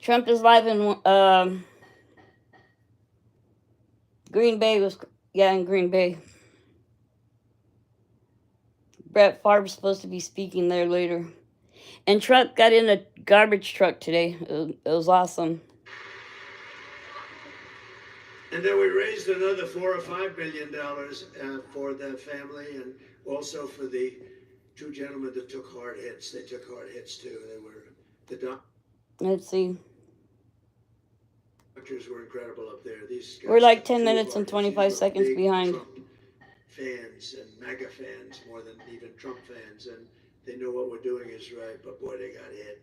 Trump is live in Green Bay. In Green Bay. Brett Favre's supposed to be speaking there later. And Trump got in a garbage truck today. It was awesome. And then we raised another $4 or $5 million for the family, and also for the two gentlemen that took hard hits. They took hard hits too. They were Let's see. Doctors were incredible up there. These guys we're like 10 minutes and 25 seconds behind. Trump fans and MAGA fans more than even Trump fans, and they know what we're doing is right. But boy, they got hit.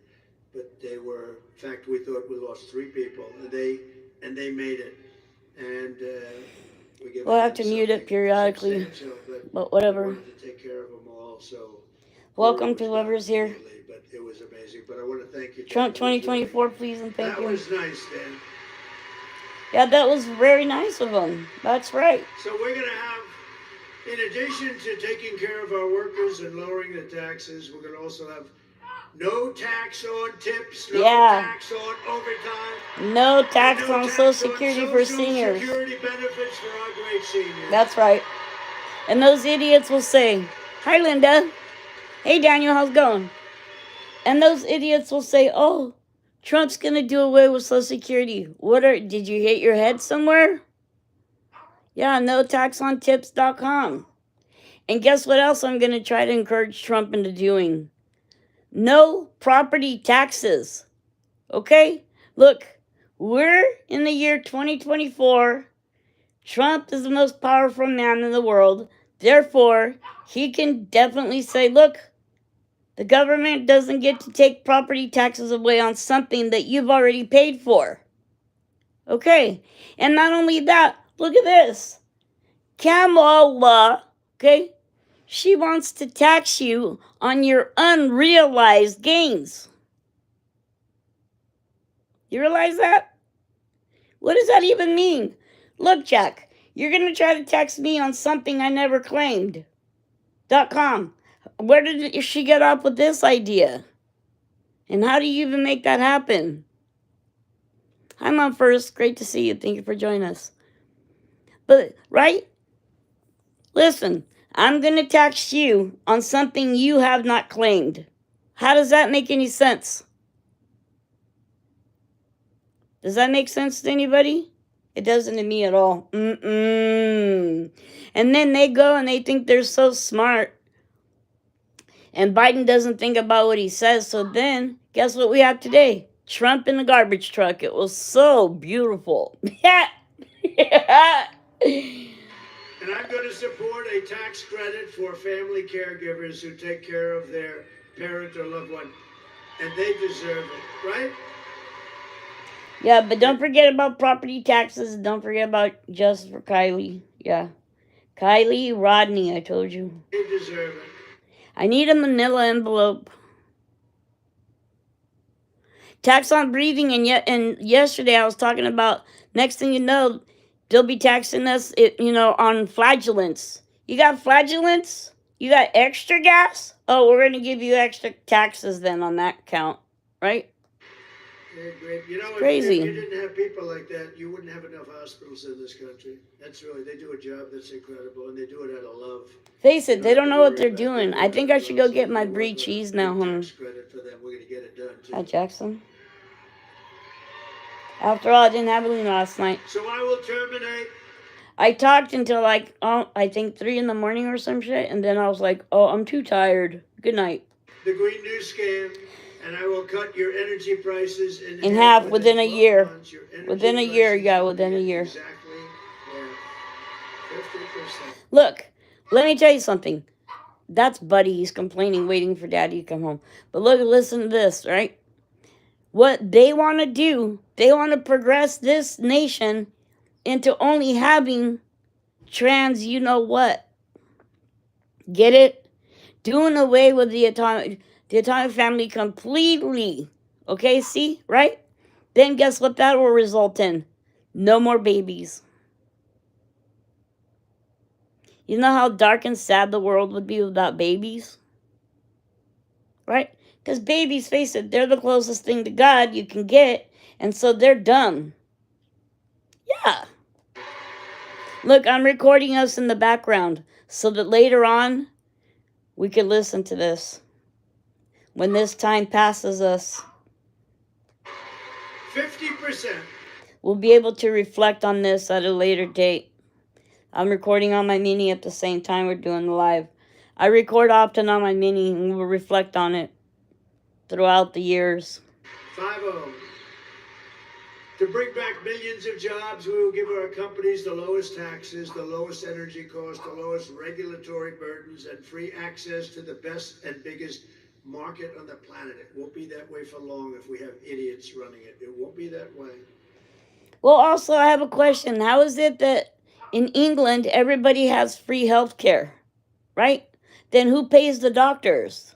But they were. In fact, we thought we lost 3 people, and they made it. And we'll have to mute it periodically, but whatever. To take care of them all, so welcome to whoever's here. But it was amazing. But I want to thank you. Trump 2024, please and thank you. That was nice, Dan. Yeah, that was very nice of him. That's right. So we're going to have, in addition to taking care of our workers and lowering the taxes, we're going to also have no tax on tips, no tax on overtime. No tax on Social Security for seniors. Security benefits for our great seniors. That's right. And those idiots will say, "Hi, Linda. Hey, Daniel, how's it going?" And those idiots will say, "Oh, Trump's going to do away with Social Security. Did you hit your head somewhere?" Yeah, notaxontips.com. And guess what else I'm going to try to encourage Trump into doing? No property taxes. Okay? Look, we're in the year 2024. Trump is the most powerful man in the world. Therefore, he can definitely say, look, the government doesn't get to take property taxes away on something that you've already paid for. Okay? And not only that, look at this. Kamala, okay? She wants to tax you on your unrealized gains. You realize that? What does that even mean? Look, Jack, you're going to try to tax me on something I never claimed. .com. Where did she get up with this idea? And how do you even make that happen? Hi, Mom First. Great to see you. Thank you for joining us. But, right? Listen, I'm going to tax you on something you have not claimed. How does that make any sense? Does that make sense to anybody? It doesn't to me at all. And then they go and they think they're so smart. And Biden doesn't think about what he says. So then, guess what we have today? Trump in the garbage truck. It was so beautiful. Yeah. And I'm going to support a tax credit for family caregivers who take care of their parent or loved one. And they deserve it, right? Yeah, but don't forget about property taxes. Don't forget about Justice for Kylie. Yeah. Kylie Rodney, I told you. They deserve it. I need a manila envelope. Tax on breathing, and yesterday I was talking about, next thing you know, they'll be taxing us, on flagellants. You got flagellants? You got extra gas? Oh, we're going to give you extra taxes then on that count, right? Yeah, great. You know, crazy. If you didn't have people like that, you wouldn't have enough hospitals in this country. They do a job that's incredible, and they do it out of love. Face it, they don't know what they're doing. I think I should go get my brie cheese now, Tax credit for them. We're going to get it done, too. Hi, Jackson. After all, I didn't have any last night. So I will terminate. I talked until I think 3 in the morning or some shit, and then I was like, oh, I'm too tired. Good night. The Green New Scam, and I will cut your energy prices in half within a year. Within a year, yeah, within a year. Exactly, yeah, 50%. Look, let me tell you something. That's Buddy. He's complaining, waiting for Daddy to come home. But look, listen to this, right? What they want to do, they want to progress this nation into only having trans you-know-what. Get it? Doing away with the atomic family completely. Okay, see? Right? Then guess what that will result in? No more babies. You know how dark and sad the world would be without babies? Right? Because babies, face it, they're the closest thing to God you can get. And so they're dumb. Yeah. Look, I'm recording us in the background so that later on we could listen to this. When this time passes us, 50%. We'll be able to reflect on this at a later date. I'm recording on my mini at the same time we're doing the live. I record often on my mini and we'll reflect on it throughout the years. 5-0. To bring back millions of jobs, we will give our companies the lowest taxes, the lowest energy costs, the lowest regulatory burdens, and free access to the best and biggest market on the planet. It won't be that way for long if we have idiots running it. It won't be that way. Well, also, I have a question. How is it that in England everybody has free health care, right? Then who pays the doctors?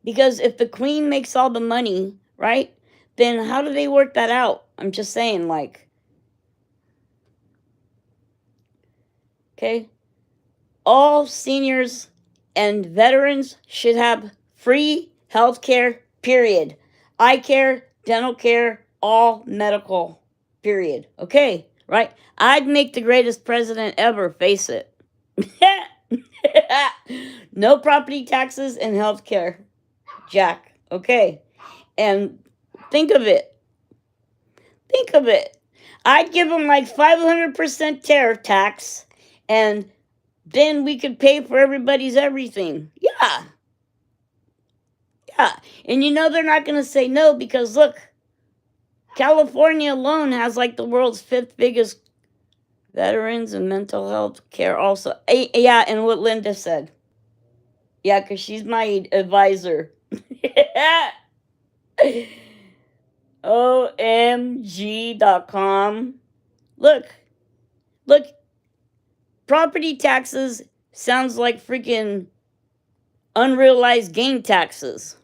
Because if the Queen makes all the money, right, then how do they work that out? I'm just saying, like, okay, all seniors and veterans should have free health care, period. Eye care, dental care, all medical, period. Okay, right? I'd make the greatest president ever, face it. No property taxes and health care, Jack. Okay. And think of it. Think of it. I'd give them like 500% tariff tax, and then we could pay for everybody's everything. Yeah. Yeah. And you know they're not going to say no because look, California alone has like the world's 5th biggest veterans and mental health care also. Yeah, and what Linda said. Yeah, because she's my advisor. OMG.com. Look, property taxes sounds like freaking unrealized gain taxes.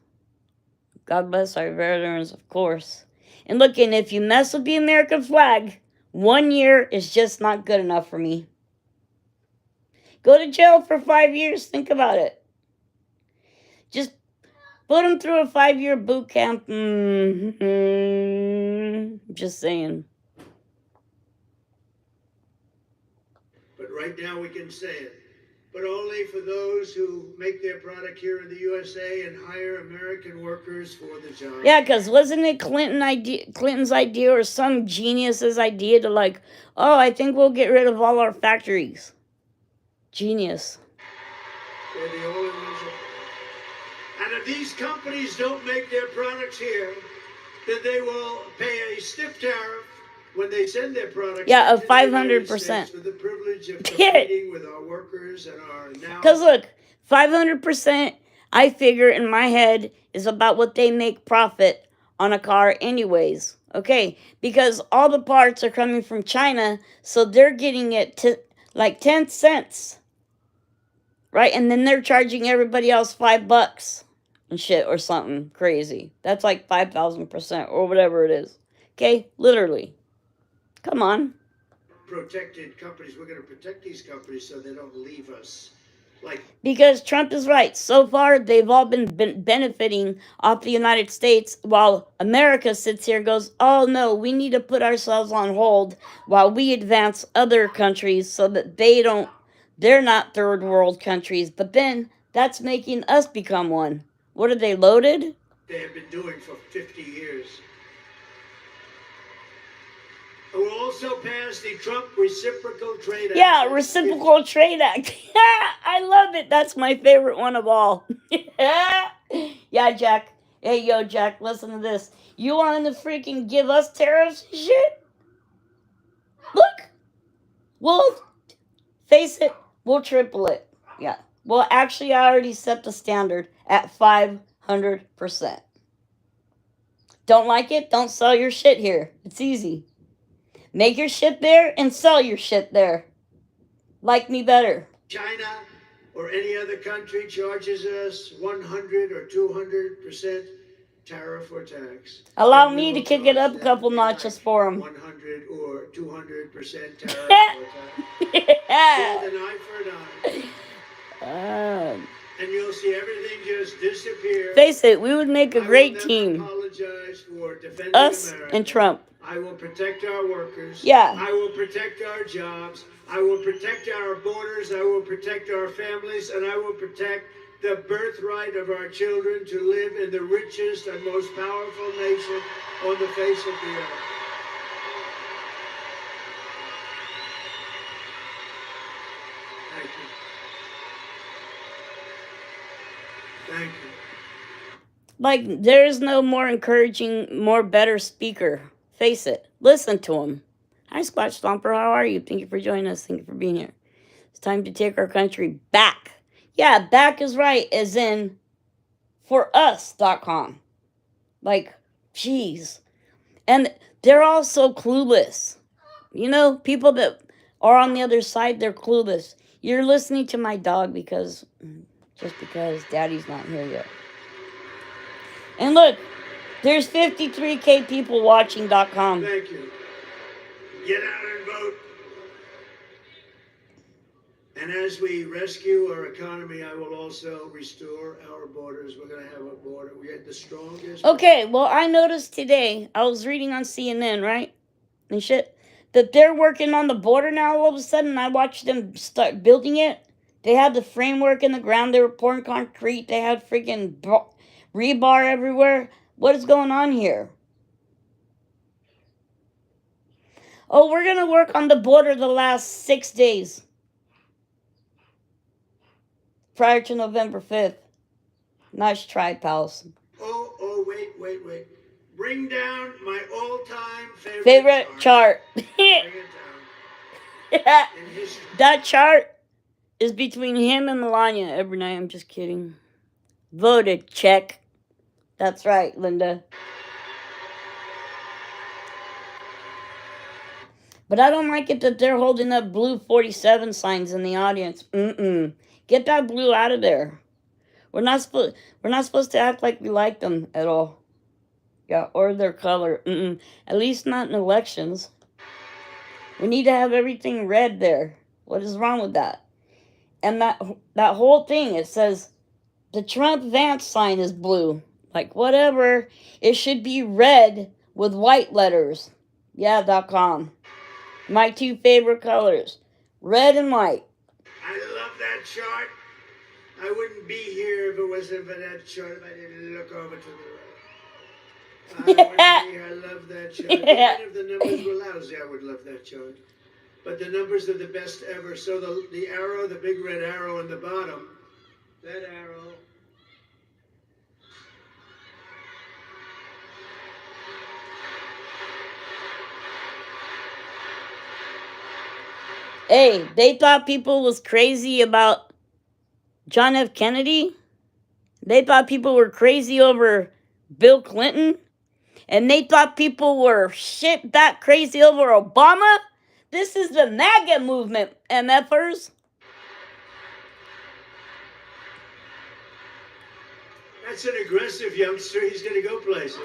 God bless our veterans, of course. And look, and if you mess with the American flag, 1 year is just not good enough for me. Go to jail for 5 years. Think about it. Just put them through a 5-year boot camp. Just saying. But right now we can say it. But only for those who make their product here in the USA and hire American workers for the job. Yeah, because wasn't it Clinton's idea or some genius's idea to like, oh, I think we'll get rid of all our factories. Genius. They're the only ones. And if these companies don't make their products here, then they will pay a stiff tariff when they send their products. Yeah, of to 500%. For the privilege of competing with our workers and our now. Because look, 500%, I figure in my head, is about what they make profit on a car anyways. Okay, because all the parts are coming from China, so they're getting it to like 10 cents. Right? And then they're charging everybody else $5 and shit or something crazy. That's like 5,000% or whatever it is. Okay? Literally. Come on. Protected companies. We're going to protect these companies so they don't leave us. Because Trump is right. So far, they've all been benefiting off the United States while America sits here and goes, oh no, we need to put ourselves on hold while we advance other countries so that they're not third world countries. But then that's making us become one. What are they, loaded? They have been doing for 50 years. We'll also pass the Trump Reciprocal Trade Act. Yeah, Reciprocal Trade Act. I love it. That's my favorite one of all. Yeah, Jack. Hey, yo, Jack, listen to this. You want to freaking give us tariffs and shit? Look. We'll face it. We'll triple it. Yeah. Well, actually, I already set the standard at 500%. Don't like it? Don't sell your shit here. It's easy. Make your shit there and sell your shit there. Like me better. China or any other country charges us 100 or 200% tariff or tax. Allow me to kick it up a couple notches for them. 100 or 200% tariff or tax. Yeah. An eye for an eye. And you'll see everything just disappear. Face it, we would make a great team. I apologize for for defending us America. and Trump. I will protect our workers. Yeah. I will protect our jobs. I will protect our borders. I will protect our families. And I will protect the birthright of our children to live in the richest and most powerful nation on the face of the earth. Thank you. Thank you. Like, there is no more encouraging, more better speaker. Face it. Listen to him. Hi, Squatch Stomper. How are you? Thank you for joining us. Thank you for being here. It's time to take our country back. Yeah, back is right, as in forus.com. Like, jeez. And they're all so clueless. You know, people that are on the other side, they're clueless. You're listening to my dog because Daddy's not here yet. And look, there's 53K people watching.com. Thank you. Get out and vote. And as we rescue our economy, I will also restore our borders. We're going to have a border. We had the strongest. Okay, well, I noticed today, I was reading on CNN, right? And shit, that they're working on the border now all of a sudden. I watched them start building it. They had the framework in the ground. They were pouring concrete. They had freaking rebar everywhere. What is going on here? Oh, we're going to work on the border the last 6 days. Prior to November 5th. Nice try, pals. Oh, wait. Bring down my all-time Favorite chart. Bring it down. In history. That chart is between him and Melania every night. I'm just kidding. Voted, check. That's right, Linda. But I don't like it that they're holding up blue 47 signs in the audience. Get that blue out of there. We're not supposed to act like we like them at all. Yeah, or their color. At least not in elections. We need to have everything red there. What is wrong with that? And that whole thing, it says the Trump Vance sign is blue. Like, whatever. It should be red with white letters. Yeah.com. My two favorite colors. Red and white. I love that chart. I wouldn't be here if it wasn't for that chart, if I didn't look over to the right. I love that chart. Even if the numbers were lousy, I would love that chart. But the numbers are the best ever. So the arrow, the big red arrow on the bottom, that arrow. Hey, they thought people was crazy about John F. Kennedy. They thought people were crazy over Bill Clinton. And they thought people were shit that crazy over Obama. This is the MAGA movement, MFers. That's an aggressive youngster. He's going to go places.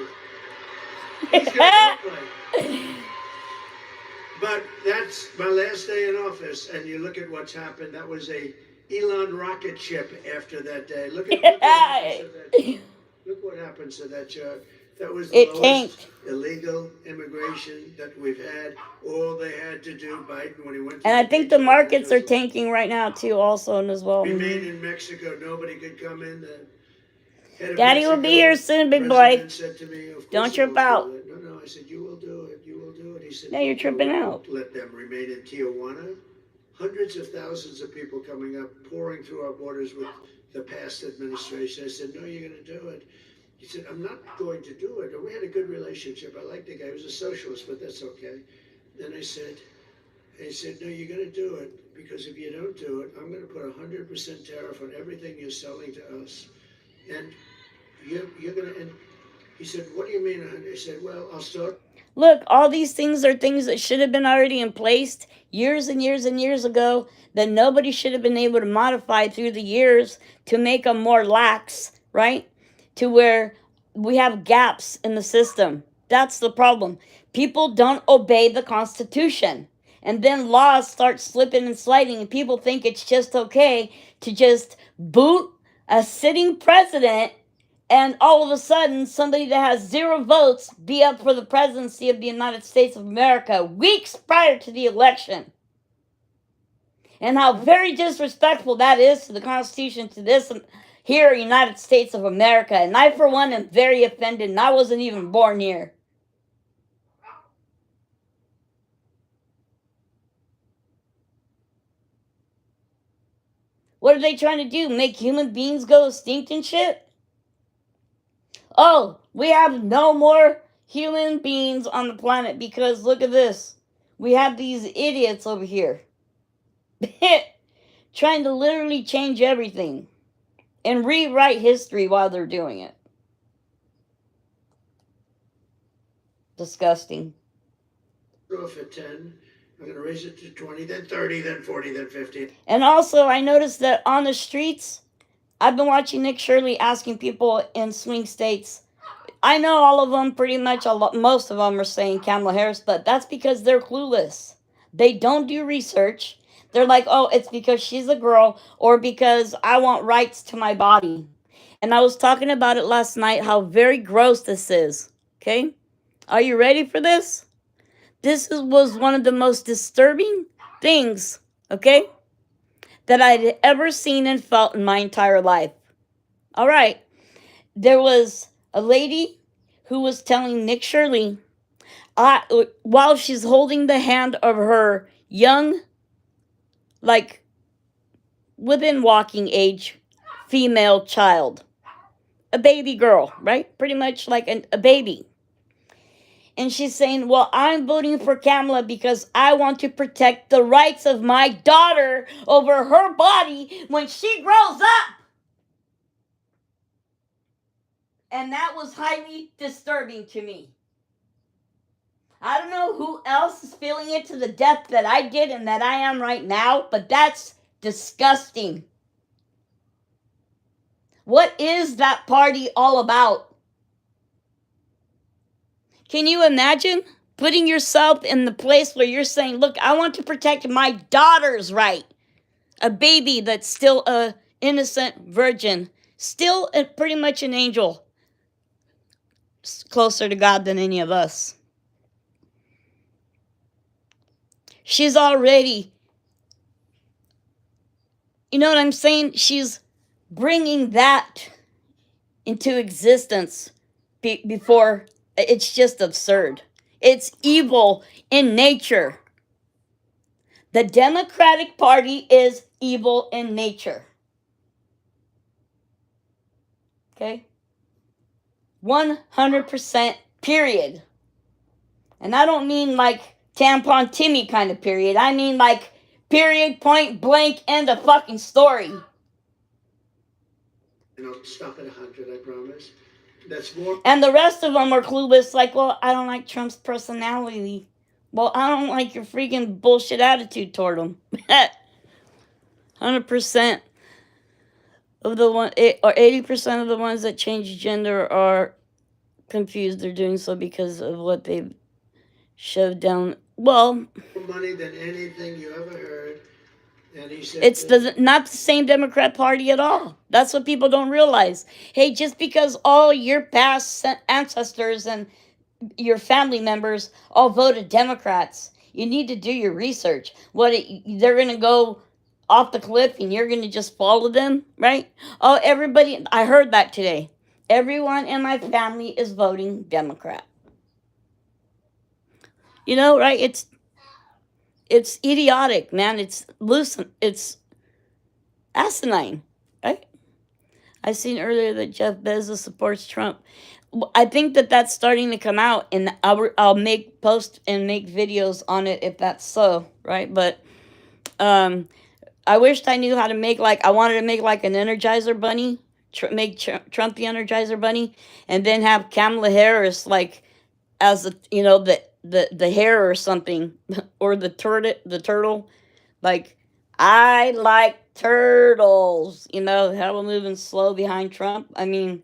He's going to go places. But that's my last day in office, and you look at what's happened. That was a Elon rocket ship after that day. Look what happens to that. Look what happens to that chart. That was the lowest illegal immigration that we've had. All they had to do, Biden, when he went to and I think the markets are tanking right now, too, also, and as well. Remain in Mexico. Nobody could come in. Daddy will be here soon, big boy. Said to me, don't trip out. No, I said, you will do it. You will do it. He said, no, you're tripping out. Let them remain in Tijuana. Hundreds of thousands of people coming up, pouring through our borders with the past administration. I said, no, you're going to do it. He said, I'm not going to do it. We had a good relationship. I liked the guy. He was a socialist, but that's okay. Then I said, no, you're going to do it, because if you don't do it, I'm going to put 100% tariff on everything you're selling to us. And you're going to, and he said, what do you mean? I said, well, I'll start. Look, all these things are things that should have been already in place years and years and years ago that nobody should have been able to modify through the years to make them more lax, right? To where we have gaps in the system. That's the problem. People don't obey the Constitution. And then laws start slipping and sliding, and people think it's just okay to just boot a sitting president and all of a sudden somebody that has 0 votes be up for the presidency of the United States of America weeks prior to the election. And how very disrespectful that is to the Constitution, to this here United States of America. And I, for one, am very offended, and I wasn't even born here. What are they trying to do? Make human beings go extinct and shit? Oh, we have no more human beings on the planet because look at this. We have these idiots over here trying to literally change everything and rewrite history while they're doing it. Disgusting. Off at 10. I'm going to raise it to 20, then 30, then 40, then 50. And also, I noticed that on the streets, I've been watching Nick Shirley asking people in swing states. I know all of them, pretty much, most of them are saying Kamala Harris, but that's because they're clueless. They don't do research. They're like, oh, it's because she's a girl or because I want rights to my body. And I was talking about it last night, how very gross this is. Okay? Are you ready for this? This was one of the most disturbing things, okay, that I'd ever seen and felt in my entire life. All right. There was a lady who was telling Nick Shirley, while she's holding the hand of her young, like within walking age, female child, a baby girl, right? Pretty much like a baby. And she's saying, well, I'm voting for Kamala because I want to protect the rights of my daughter over her body when she grows up. And that was highly disturbing to me. I don't know who else is feeling it to the depth that I did and that I am right now, but that's disgusting. What is that party all about? Can you imagine putting yourself in the place where you're saying, look, I want to protect my daughter's right. A baby that's still a innocent virgin, still pretty much an angel, closer to God than any of us. She's already, you know what I'm saying? She's bringing that into existence before. It's just absurd. It's evil in nature. The Democratic Party is evil in nature. Okay? 100% period. And I don't mean like tampon Timmy kind of period. I mean like period, point blank, end of fucking story. I'll stop at 100, I promise. That's more. And the rest of them are clueless, like, well, I don't like Trump's personality. Well, I don't like your freaking bullshit attitude toward him. 100% of the one, or 80% of the ones that change gender are confused. They're doing so because of what they've shoved down. Well, more money than anything you ever heard. And he said it's not the same Democrat Party at all. That's what people don't realize. Hey, just because all your past ancestors and your family members all voted Democrats, you need to do your research. They're going to go off the cliff and you're going to just follow them, right? Oh, everybody, I heard that today. Everyone in my family is voting Democrat. You know, right? It's idiotic, man. It's loose. It's asinine, right? I seen earlier that Jeff Bezos supports Trump. I think that that's starting to come out, and I'll make post and make videos on it if that's so, right? But I wished I knew how to make I wanted to make like an Energizer bunny, make Trump the Energizer bunny, and then have Kamala Harris like as the hair or something, or the turtle, like, I like turtles, have them moving slow behind Trump. I mean,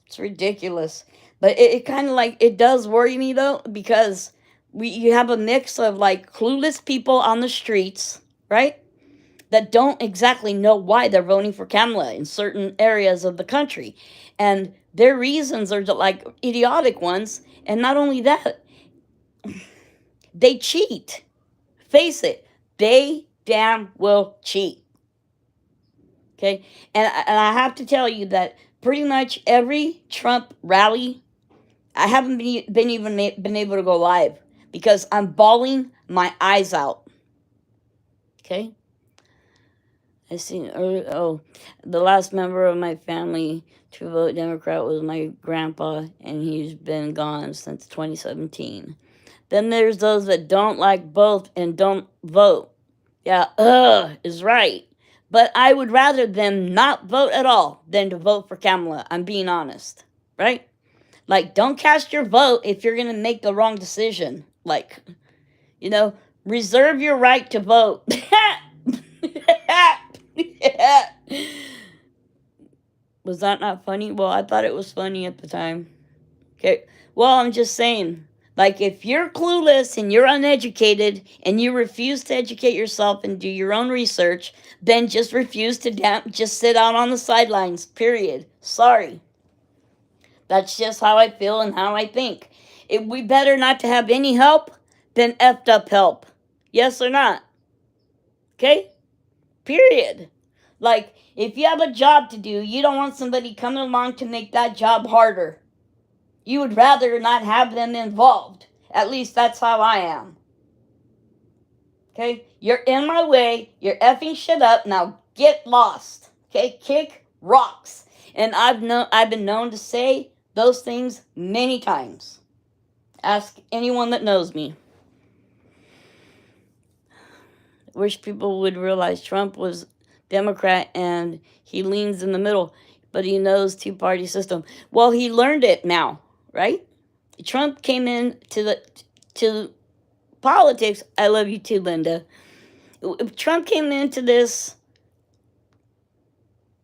it's ridiculous. But it kind of it does worry me though, because you have a mix of like clueless people on the streets, right? that don't exactly know why they're voting for Kamala in certain areas of the country. And their reasons are like idiotic ones. And not only that, they cheat. Face it, they damn well cheat. Okay? And I have to tell you that pretty much every Trump rally, I haven't been able to go live because I'm bawling my eyes out. Okay? I seen the last member of my family to vote Democrat was my grandpa, and he's been gone since 2017. Then there's those that don't like both and don't vote. Yeah, is right. But I would rather them not vote at all than to vote for Kamala. I'm being honest, right? Like, don't cast your vote if you're gonna make the wrong decision. Like, reserve your right to vote. Was that not funny? Well, I thought it was funny at the time. Okay. Well, I'm just saying, like, if you're clueless and you're uneducated and you refuse to educate yourself and do your own research, then just refuse to just sit out on the sidelines, period. Sorry. That's just how I feel and how I think. It would be better not to have any help than effed up help. Yes or not? Okay? Period. Like, if you have a job to do, you don't want somebody coming along to make that job harder. You would rather not have them involved. At least that's how I am. Okay? You're in my way. You're effing shit up. Now get lost. Okay? Kick rocks. And I've been known to say those things many times. Ask anyone that knows me. Wish people would realize Trump was Democrat and he leans in the middle, but he knows two-party system. Well, he learned it now, right? Trump came in to politics. I love you too, Linda. Trump came into this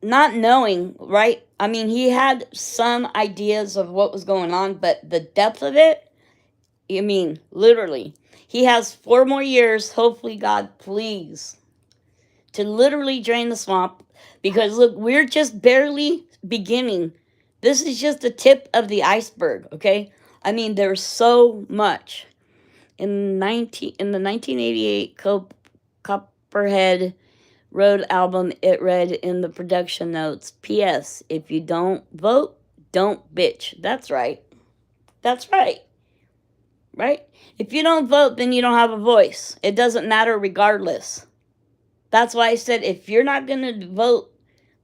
not knowing, right? I mean, he had some ideas of what was going on, but the depth of it, I mean, literally. He has 4 more years, hopefully, God, please, to literally drain the swamp. Because, look, we're just barely beginning. This is just the tip of the iceberg, okay? I mean, there's so much. In the 1988 Copperhead Road album, it read in the production notes, P.S. If you don't vote, don't bitch. That's right. That's right. Right? If you don't vote, then you don't have a voice. It doesn't matter regardless. That's why I said, if you're not going to vote,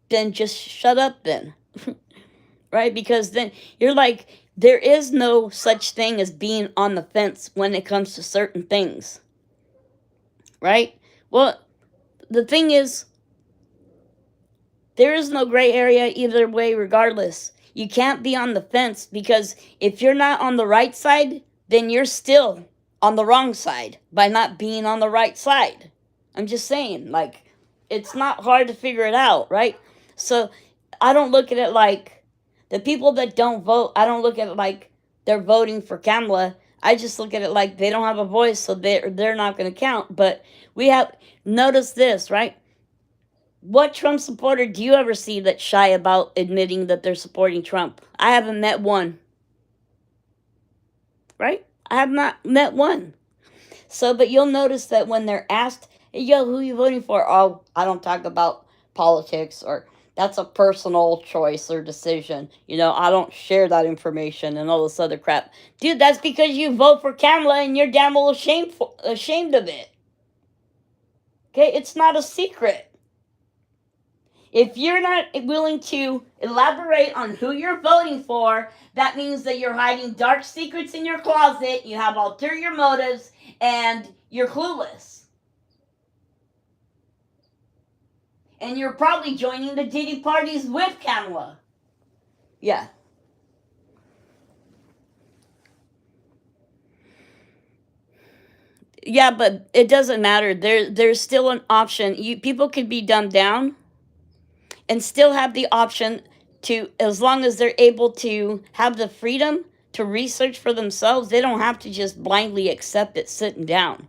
then just shut up then. Right? Because then you're like, there is no such thing as being on the fence when it comes to certain things. Right? Well, the thing is, there is no gray area either way regardless. You can't be on the fence because if you're not on the right side, then you're still on the wrong side by not being on the right side. I'm just saying, like, it's not hard to figure it out, right? So I don't look at it like the people that don't vote, I don't look at it like they're voting for Kamala. I just look at it like they don't have a voice, so they're not going to count. But we have, notice this, right? What Trump supporter do you ever see that's shy about admitting that they're supporting Trump? I haven't met one. Right? I have not met one. So, but you'll notice that when they're asked, hey, yo, who are you voting for? Oh, I don't talk about politics, or that's a personal choice or decision. I don't share that information and all this other crap. Dude, that's because you vote for Kamala and you're damn well ashamed of it. Okay? It's not a secret. If you're not willing to elaborate on who you're voting for, that means that you're hiding dark secrets in your closet, you have ulterior motives, and you're clueless. And you're probably joining the Diddy parties with Kamala. Yeah. Yeah, but it doesn't matter. There's still an option. People could be dumbed down and still have the option to, as long as they're able to have the freedom to research for themselves, they don't have to just blindly accept it sitting down.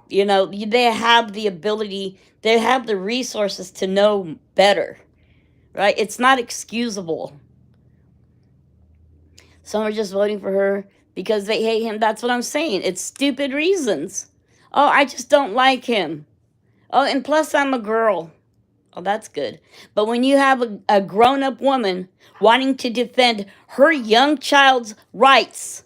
You know, they have the ability, they have the resources to know better, right? It's not excusable. Some are just voting for her because they hate him. That's what I'm saying. It's stupid reasons. Oh, I just don't like him. Oh, and plus I'm a girl. Oh, that's good. But when you have a grown up woman wanting to defend her young child's rights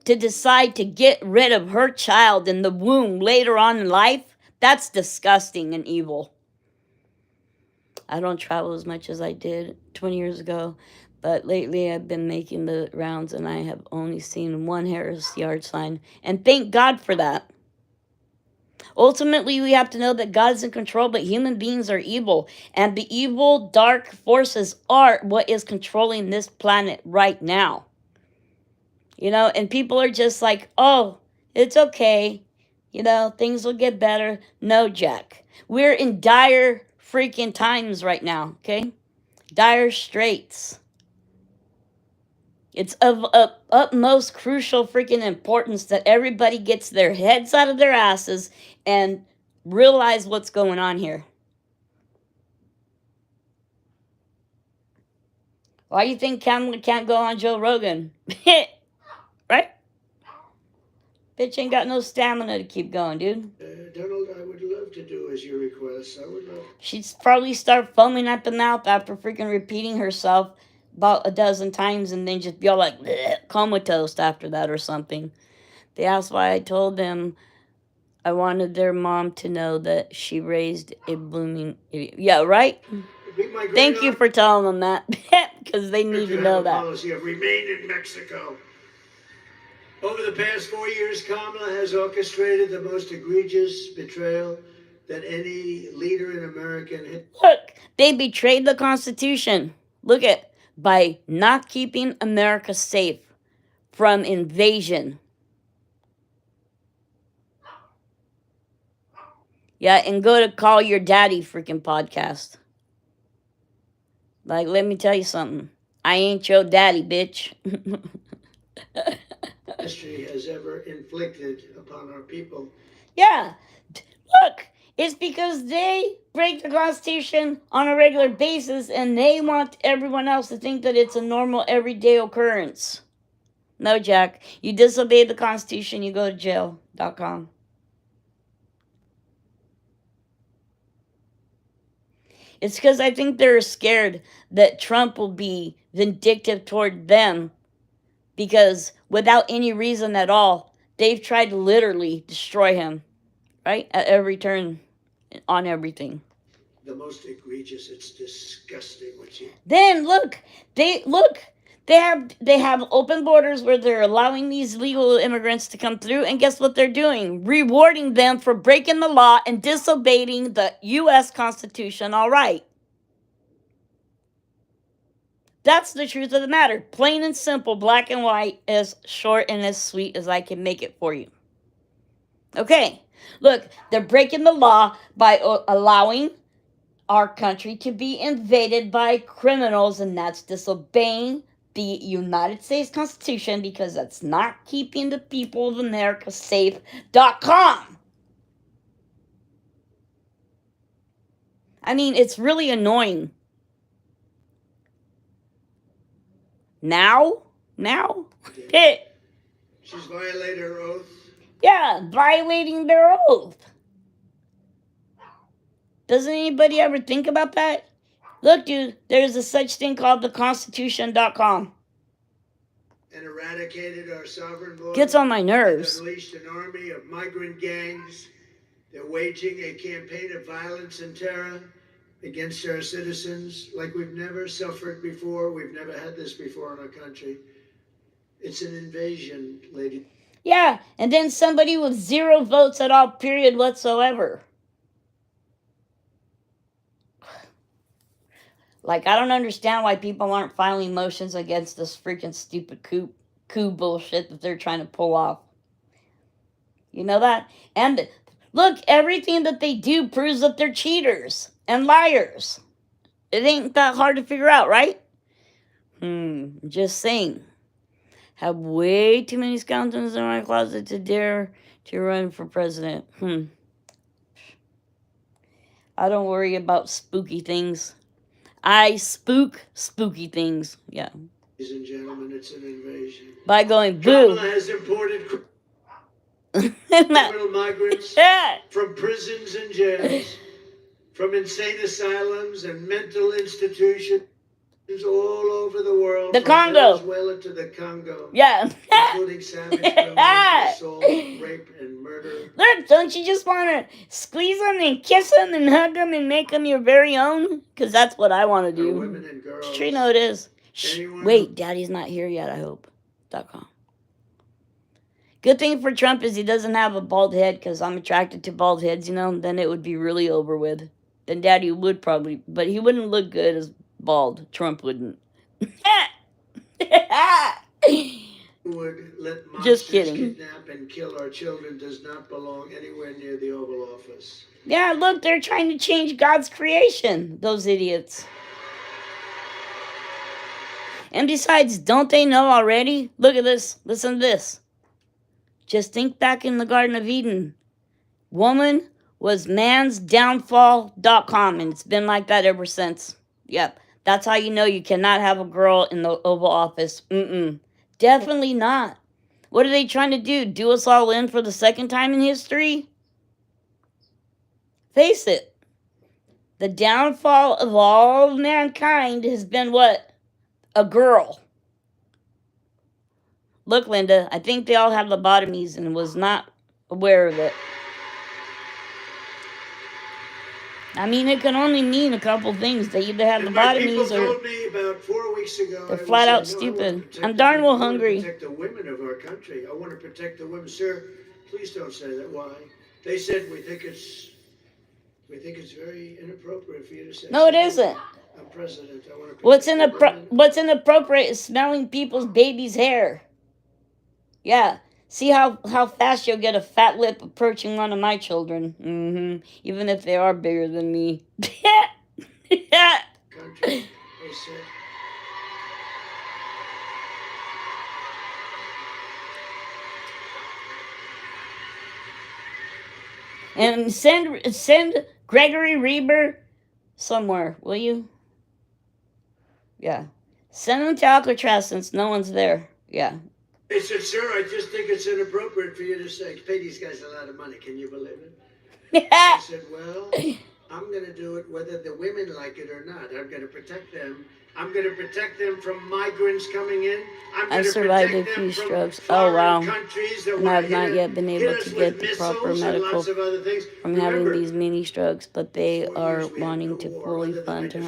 to decide to get rid of her child in the womb later on in life, that's disgusting and evil. I don't travel as much as I did 20 years ago, but lately I've been making the rounds and I have only seen one Harris yard sign. And thank God for that. Ultimately, we have to know that God is in control, but human beings are evil. And the evil, dark forces are what is controlling this planet right now. You know, and people are just like, oh, it's okay. You know, things will get better. No, Jack. We're in dire freaking times right now, okay? Dire straits. It's of utmost crucial freaking importance that everybody gets their heads out of their asses and realize what's going on here. Why do you think Kamala can't go on Joe Rogan? Right? Bitch ain't got no stamina to keep going, dude. Donald, I would love to do as you request. I would love. She'd probably start foaming at the mouth after freaking repeating herself about a dozen times and then just be all like comatose after that or something. That's why I told them I wanted their mom to know that she raised a blooming idiot. Yeah, right? Thank you for telling them that because they need to know that. Policy of remain in Mexico. Over the past 4 years, Kamala has orchestrated the most egregious betrayal that any leader in America had. Look, they betrayed the Constitution. Look at by not keeping America safe from invasion. Yeah, and go to Call Your Daddy freaking podcast. Like, let me tell you something. I ain't your daddy, bitch. History has ever inflicted upon our people. Yeah. Look, it's because they break the Constitution on a regular basis and they want everyone else to think that it's a normal everyday occurrence. No, Jack. You disobey the Constitution, you go to jail.com. It's because I think they're scared that Trump will be vindictive toward them because without any reason at all, they've tried to literally destroy him, right? At every turn, on everything. The most egregious, it's disgusting what you. Then they have open borders where they're allowing these legal immigrants to come through, and guess what they're doing? Rewarding them for breaking the law and disobeying the U.S. Constitution. All right. That's the truth of the matter. Plain and simple, black and white, as short and as sweet as I can make it for you. Okay, look, they're breaking the law by allowing our country to be invaded by criminals, and that's disobeying the United States Constitution because that's not keeping the people of America safe.com. I mean, it's really annoying. Now? She's violated her oath. Yeah, violating their oath. Doesn't anybody ever think about that? Look, dude, there's a such thing called the Constitution.com. And eradicated our sovereign border. Gets on my nerves. Unleashed an army of migrant gangs. They're waging a campaign of violence and terror against our citizens like we've never suffered before. We've never had this before in our country. It's an invasion, lady. Yeah, and then somebody with 0 votes at all, period whatsoever. Like, I don't understand why people aren't filing motions against this freaking stupid coup bullshit that they're trying to pull off. You know that? And look, everything that they do proves that they're cheaters and liars. It ain't that hard to figure out, right? Just saying. Have way too many skeletons in my closet to dare to run for president. I don't worry about spooky things. I spook spooky things. Yeah. Ladies and gentlemen, it's an invasion. By going Kamala boo. has imported criminal migrants Yeah. from prisons and jails, from insane asylums and mental institutions all over the world, The from Congo. Venezuela to the Congo, Yeah. including savage criminals, assault, rape, and murder. Look, don't you just want to squeeze them and kiss them and hug them and make them your very own? Because that's what I want to Our do. women and girls. Sure, you know it is. Anyone Wait, Daddy's not here yet, I hope. .com. Good thing for Trump is he doesn't have a bald head, because I'm attracted to bald heads, you know. Then it would be really over with. Then Daddy would probably, but he wouldn't look good as bald. Trump wouldn't. would let Just monsters kidding. kidnap and kill our children does not belong anywhere near the Oval Office. Yeah, look, they're trying to change God's creation, those idiots. And besides, don't they know already? Look at this. Listen to this. Just think back in the Garden of Eden. Woman was mansdownfall.com, and it's been like that ever since. Yep. That's how you know you cannot have a girl in the Oval Office. Definitely not. What are they trying to do? Do us all in for the second time in history? Face it. The downfall of all mankind has been what? A girl. Look, Linda, I think they all have lobotomies and was not aware of it. I mean, it can only mean a couple things. They either have lobotomies or told me about 4 weeks ago, they're flat out stupid. I'm darn well hungry. I want to protect the women of our country. I want to protect the women. Sir, please don't say that. Why? They said we think it's very inappropriate for you to say. No, it isn't. I'm president. I want to protect What's inappropriate is smelling people's baby's hair. Yeah. See how fast you'll get a fat lip approaching one of my children. Even if they are bigger than me. Country, they said. And send Gregory Reber somewhere, will you? Yeah. Send him to Alcatraz since no one's there. Yeah. They said, sir, I just think it's inappropriate for you to say, pay these guys a lot of money. Can you believe it? I said, well, I'm going to do it whether the women like it or not. I'm going to protect them. I'm going to protect them from migrants coming in. I've survived a few strokes. Oh, wow. And I've not yet been able to get the proper medical from having these mini strokes, but they are wanting to fully fund her.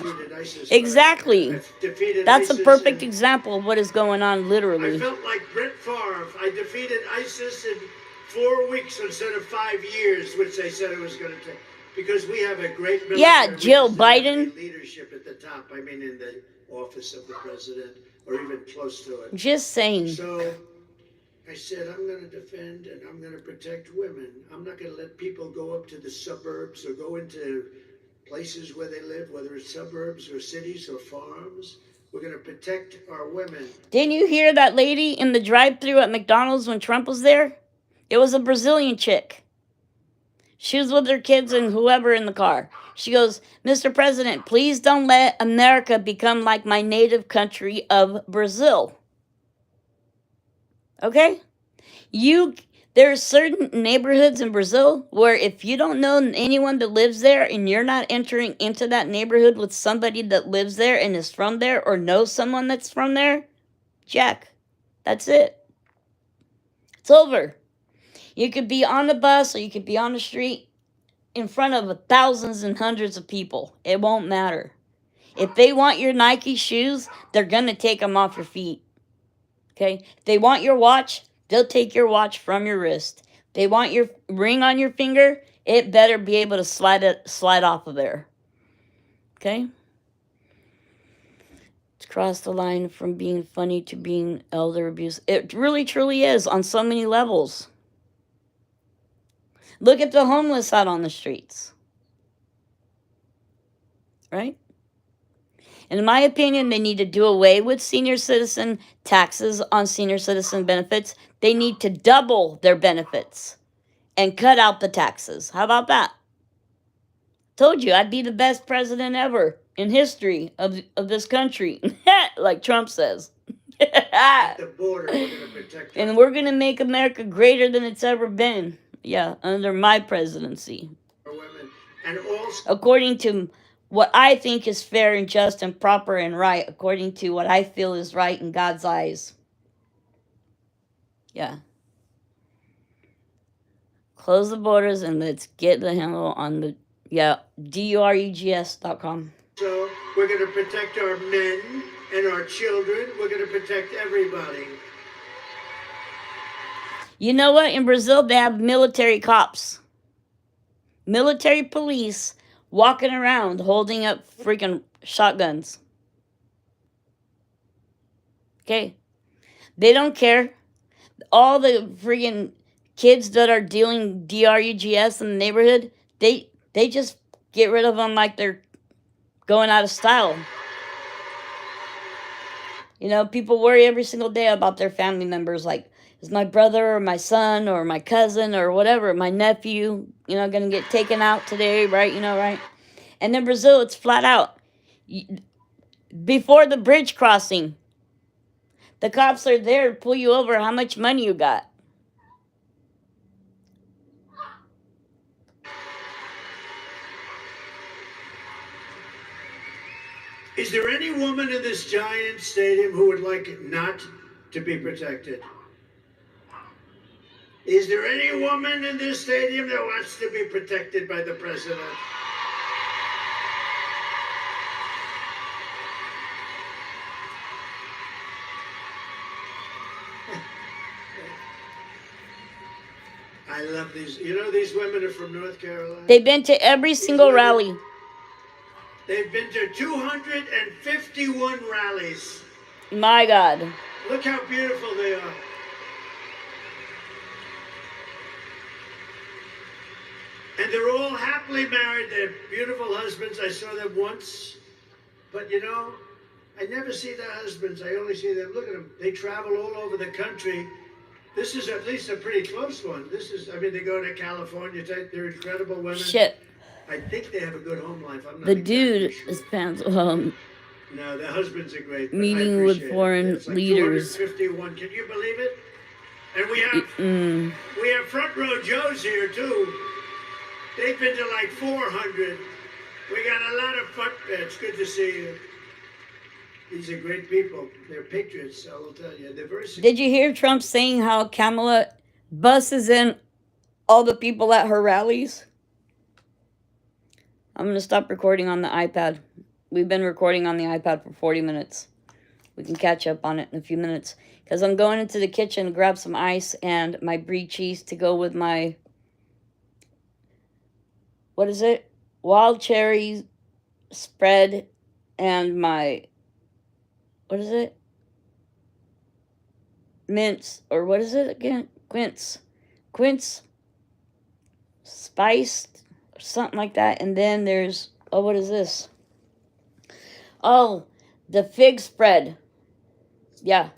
Exactly. That's a perfect example of what is going on literally. I felt like Brett Favre. I defeated ISIS in 4 weeks instead of 5 years, which they said it was going to take. Because we have a great military. Yeah, Jill Biden. Leadership at the top. I mean, in the office of the president, or even close to it. Just saying. So I said, I'm going to defend and I'm going to protect women. I'm not going to let people go up to the suburbs or go into places where they live, whether it's suburbs or cities or farms. We're going to protect our women. Didn't you hear that lady in the drive-thru at McDonald's when Trump was there? It was a Brazilian chick. She was with her kids and whoever in the car. She goes, Mr. President, please don't let America become like my native country of Brazil. Okay? There are certain neighborhoods in Brazil where if you don't know anyone that lives there and you're not entering into that neighborhood with somebody that lives there and is from there or knows someone that's from there, Jack, that's it. It's over. You could be on the bus or you could be on the street in front of thousands and hundreds of people. It won't matter. If they want your Nike shoes, they're going to take them off your feet. Okay? If they want your watch, they'll take your watch from your wrist. If they want your ring on your finger, it better be able to slide off of there. Okay? It's crossed the line from being funny to being elder abuse. It really, truly is on so many levels. Look at the homeless out on the streets. Right? In my opinion, they need to do away with senior citizen taxes on senior citizen benefits. They need to double their benefits and cut out the taxes. How about that? Told you I'd be the best president ever in history of this country, like Trump says. At the border, we're going to protect our And we're gonna make America greater than it's ever been. Yeah, under my presidency. women. And also, According to what I think is fair and just and proper and right, according to what I feel is right in God's eyes. Yeah. Close the borders and let's get the handle on the, yeah, DUREGS.com. so we're going to protect our men and our children. We're going to protect everybody. You know what? In Brazil, they have military cops, military police walking around holding up freaking shotguns. Okay? They don't care. All the freaking kids that are dealing DRUGS in the neighborhood, they just get rid of them like they're going out of style. You know, people worry every single day about their family members, like, is my brother or my son or my cousin or whatever, my nephew, you know, going to get taken out today, right? You know, right? And in Brazil, it's flat out. Before the bridge crossing, the cops are there to pull you over how much money you got. Is there any woman in this giant stadium who would like it not to be protected? Is there any woman in this stadium that wants to be protected by the president? I love these. You know, these women are from North Carolina. They've been to every single rally. They've been to 251 rallies. My God. Look how beautiful they are. And they're all happily married. They're beautiful husbands. I saw them once. But you know, I never see their husbands. I only see them. Look at them. They travel all over the country. This is at least a pretty close one. This is, I mean, they go to California. They're incredible women. Shit. I think they have a good home life. I'm not The exactly dude sure. is fans. No, the husbands are great. But Meeting I with appreciate foreign it. It's like leaders. 251. Can you believe it? And we have front row Joes here too. They've been to like 400. We got a lot of front. It's good to see you. These are great people. They're patriots. I will tell you. They're very. Did you hear Trump saying how Kamala buses in all the people at her rallies? I'm going to stop recording on the iPad. We've been recording on the iPad for 40 minutes. We can catch up on it in a few minutes. Because I'm going into the kitchen to grab some ice and my brie cheese to go with my, what is it? Wild cherry spread and my, what is it? Mince, or what is it again? Quince spiced, or something like that. And then there's, oh, what is this? Oh, the fig spread. Yeah.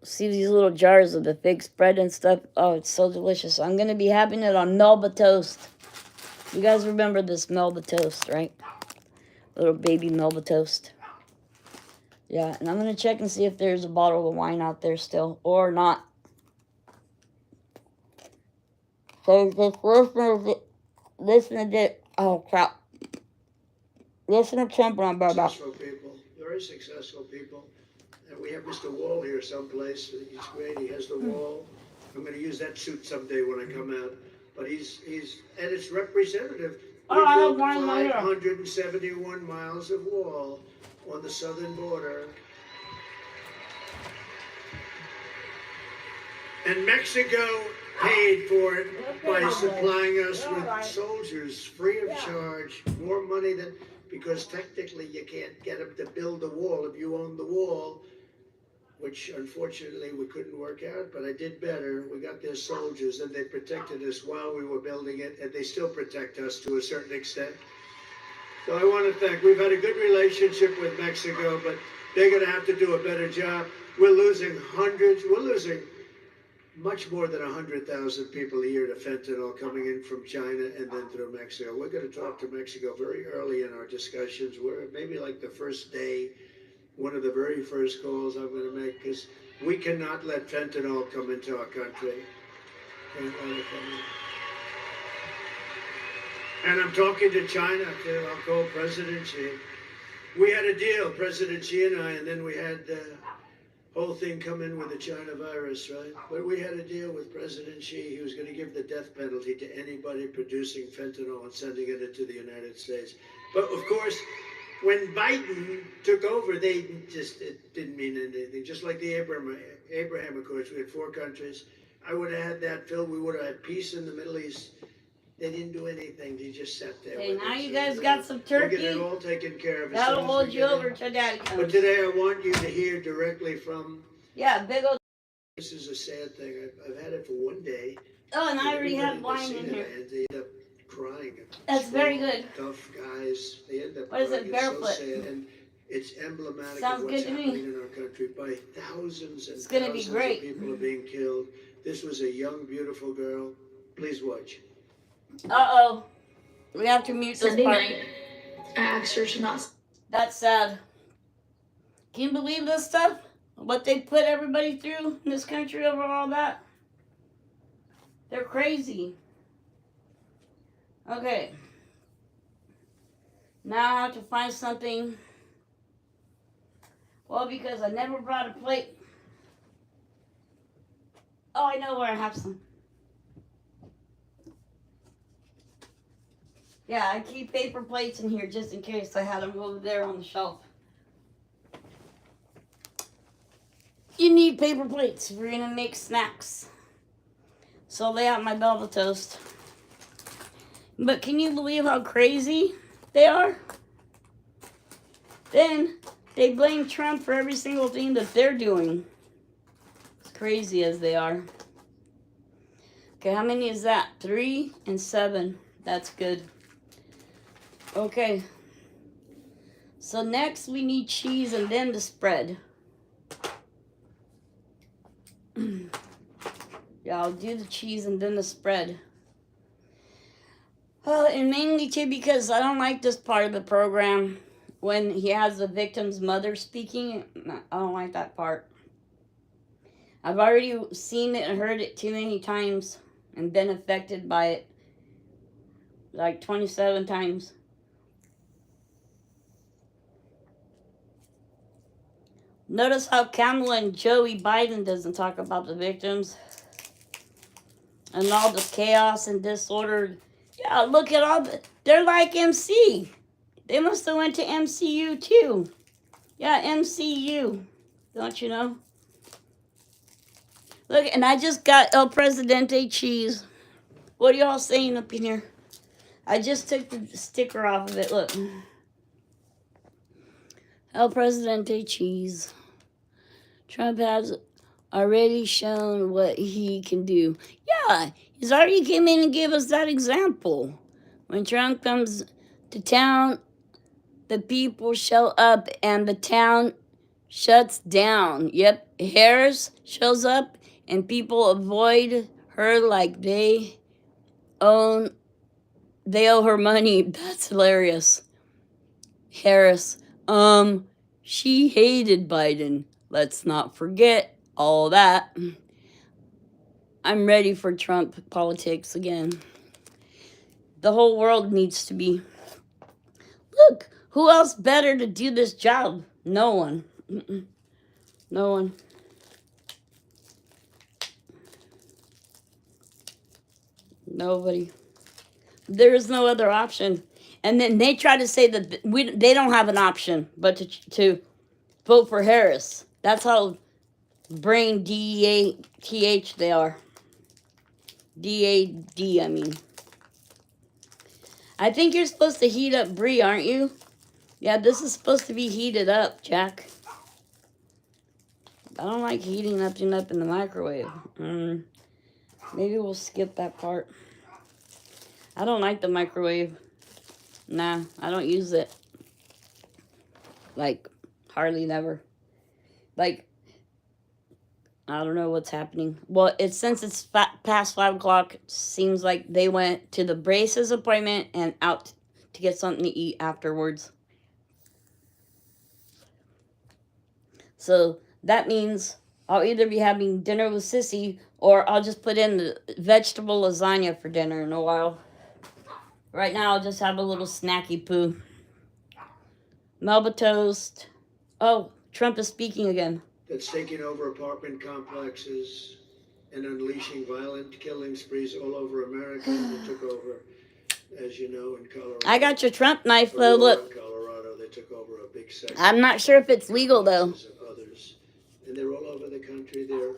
See these little jars of the fig spread and stuff? Oh, it's so delicious. I'm going to be having it on Melba toast. You guys remember this Melba toast, right? Little baby Melba toast. Yeah, and I'm going to check and see if there's a bottle of wine out there still, or not. So just listen to it. Oh, crap. Listen to Trump and I'm about. Successful people. Very successful people. And we have Mr. Wall here someplace. He's great. He has the wall. I'm going to use that suit someday when I come out. But he's and it's representative. We built 571 miles of wall on the southern border. And Mexico paid for it by supplying us with soldiers free of charge, more money than, because technically you can't get them to build a wall if you own the wall, which unfortunately we couldn't work out, but I did better. We got their soldiers and they protected us while we were building it, and they still protect us to a certain extent. So I want to thank, we've had a good relationship with Mexico, but they're going to have to do a better job. We're losing hundreds, we're losing much more than 100,000 people a year to fentanyl coming in from China and then through Mexico. We're going to talk to Mexico very early in our discussions. We're maybe like the first day, one of the very first calls I'm going to make, because we cannot let fentanyl come into our country. And I'm talking to China too. I'll call President Xi. We had a deal, President Xi and I, and then we had the whole thing come in with the China virus, right? But we had a deal with President Xi. He was going to give the death penalty to anybody producing fentanyl and sending it into the United States. But of course, when Biden took over, it didn't mean anything. Just like the Abraham Accords, we had 4 countries. I would have had that, Phil. We would have had peace in the Middle East. They didn't do anything. They just sat there. Okay, now you guys got some turkey. We'll get it all taken care of. That'll hold you over till Daddy comes. But today I want you to hear directly from... Yeah, big old... This is a sad thing. I've had it for one day. Oh, and I already have wine in here. And they end up crying. That's very good. Tough guys. They end up what is it, barefoot? So sad. And it's emblematic Sounds of what's good to happening me. in our country. By thousands and it's gonna thousands be great. of people are being killed. This was a young, beautiful girl. Please watch. Uh-oh. We have to mute this Sunday part. night, I asked her to not. That's sad. Can you believe this stuff? What they put everybody through in this country over all that? They're crazy. Okay. Now I have to find something. Well, because I never brought a plate. Oh, I know where I have some. Yeah, I keep paper plates in here just in case. I had them over there on the shelf. You need paper plates if you're going to make snacks. So lay out my Belva toast. But can you believe how crazy they are? Then they blame Trump for every single thing that they're doing. As crazy as they are. Okay, how many is that? 3 and 7. That's good. Okay. So next we need cheese and then the spread. Yeah, I'll do the cheese and then the spread. Well, and mainly too because I don't like this part of the program when he has the victim's mother speaking. I don't like that part. I've already seen it and heard it too many times and been affected by it. Like 27 times. Notice how Kamala and Joey Biden doesn't talk about the victims. And all the chaos and disorder. Yeah, look at all the... They're like MC. They must have went to MCU too. Yeah, MCU. Don't you know? Look, and I just got El Presidente cheese. What are y'all saying up in here? I just took the sticker off of it. Look. El Presidente cheese. Trump has already shown what he can do. Yeah, he's already came in and gave us that example. When Trump comes to town, the people show up and the town shuts down. Yep, Harris shows up and people avoid her like they owe her money. That's hilarious. Harris, she hated Biden. Let's not forget all that. I'm ready for Trump politics again. The whole world needs to be. Look, who else better to do this job? No one. No one. Nobody. There is no other option. And then they try to say that they don't have an option but to vote for Harris. That's how brain D-E-A-T-H they are. D-A-D, I mean. I think you're supposed to heat up brie, aren't you? Yeah, this is supposed to be heated up, Jack. I don't like heating nothing up in the microwave. Maybe we'll skip that part. I don't like the microwave. Nah, I don't use it. Like, hardly never. Like, I don't know what's happening. Well, it's since it's past 5 o'clock. Seems like they went to the braces appointment and out to get something to eat afterwards. So that means I'll either be having dinner with Sissy or I'll just put in the vegetable lasagna for dinner in a while. Right now, I'll just have a little snacky poo. Melba toast. Oh, Trump is speaking again. That's taking over apartment complexes and unleashing violent killing sprees all over America. They took over, as you know, in Colorado. I got your Trump knife, though. Look. In Colorado, they took over a big section. I'm not sure if it's legal, though. Others. And they're all over the country. They're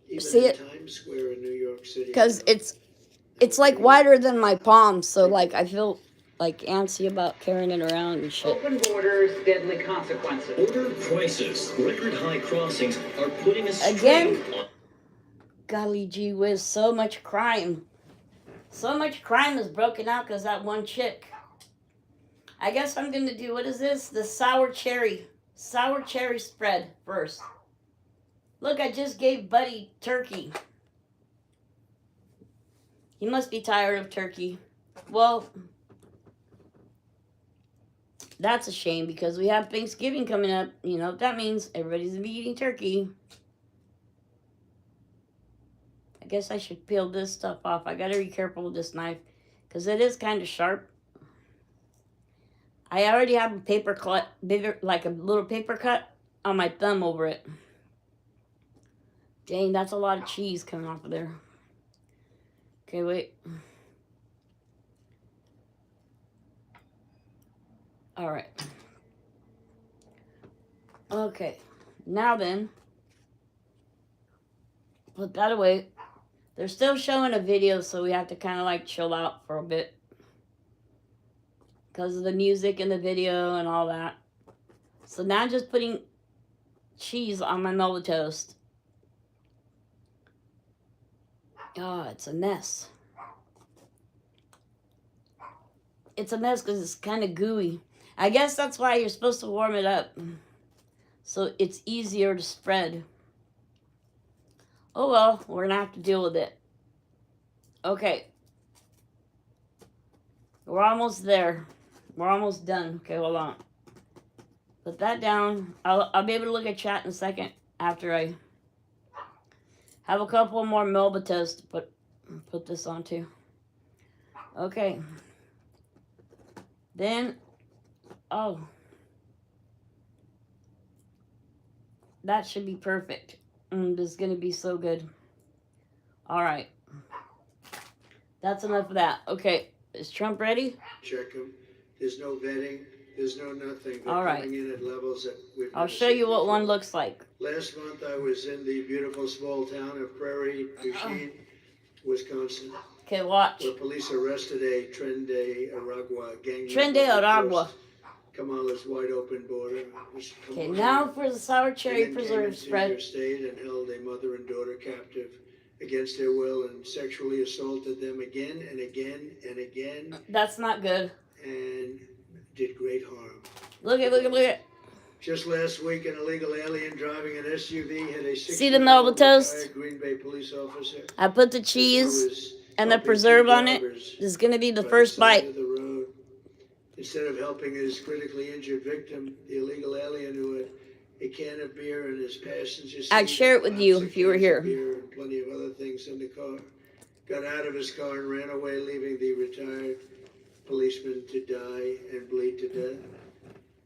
even see in it? Times Square in New York City. Because it's like wider than my palm, so like I feel like antsy about carrying it around and shit. Open borders, deadly consequences. Border crisis, record high crossings are putting a Again? Golly gee whiz, so much crime. So much crime is broken out because that one chick. I guess I'm going to do, what is this? The sour cherry spread first. Look, I just gave Buddy turkey. He must be tired of turkey. Well, that's a shame because we have Thanksgiving coming up. You know what that means? Everybody's going to be eating turkey. I guess I should peel this stuff off. I got to be careful with this knife because it is kind of sharp. I already have a paper cut, bigger, like a little paper cut on my thumb over it. Dang, that's a lot of cheese coming off of there. Okay, wait. All right. Okay. Now then, put that away. They're still showing a video, so we have to kind of like chill out for a bit. Because of the music in the video and all that. So now I'm just putting cheese on my Melba toast. Oh, it's a mess. It's a mess because it's kind of gooey. I guess that's why you're supposed to warm it up. So it's easier to spread. Oh well, we're going to have to deal with it. Okay. We're almost there. We're almost done. Okay, hold on. Put that down. I'll be able to look at chat in a second after I have a couple more Melba toast to put this onto. Okay. Then, oh. That should be perfect. This is going to be so good. All right. That's enough of that. Okay. Is Trump ready? Check them. There's no vetting. There's no nothing. They're all right. Coming in at levels that I'll show you what one looks like. Last month I was in the beautiful small town of Prairie du Chien, Wisconsin. Okay, watch. Where police arrested a Tren de Aragua gang. Tren de Aragua. Kamala's wide open border. Okay, now for the sour cherry preserve spread. State and held a mother and daughter captive against their will and sexually assaulted them again and again and again. That's not good. And did great harm. Look at. Just last week, an illegal alien driving an SUV hit a See the Melba toast? Green Bay police officer. I put the cheese and the preserve on it. This is going to be the first bite. Instead of helping his critically injured victim, the illegal alien who had a can of beer in his passenger seat. I'd share it with you if you were here. Beer and plenty of other things in the car. Got out of his car and ran away, leaving the retired policeman to die and bleed to death.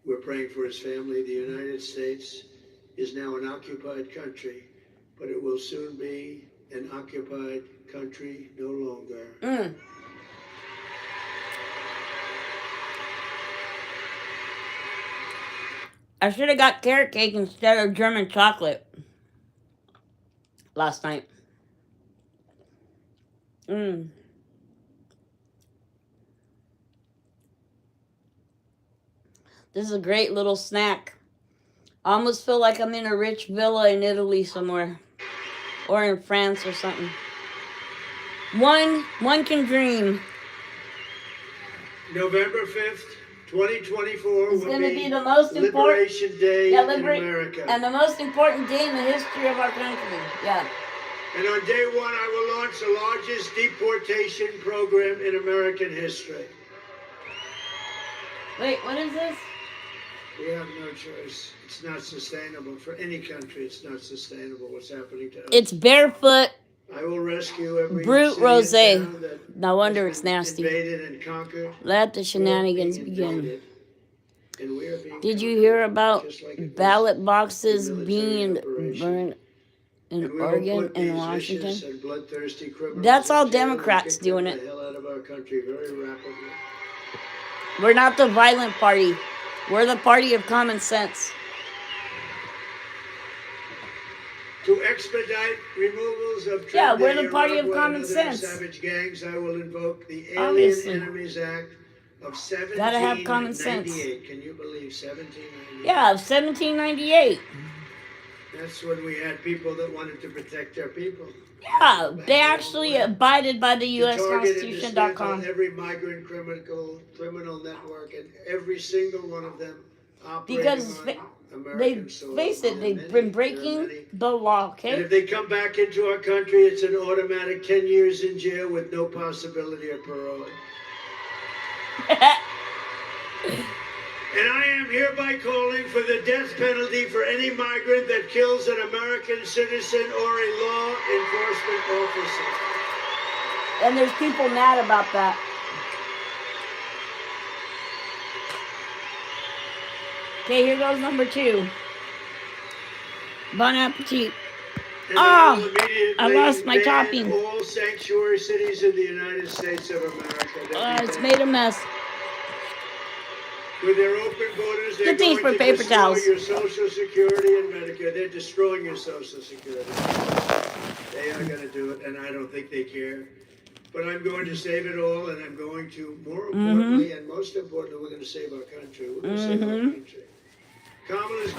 We're praying for his family. The United States is now an occupied country, but it will soon be an occupied country no longer. I should have got carrot cake instead of German chocolate last night. This is a great little snack. I almost feel like I'm in a rich villa in Italy somewhere. Or in France or something. One can dream. November 5th, 2024 It's will going to be the most important, Liberation Day in America. and the most important day in the history of our country. Yeah. And on day one, I will launch the largest deportation program in American history. Wait, what is this? We have no choice. It's not sustainable for any country. It's not sustainable what's happening to us. It's barefoot I will rescue every brute city rose. and town that No wonder has it's been nasty. invaded and conquered. Let the shenanigans We're being begin. invaded, and we are being Did you conquered, hear about just like it was ballot boxes a military being operation. burned in And we will Oregon put and these Washington? vicious and bloodthirsty criminals That's all in jail and Democrats kick them doing the it. hell out of our country very rapidly. We're not the violent party. We're the party of common sense. To expedite removals of Yeah, Trend we're Day, the party of Iran, common and other sense. savage gangs, I will invoke the Alien Obviously. Enemies Act of 1798. Gotta have common sense. Can you believe 1798? Yeah, 1798. That's when we had people that wanted to protect their people. Yeah, they actually abided by the To target and USConstitution.com. dismantle every migrant criminal network, and every single one of them operating Because on they American soil. face it, And they've many- been there are breaking many. the law, And okay? if they come back into our country, it's an automatic 10 years in jail with no possibility of parole. And I am hereby calling for the death penalty for any migrant that kills an American citizen or a law enforcement officer. And there's people mad about that. Okay, here goes number 2. Bon appetit. And I will Oh, immediately I lost my ban topping. all sanctuary cities in the United States of America. They'll be It's banned. made a mess. With their open borders, they're Get these going for to paper destroy towels. your Social Security and Medicare. They're destroying your Social Security. They are going to do it, and I don't think they care. But I'm going to save it all, and I'm going to, more importantly, and most importantly, we're going to save our country. We're going to save our country. Kamala's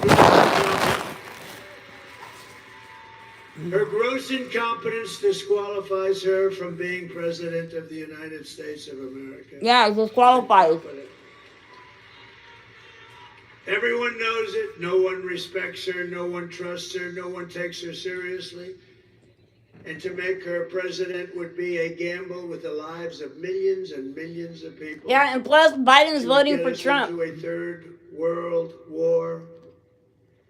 her gross incompetence disqualifies her from being President of the United States of America. Yeah, disqualified. Everyone knows it. No one respects her. No one trusts her. No one takes her seriously. And to make her president would be a gamble with the lives of millions and millions of people. Yeah, and plus Biden's She would voting get for us Trump. into a third world war.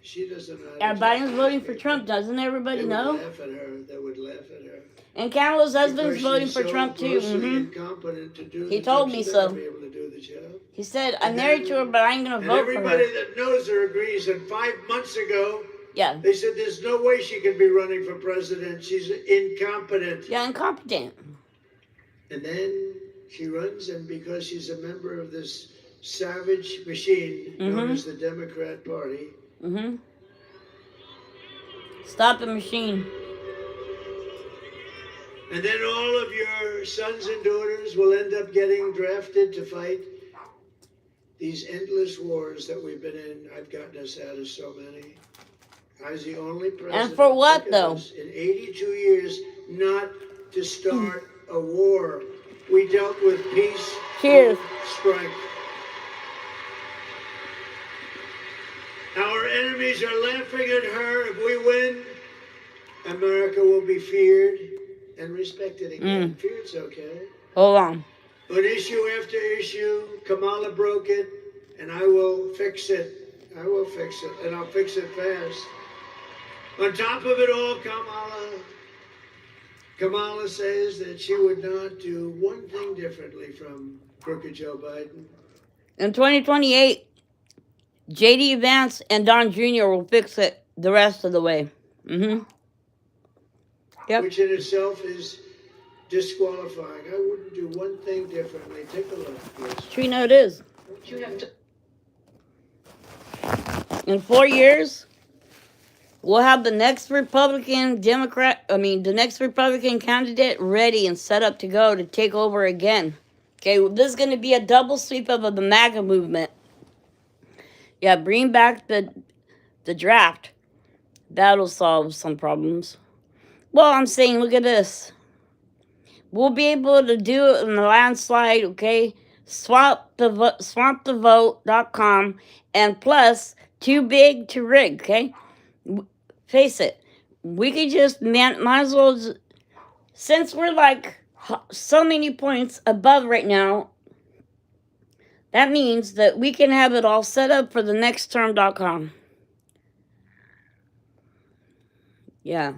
She doesn't know. Yeah, Biden's voting for Trump, doesn't everybody know? They would laugh at her. They would laugh at her. And Kamala's husband's Because voting she's for so Trump too. grossly incompetent to do He the told job. me She's so. not gonna be able to do the job. He said, I'm married to her, but I ain't gonna And vote for everybody her. that knows her agrees. And 5 months ago, Yeah. they said there's no way she can be running for president. She's incompetent. Yeah, incompetent. And then she runs, and because she's a member of this savage machine known as the Democrat Party, Stop the machine. and then all of your sons and daughters will end up getting drafted to fight these endless wars that we've been in. I've gotten us out of so many. I was the only president. And for what, think of though? this, in 82 years, not to start a war. We dealt with peace. Cheers. Strength. Our enemies are laughing at her. If we win, America will be feared and respected again. Feared's okay. Hold on. But issue after issue, Kamala broke it, and I will fix it. I will fix it, and I'll fix it fast. On top of it all, Kamala says that she would not do one thing differently from crooked Joe Biden. In 2028, J.D. Vance and Don Jr. will fix it the rest of the way. Yep. Which in itself is disqualifying. I wouldn't do one thing differently. Take a look, please. Trina, it is. You have to. In 4 years, we'll have the next Republican candidate ready and set up to go to take over again. Okay, this is going to be a double sweep of the MAGA movement. Yeah, bring back the draft. That'll solve some problems. Well, I'm saying, look at this. We'll be able to do it in the landslide, okay? swampthevote.com, and plus too big to rig. Okay, face it. We could just might as well, since we're like so many points above right now. That means that we can have it all set up for the next term.com. Yeah.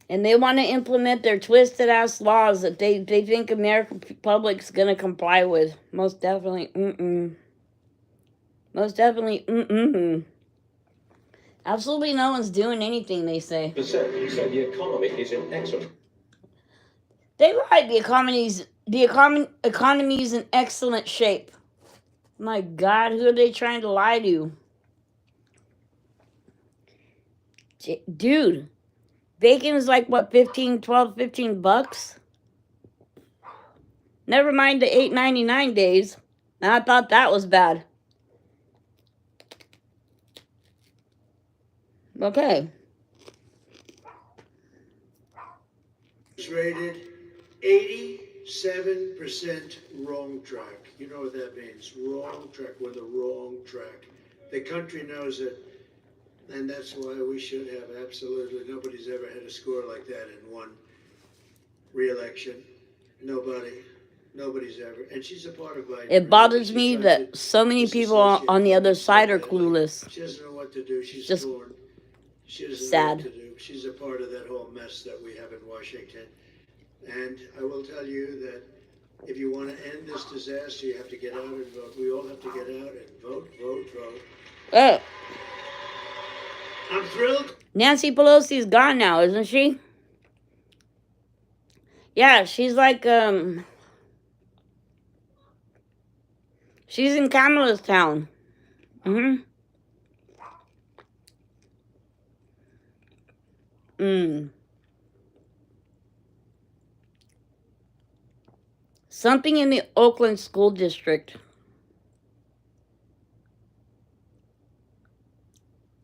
And they want to implement their twisted ass laws that they think American public's gonna comply with. Most definitely. Most definitely. Absolutely no one's doing anything, they say. So the economy is in excellent. They lied. The economy's in excellent shape. My God, who are they trying to lie to? Dude, bacon is like what, 15 bucks? Never mind the $8.99 days. I thought that was bad. Okay. It's rated 87% wrong track. You know what that means? Wrong track. We're the wrong track. The country knows it, and that's why we should have absolutely nobody's ever had a score like that in one re-election. Nobody's ever. And she's a part of Biden. It bothers me that so many people on the other side are clueless. She doesn't know what to do. She's just torn. She doesn't sad. know what to do. She's a part of that whole mess that we have in Washington. And I will tell you that if you want to end this disaster, you have to get out and vote. We all have to get out and vote. I'm thrilled. Nancy Pelosi's gone now, isn't she? Yeah, she's like, she's in Kamala's town. Something in the Oakland School District.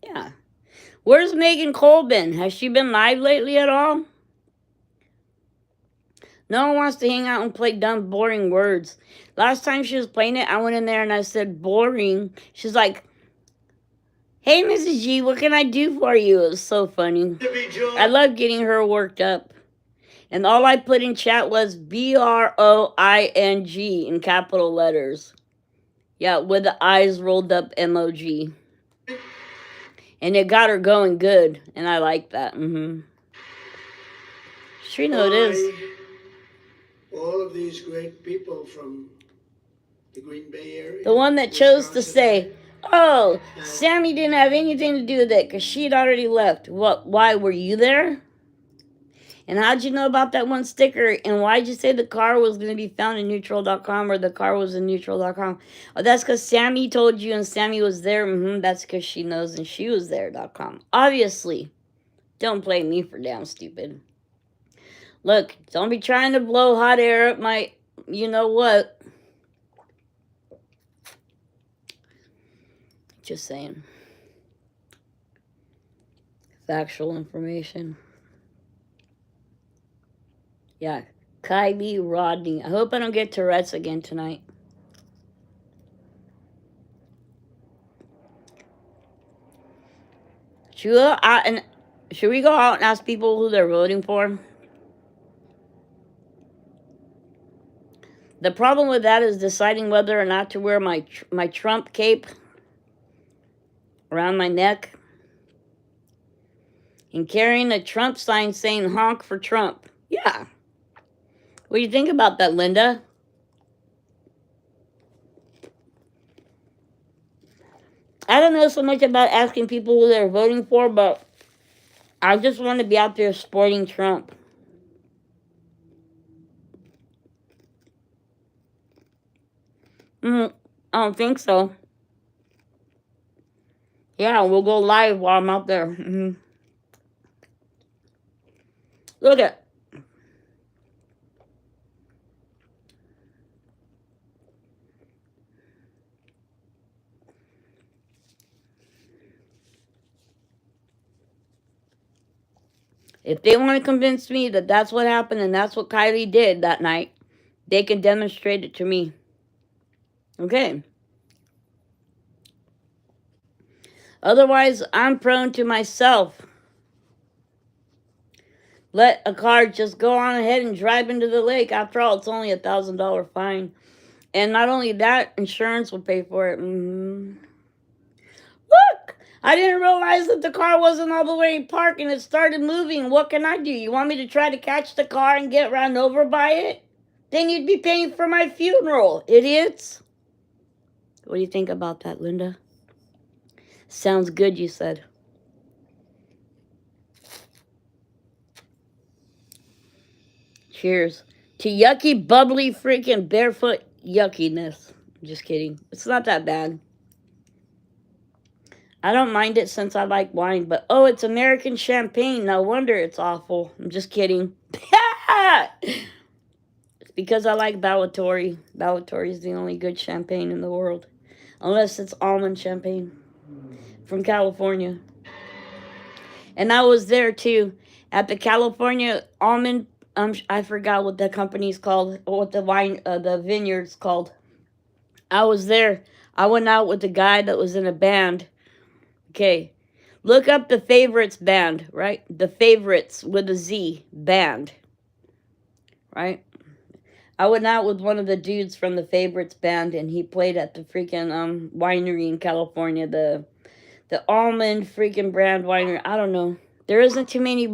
Yeah. Where's Megan Cole been? Has she been live lately at all? No one wants to hang out and play dumb, boring words. Last time she was playing it, I went in there and I said, boring. She's like, hey, Mrs. G, what can I do for you? It was so funny. I love getting her worked up. And all I put in chat was BROING in capital letters. Yeah, with the eyes rolled up emoji. And it got her going good. And I like that. Sure know it is. All of these great people from the Green Bay area. The one that chose to say, oh, Sammy didn't have anything to do with it because she'd already left. What? Why were you there? And how'd you know about that one sticker? And why'd you say the car was going to be found in neutral.com or the car was in neutral.com? Oh, that's because Sammy told you and Sammy was there. That's because she knows and she was there.com. Obviously. Don't play me for damn stupid. Look, don't be trying to blow hot air at my, you know what. Just saying. Factual information. Yeah, Kylie Rodney. I hope I don't get Tourette's again tonight. Should we go out and ask people who they're voting for? The problem with that is deciding whether or not to wear my Trump cape around my neck and carrying a Trump sign saying honk for Trump. Yeah. What do you think about that, Linda? I don't know so much about asking people who they're voting for, but I just want to be out there sporting Trump. I don't think so. Yeah, we'll go live while I'm out there. Look at. If they want to convince me that that's what happened and that's what Kylie did that night, they can demonstrate it to me. Okay. Otherwise, I'm prone to myself. Let a car just go on ahead and drive into the lake. After all, it's only $1,000 fine. And not only that, insurance will pay for it. Look! I didn't realize that the car wasn't all the way parked and it started moving. What can I do? You want me to try to catch the car and get run over by it? Then you'd be paying for my funeral, idiots. What do you think about that, Linda? Sounds good, you said. Cheers to yucky, bubbly, freaking barefoot yuckiness. Just kidding. It's not that bad. I don't mind it since I like wine, but oh, it's American champagne. No wonder it's awful. I'm just kidding. It's because I like Ballatori. Ballatori is the only good champagne in the world. Unless it's almond champagne from California. And I was there too at the California almond. I forgot what the company's called, or what the wine, the vineyard's called. I was there. I went out with the guy that was in a band. Okay, look up the Favorites band, right? The Favorites with a Z, band, right? I went out with one of the dudes from the Favorites band, and he played at the freaking winery in California, the almond freaking brand winery. I don't know. There isn't too many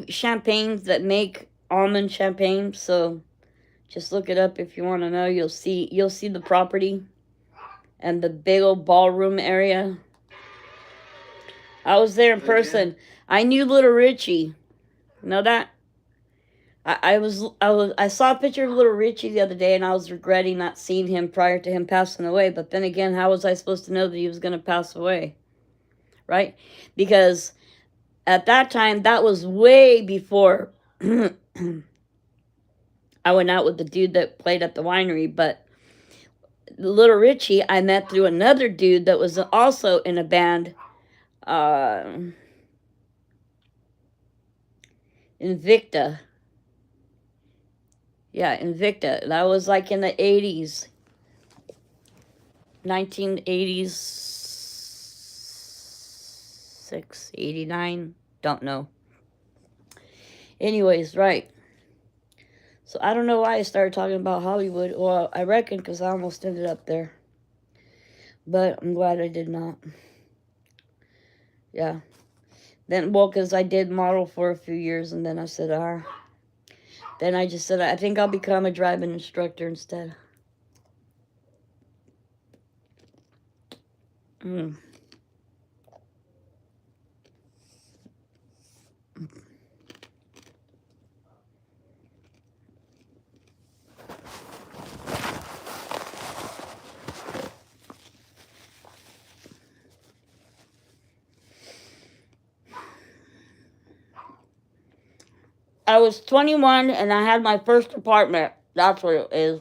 champagnes that make almond champagne, so just look it up if you want to know. You'll see the property and the big old ballroom area. I was there in person. I knew Little Richie. Know that? I saw a picture of Little Richie the other day, and I was regretting not seeing him prior to him passing away. But then again, how was I supposed to know that he was going to pass away? Right? Because at that time, that was way before I went out with the dude that played at the winery. But Little Richie, I met through another dude that was also in a band, Invicta. Yeah, Invicta. That was like in the 80s. 1986, 89. Don't know. Anyways, right. So I don't know why I started talking about Hollywood. Well, I reckon because I almost ended up there. But I'm glad I did not. Yeah. Then, well, because I did model for a few years, and then I said, Then I just said, I think I'll become a driving instructor instead. I was 21 and I had my first apartment. That's what it is.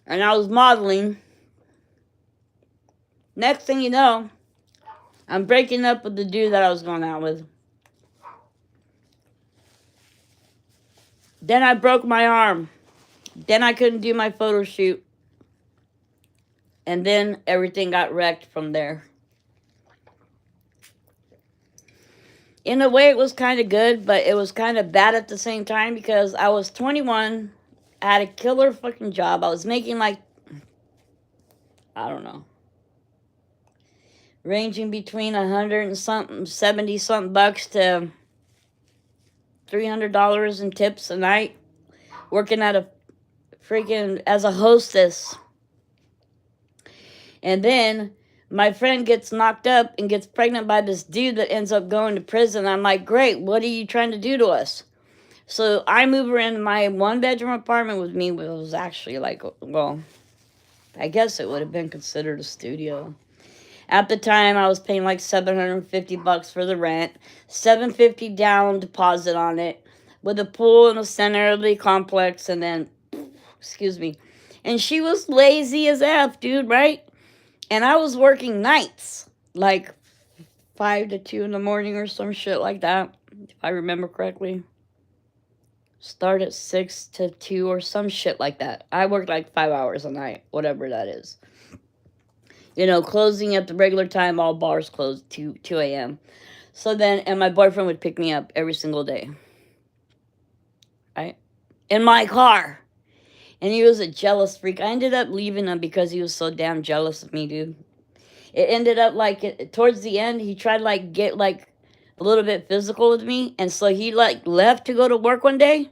And I was modeling. Next thing you know, I'm breaking up with the dude that I was going out with. Then I broke my arm. Then I couldn't do my photo shoot. And then everything got wrecked from there. In a way, it was kind of good, but it was kind of bad at the same time because I was 21, I had a killer fucking job. I was making like, I don't know, ranging between $170 bucks to $300 in tips a night, working at a freaking as a hostess. And then my friend gets knocked up and gets pregnant by this dude that ends up going to prison. I'm like, great, what are you trying to do to us? So I move her in my one-bedroom apartment with me. It was actually like, well, I guess it would have been considered a studio. At the time, I was paying like $750 for the rent, $750 down deposit on it, with a pool in the center of the complex, and then, excuse me. And she was lazy as F, dude, right? And I was working nights, like 5 to 2 in the morning or some shit like that, if I remember correctly. Start at 6 to 2 or some shit like that. I worked like 5 hours a night, whatever that is. You know, closing at the regular time, all bars closed 2 a.m. So then, and my boyfriend would pick me up every single day. Right? In my car. And he was a jealous freak. I ended up leaving him because he was so damn jealous of me, dude. It ended up like, towards the end, he tried to like get like a little bit physical with me. And so he like left to go to work one day.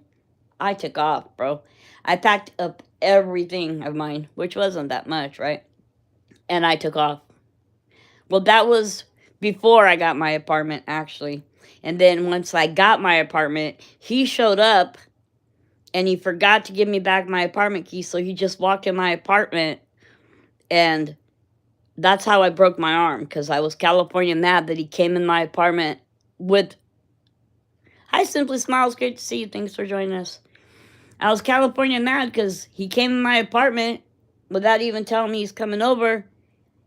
I took off, bro. I packed up everything of mine, which wasn't that much, right? And I took off. Well, that was before I got my apartment, actually. And then once I got my apartment, he showed up and he forgot to give me back my apartment key. So he just walked in my apartment, and that's how I broke my arm, because I was California mad that he came in my apartment with, "Hi, Simply Smiles, great to see you. Thanks for joining us." I was California mad because he came in my apartment without even telling me he's coming over,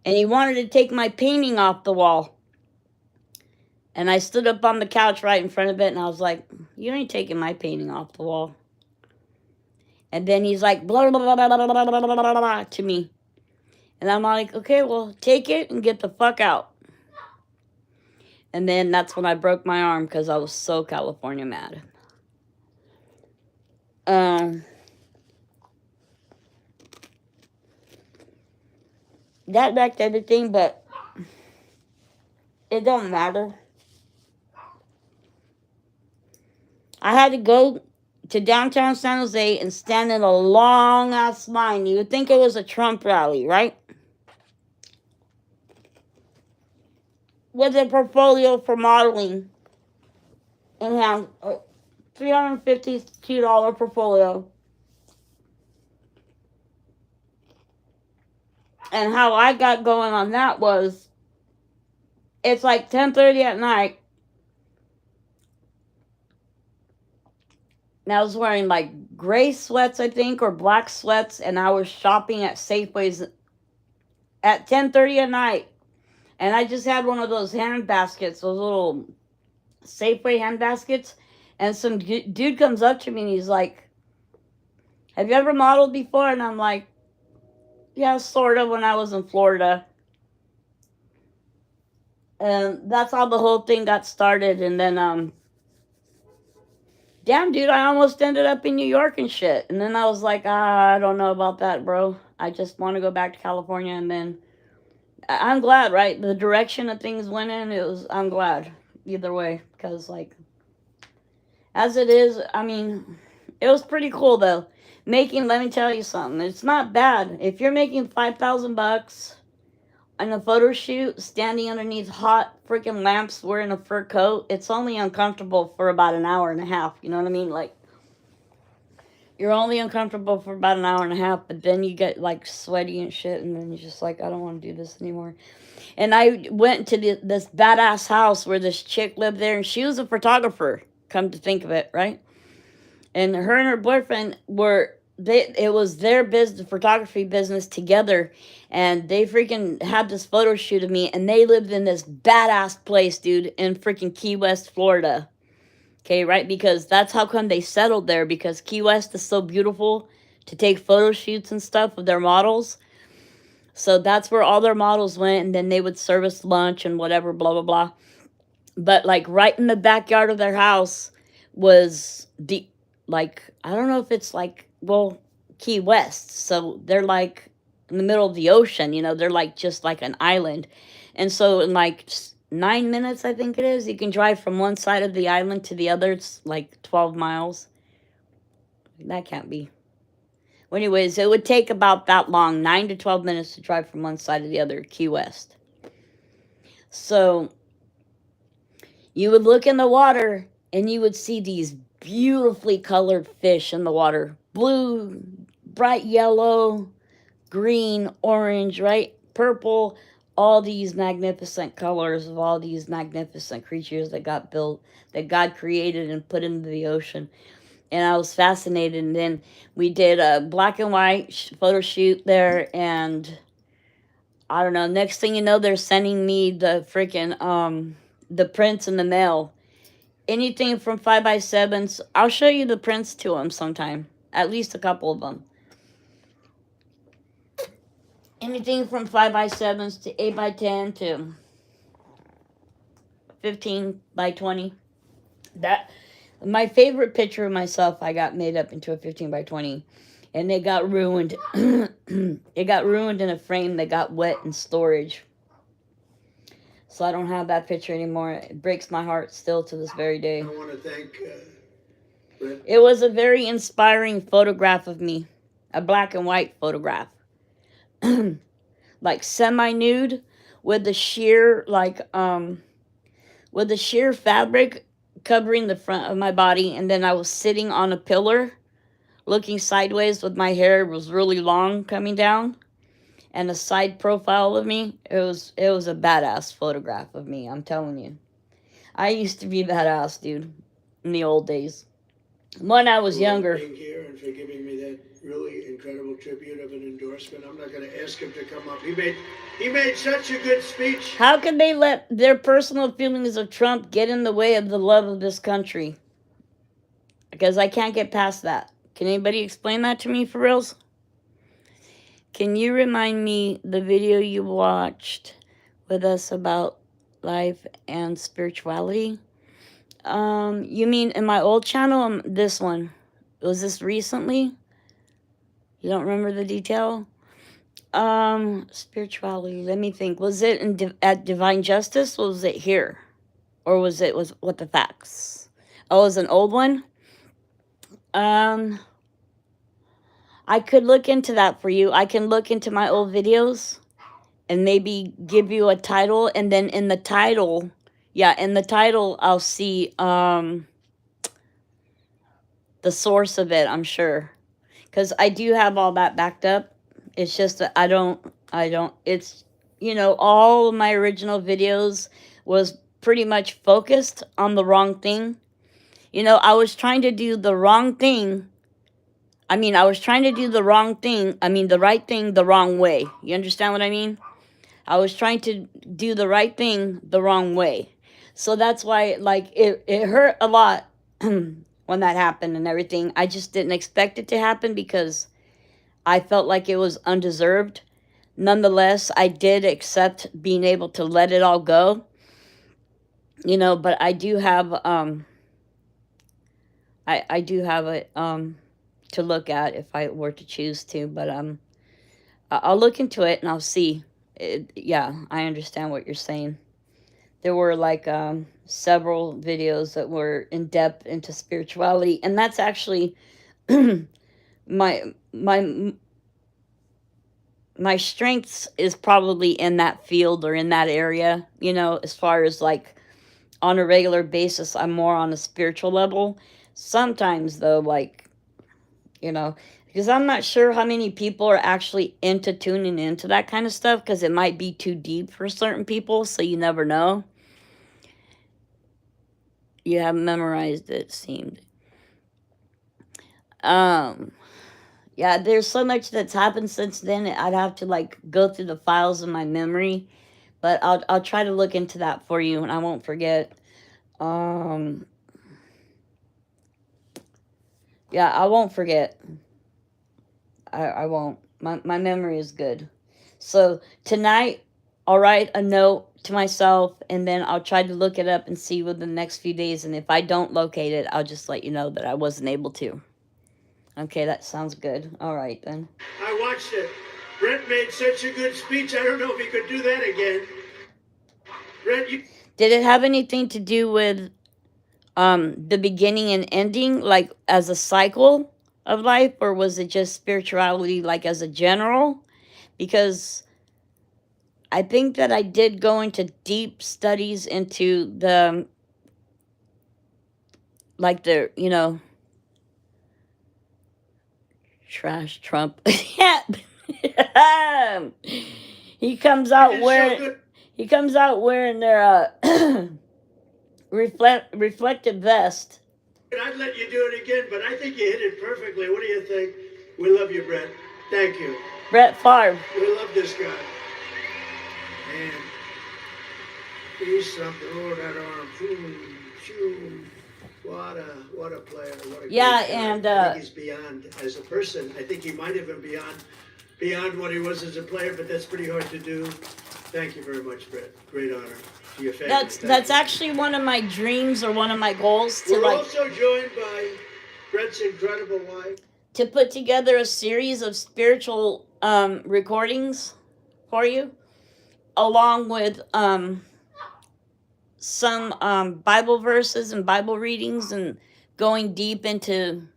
and he wanted to take my painting off the wall. And I stood up on the couch right in front of it, and I was like, "You ain't taking my painting off the wall." And then he's like, blah, blah, blah, blah, blah, blah, blah, blah, blah, blah, to me. And I'm like, "Okay, well, take it and get the fuck out." And then that's when I broke my arm, because I was so California mad. That wrecked everything, but it don't matter. I had to go to downtown San Jose and stand in a long ass line. You would think it was a Trump rally, right? With a portfolio for modeling in hand, a $352 portfolio. And how I got going on that was, it's like 10:30 at night. And I was wearing like gray sweats, I think, or black sweats, and I was shopping at Safeways at 10:30 at night. And I just had one of those hand baskets, those little Safeway hand baskets. And some dude comes up to me and he's like, "Have you ever modeled before?" And I'm like, "Yeah, sort of, when I was in Florida." And that's how the whole thing got started. And then, damn, dude, I almost ended up in New York and shit. And then I was like, I don't know about that, bro. I just want to go back to California. And then I'm glad, right? The direction that things went in, I'm glad either way. Because, like, as it is, I mean, it was pretty cool, though. Let me tell you something. It's not bad. If you're making $5,000 on a photo shoot, standing underneath hot freaking lamps, wearing a fur coat, it's only uncomfortable for about an hour and a half. You know what I mean? Like, you're only uncomfortable for about an hour and a half, but then you get like sweaty and shit, and then you're just like, I don't want to do this anymore. And I went to this badass house where this chick lived there, and she was a photographer, come to think of it, right? And her boyfriend it was their business, photography business together, and they freaking had this photo shoot of me, and they lived in this badass place, dude, in freaking Key West, Florida. Okay, right? Because that's how come they settled there, because Key West is so beautiful to take photo shoots and stuff with their models. So that's where all their models went, and then they would service lunch and whatever, blah, blah, blah. But, like, right in the backyard of their house was I don't know if it's like, well, Key West. So they're like in the middle of the ocean, you know, they're like just like an island. And so in like 9 minutes, I think it is, you can drive from one side of the island to the other. It's like 12 miles. That can't be. Well, anyways, it would take about that long, 9 to 12 minutes to drive from one side to the other, Key West. So you would look in the water and you would see these beautifully colored fish in the water. Blue, bright yellow, green, orange, right? Purple. All these magnificent colors of all these magnificent creatures that got built, that God created and put into the ocean. And I was fascinated. And then we did a black and white photo shoot there. And I don't know. Next thing you know, they're sending me the freaking the prints in the mail. Anything from 5x7s. I'll show you the prints to them sometime. At least a couple of them. Anything from 5x7s to 8x10 to 15x20. That my favorite picture of myself I got made up into a 15x20, and it got ruined. It got ruined in a frame that got wet in storage. So I don't have that picture anymore. It breaks my heart still to this very day. I want to thank Brett. It was a very inspiring photograph of me. A black and white photograph. Like semi-nude with the sheer with the sheer fabric covering the front of my body, and then I was sitting on a pillar looking sideways with my hair was really long coming down, and a side profile of me. It was a badass photograph of me, I'm telling you. I used to be badass, dude, in the old days. When I was younger. Being here and for giving me that really incredible tribute of an endorsement. I'm not going to ask him to come up. He made such a good speech. How can they let their personal feelings of Trump get in the way of the love of this country? Because I can't get past that. Can anybody explain that to me for reals? Can you remind me the video you watched with us about life and spirituality? You mean in my old channel? This one. Was this recently? You don't remember the detail? Spirituality. Let me think. Was it at Divine Justice, or was it here? Or was it what the facts? Oh, it was an old one? I could look into that for you. I can look into my old videos and maybe give you a title, and then in the title, I'll see the source of it, I'm sure. Because I do have all that backed up. It's just that I don't, it's, all of my original videos was pretty much focused on the wrong thing. I was trying to do the wrong thing. I was trying to do the wrong thing. The right thing the wrong way. You understand what I mean? I was trying to do the right thing the wrong way. So that's why, it hurt a lot when that happened and everything. I just didn't expect it to happen because I felt like it was undeserved. Nonetheless, I did accept being able to let it all go. But I do have, I do have it, to look at if I were to choose to, but I'll look into it and I'll see. Yeah, I understand what you're saying. There were several videos that were in depth into spirituality, and that's actually my strengths is probably in that field or in that area. As far as on a regular basis, I'm more on a spiritual level. Sometimes though, because I'm not sure how many people are actually into tuning into that kind of stuff, because it might be too deep for certain people, so you never know. You haven't memorized it, seemed. Yeah, there's so much that's happened since then. I'd have to go through the files in my memory, but I'll try to look into that for you, and I won't forget. Yeah, I won't forget. I won't. My memory is good. So tonight, I'll write a note to myself, and then I'll try to look it up and see within the next few days. And if I don't locate it, I'll just let you know that I wasn't able to. Okay, that sounds good. All right, then. I watched it. Brent made such a good speech. I don't know if he could do that again. Brent, you... Did it have anything to do with the beginning and ending, as a cycle of life, or was it just spirituality as a general? Because I think that I did go into deep studies into the trash Trump. Yeah. He comes out wearing their reflective vest. I'd let you do it again, but I think you hit it perfectly. What do you think? We love you, Brett. Thank you. Brett Favre. We love this guy. Man, he's something. Oh, that arm. Boom, shoom. What a player. What a Yeah, great guy. and I think he's beyond as a person. I think he might have been beyond what he was as a player, but that's pretty hard to do. Thank you very much, Brett. Great honor to your family. that's actually one of my dreams or one of my goals to We're like also joined by Brett's incredible wife. to put together a series of spiritual recordings for you, along with some Bible verses and Bible readings and going deep into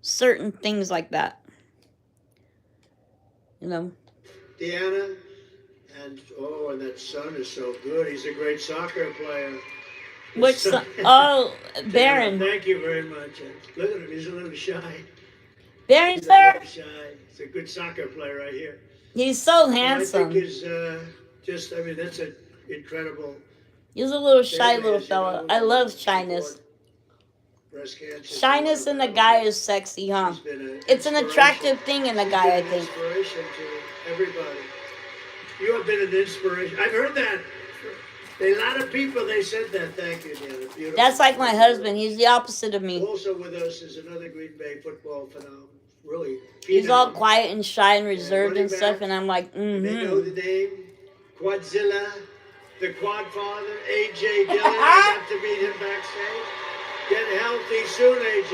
certain things like that. You know. Deanna, and that son is so good. He's a great soccer player. Which son? Oh, Baron. Thank you very much. Look at him. He's a little shy. Baron, He's a sir. little shy. He's a good soccer player right here. He's so handsome. I think he's that's an incredible. He's a little shy little fella. I love shyness. Breast cancer. Shyness in a guy is sexy, huh? It's an attractive thing in a guy, I think. Inspiration to everybody. You have been an inspiration. I've heard that. A lot of people, they said that. Thank you, Deanna. Beautiful. That's like my husband. He's the opposite of me. Also with us is another Green Bay football phenomenon. Really. He's all quiet and shy and reserved and stuff, and I'm like, They know the name. Quadzilla, the Quadfather, AJ Dillon. I got to meet him backstage. Get healthy soon, AJ.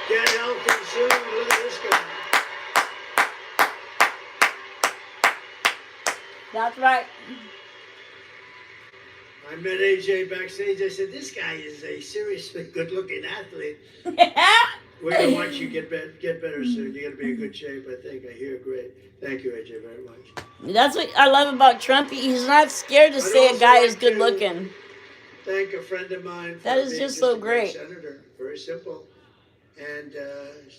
Get healthy soon. Look at this guy. That's right. I met AJ backstage. I said, this guy is a seriously good-looking athlete. We're going to watch you get better soon. You're going to be in good shape, I think. I hear great. Thank you, AJ, very much. That's what I love about Trump. He's not scared to say a guy is good-looking. Thank a friend of mine. That is just so great. Senator. Very simple. And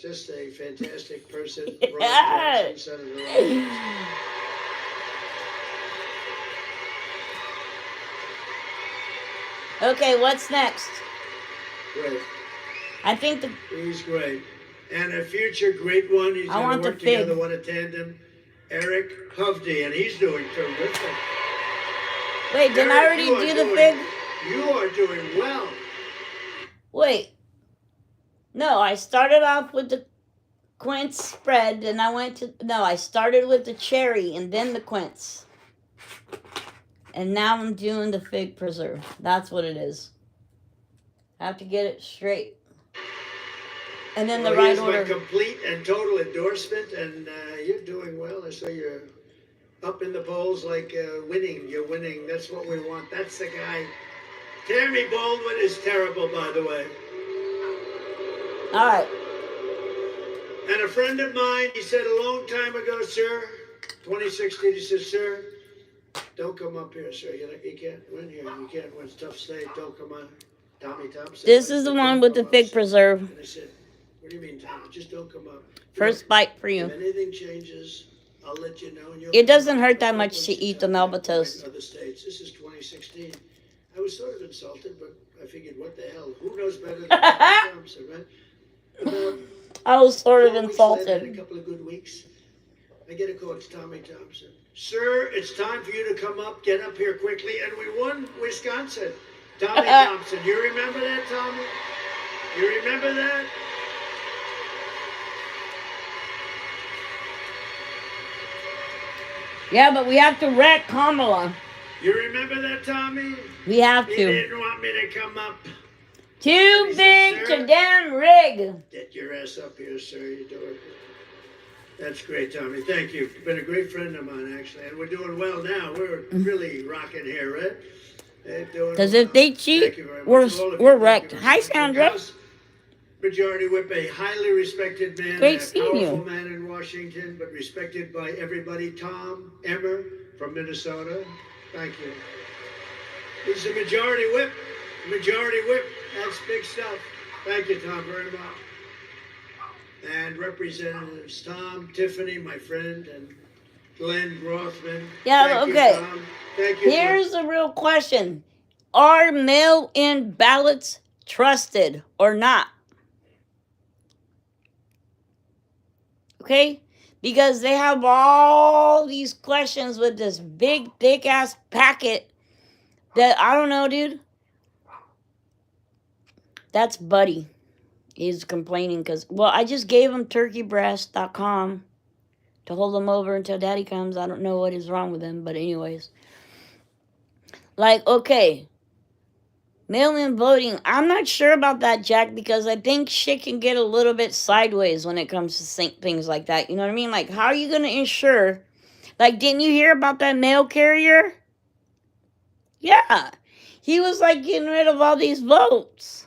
just a fantastic person. Yeah. Ron Johnson, Senator Ron. Okay, what's next? Great. I think He's great. And a future great one. He's going to work together. What a tandem. Eric Hovde, and he's doing terrific. Wait, didn't I already do the fig? You are doing well. Wait. No, I started off with the quince spread, and I started with the cherry and then the quince. And now I'm doing the fig preserve. That's what it is. I have to get it straight. And then the right order. My complete and total endorsement, and you're doing well. I saw you're up in the polls like winning. You're winning. That's what we want. That's the guy. Tammy Baldwin is terrible, by the way. All right. And a friend of mine, he said a long time ago, sir, 2016, he says, sir, don't come up here, sir. You can't win here. You can't win. It's a tough state. Don't come on. Tommy Thompson. This is the one with the fig preserve. And I said, what do you mean, Tommy? Just don't come up. First bite for you. If anything changes, I'll let you know. And it doesn't hurt that much to eat the Melba toast. Other states. This is 2016. I was sort of insulted, but I figured, what the hell? Who knows better than Tommy Thompson, right? I was sort of 4 weeks insulted. later, a couple of good weeks. I get a call. It's Tommy Thompson. Sir, it's time for you to come up. Get up here quickly. And we won Wisconsin. Tommy Thompson. You remember that, Tommy? You remember that? Yeah, but we have to wreck Kamala. You remember that, Tommy? We have He to. didn't want me to come up. Too big to damn rig. Get your ass up here, sir. You're doing it. That's great, Tommy. Thank you. You've been a great friend of mine, actually. And we're doing well now. We're really rocking here, right? Because if they cheat, we're wrecked. Hi, Sandra. Majority Whip, a highly respected man, Great a seeing powerful you. man in Washington, but respected by everybody. Tom Emmer from Minnesota. Thank you. He's a Majority Whip. Majority Whip. That's big stuff. Thank you, Tom, very much. And Representatives Tom, Tiffany, my friend, and Glenn Grothman. Yeah, Thank okay. You, Tom. Thank you. Here's the real question. Are mail-in ballots trusted or not? Okay? because they have all these questions with this big, thick ass packet that I don't know, dude. That's Buddy. He's complaining because, well, I just gave him turkeybreast.com to hold him over until daddy comes. I don't know what is wrong with him, but anyways. Like, okay, mail-in voting. I'm not sure about that, Jack, because I think shit can get a little bit sideways when it comes to things like that. You know what I mean? Like, how are you going to ensure? Like, didn't you hear about that mail carrier? Yeah. He was, like, getting rid of all these votes.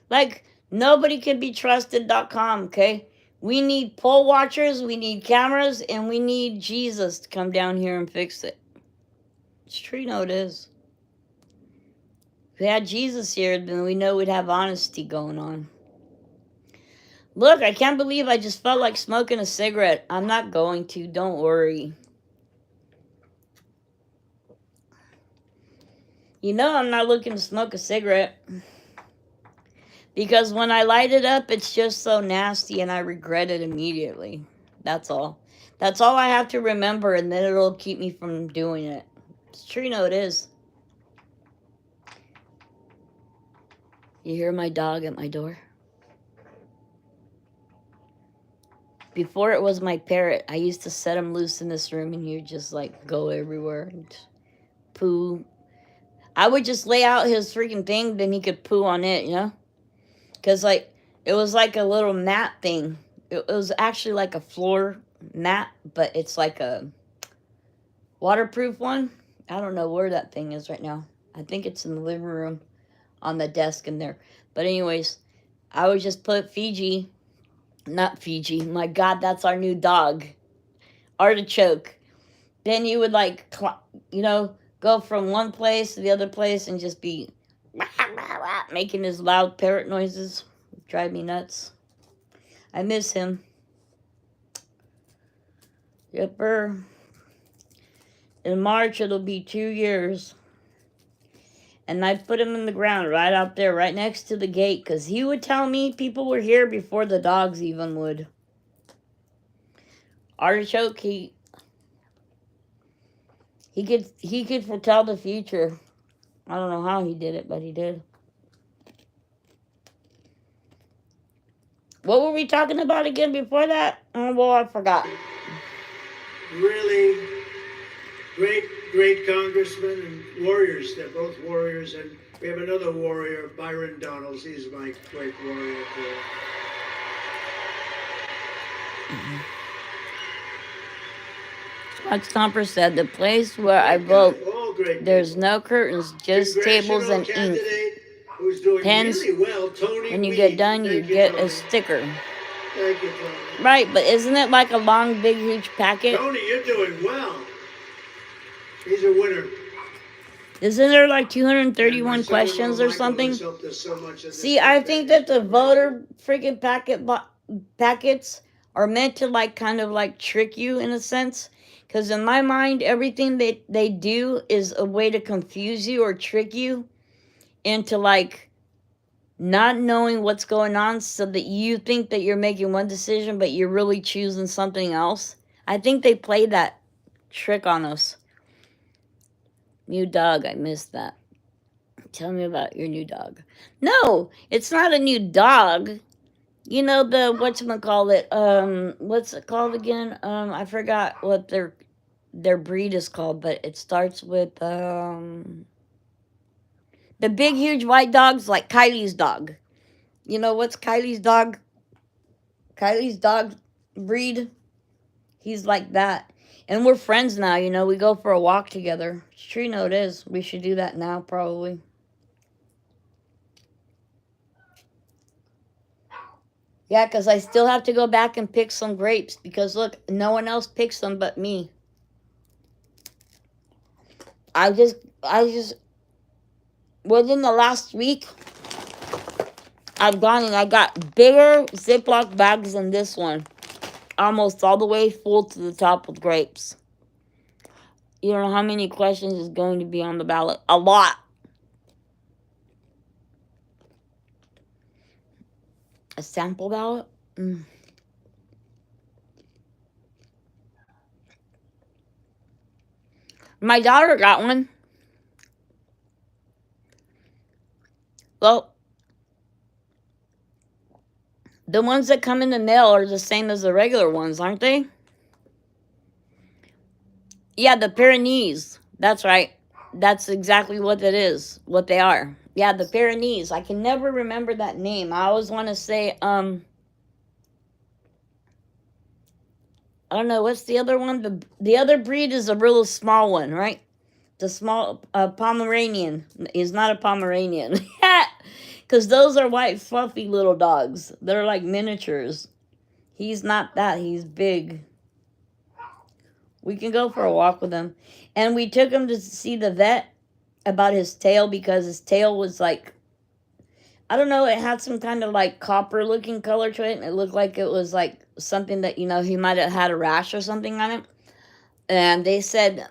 Like, nobody can be trusted.com, okay? We need poll watchers, we need cameras, and we need Jesus to come down here and fix it. It's true, no, it is. If we had Jesus here, then we know we'd have honesty going on. Look, I can't believe I just felt like smoking a cigarette. I'm not going to, don't worry. You know I'm not looking to smoke a cigarette. Because when I light it up, it's just so nasty and I regret it immediately. That's all. That's all I have to remember, and then it'll keep me from doing it. It's true, no, it is. You hear my dog at my door? Before it was my parrot, I used to set him loose in this room and he would just like go everywhere and poo. I would just lay out his freaking thing, then he could poo on it, you know? Because like, it was like a little mat thing. It was actually like a floor mat, but it's like a waterproof one. I don't know where that thing is right now. I think it's in the living room on the desk in there. But anyways, I would just put Fiji, not Fiji, my God, that's our new dog, Artichoke. Then he would like, you know, go from one place to the other place and just be making his loud parrot noises. Drive me nuts. I miss him. Yepper. In March, it'll be 2 years. And I'd put him in the ground right out there, right next to the gate, because he would tell me people were here before the dogs even would. Artichoke, he could foretell the future. I don't know how he did it, but he did. What were we talking about again before that? Oh, well, I forgot. Really great congressmen and warriors. They're both warriors. And we have another warrior, Byron Donalds. He's my great warrior too. Like Stomper said, the place where I vote, there's no curtains, just tables and ink. Pens. Really well, Tony When you Weed. get done, you get a sticker. Thank you, Tony. Right, but isn't it like a long, big, huge packet? Tony, you're doing well. He's a winner. Isn't there like 231 questions or something? See, I think that the voter freaking packets are meant to like kind of like trick you in a sense. Because in my mind, everything that they do is a way to confuse you or trick you into like not knowing what's going on so that you think that you're making one decision, but you're really choosing something else. I think they play that trick on us. New dog, I missed that. Tell me about your new dog. No, it's not a new dog. You know the whatchamacallit, what's it called again? I forgot what their breed is called, but it starts with the big huge white dogs like Kylie's dog. You know what's Kylie's dog? Kylie's dog breed. He's like that. And we're friends now, you know. We go for a walk together. It's true, you know it is. We should do that now, probably. Yeah, because I still have to go back and pick some grapes. Because, look, no one else picks them but me. I just, within the last week, I've gone and I got bigger Ziploc bags than this one. Almost all the way full to the top with grapes. You don't know how many questions is going to be on the ballot. A lot. A sample ballot? My daughter got one. Well, the ones that come in the mail are the same as the regular ones, aren't they? Yeah, the Pyrenees. That's right. That's exactly what it is. What they are. Yeah, the Pyrenees. I can never remember that name. I always want to say, I don't know, what's the other one? The other breed is a real small one, right? The small Pomeranian. He's not a Pomeranian. Because those are white, fluffy little dogs. They're like miniatures. He's not that. He's big. We can go for a walk with him. And we took him to see the vet about his tail because his tail was like, I don't know, it had some kind of like copper looking color to it. And it looked like it was like something that, you know, he might have had a rash or something on it. And they said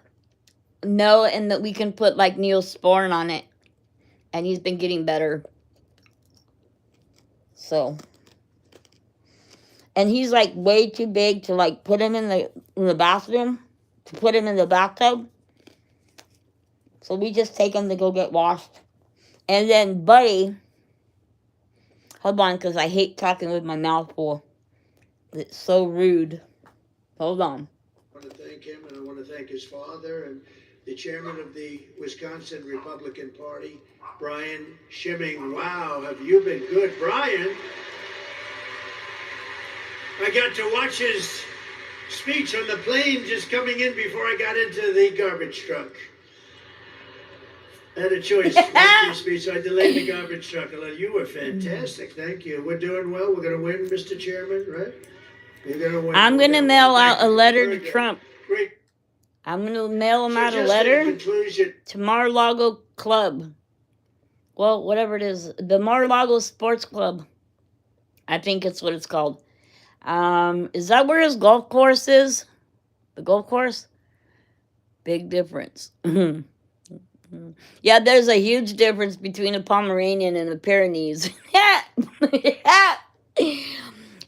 no, and that we can put like Neosporin on it. And he's been getting better. So, and he's like way too big to like put him in the bathroom, to put him in the bathtub. So we just take him to go get washed. And then Buddy, hold on, because I hate talking with my mouth full. It's so rude. Hold on. I want to thank him, and I want to thank his father and the chairman of the Wisconsin Republican Party, Brian Schimming. Wow, have you been good, Brian? I got to watch his speech on the plane just coming in before I got into the garbage truck. I had a choice after your speech, so I delayed the garbage truck. You were fantastic. Thank you. We're doing well. We're going to win, Mr. Chairman, right? You're going to win. I'm going to mail out a letter to Trump. Great. I'm going to mail him out a letter to Mar-a-Lago Club. Well, whatever it is. The Mar-a-Lago Sports Club. I think it's what it's called. Is that where his golf course is? The golf course? Big difference. Yeah, there's a huge difference between a Pomeranian and a Pyrenees.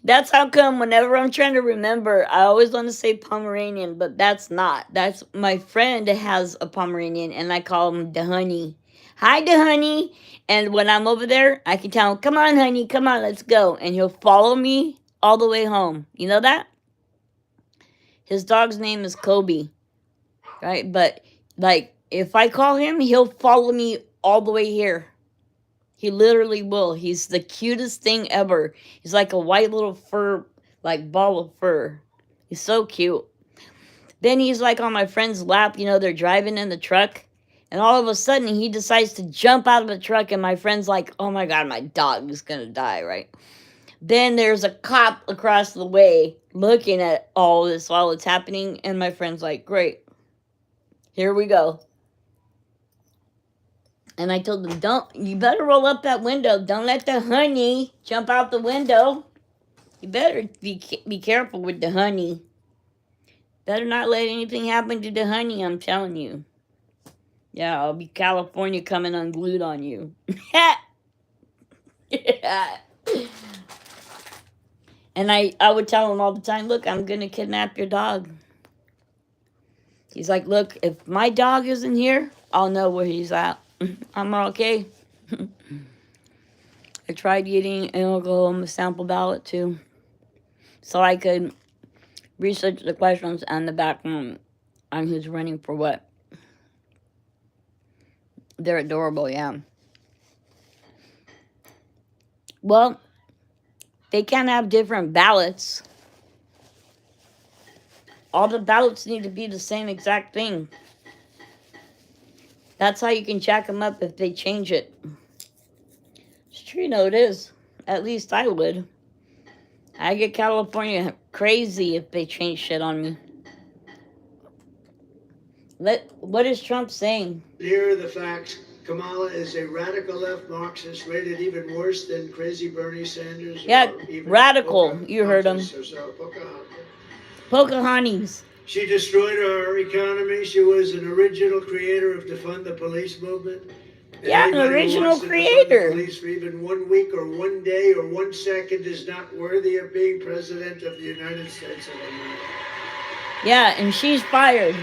That's how come whenever I'm trying to remember, I always want to say Pomeranian, but that's not. That's my friend has a Pomeranian, and I call him the honey. Hi, the honey. And when I'm over there, I can tell him, come on, honey, come on, let's go. And he'll follow me all the way home. You know that? His dog's name is Kobe. Right? But, like, if I call him, he'll follow me all the way here. He literally will. He's the cutest thing ever. He's like a white little fur, like ball of fur. He's so cute. Then he's like on my friend's lap. You know, they're driving in the truck. And all of a sudden, he decides to jump out of the truck. And my friend's like, oh my God, my dog is going to die, right? Then there's a cop across the way looking at all this while it's happening. And my friend's like, great. Here we go. And I told them, you better roll up that window. Don't let the honey jump out the window. You better be careful with the honey. Better not let anything happen to the honey, I'm telling you. Yeah, I'll be California coming unglued on you. Yeah. And I would tell him all the time, look, I'm going to kidnap your dog. He's like, look, if my dog isn't here, I'll know where he's at. I'm okay. I tried getting an Oklahoma sample ballot too, so I could research the questions and the background on who's running for what. They're adorable, yeah. Well, they can't have different ballots. All the ballots need to be the same exact thing. That's how you can jack them up if they change it. It's true, you know it is. At least I would. I get California crazy if they change shit on me. What is Trump saying? Here are the facts. Kamala is a radical left Marxist, rated even worse than crazy Bernie Sanders. Yeah, radical. You heard him. Pocahontas. She destroyed our economy. She was an original creator of defund the police movement. Yeah, an original creator. Police for even 1 week or 1 day or 1 second is not worthy of being president of the United States of America. Yeah, and she's fired.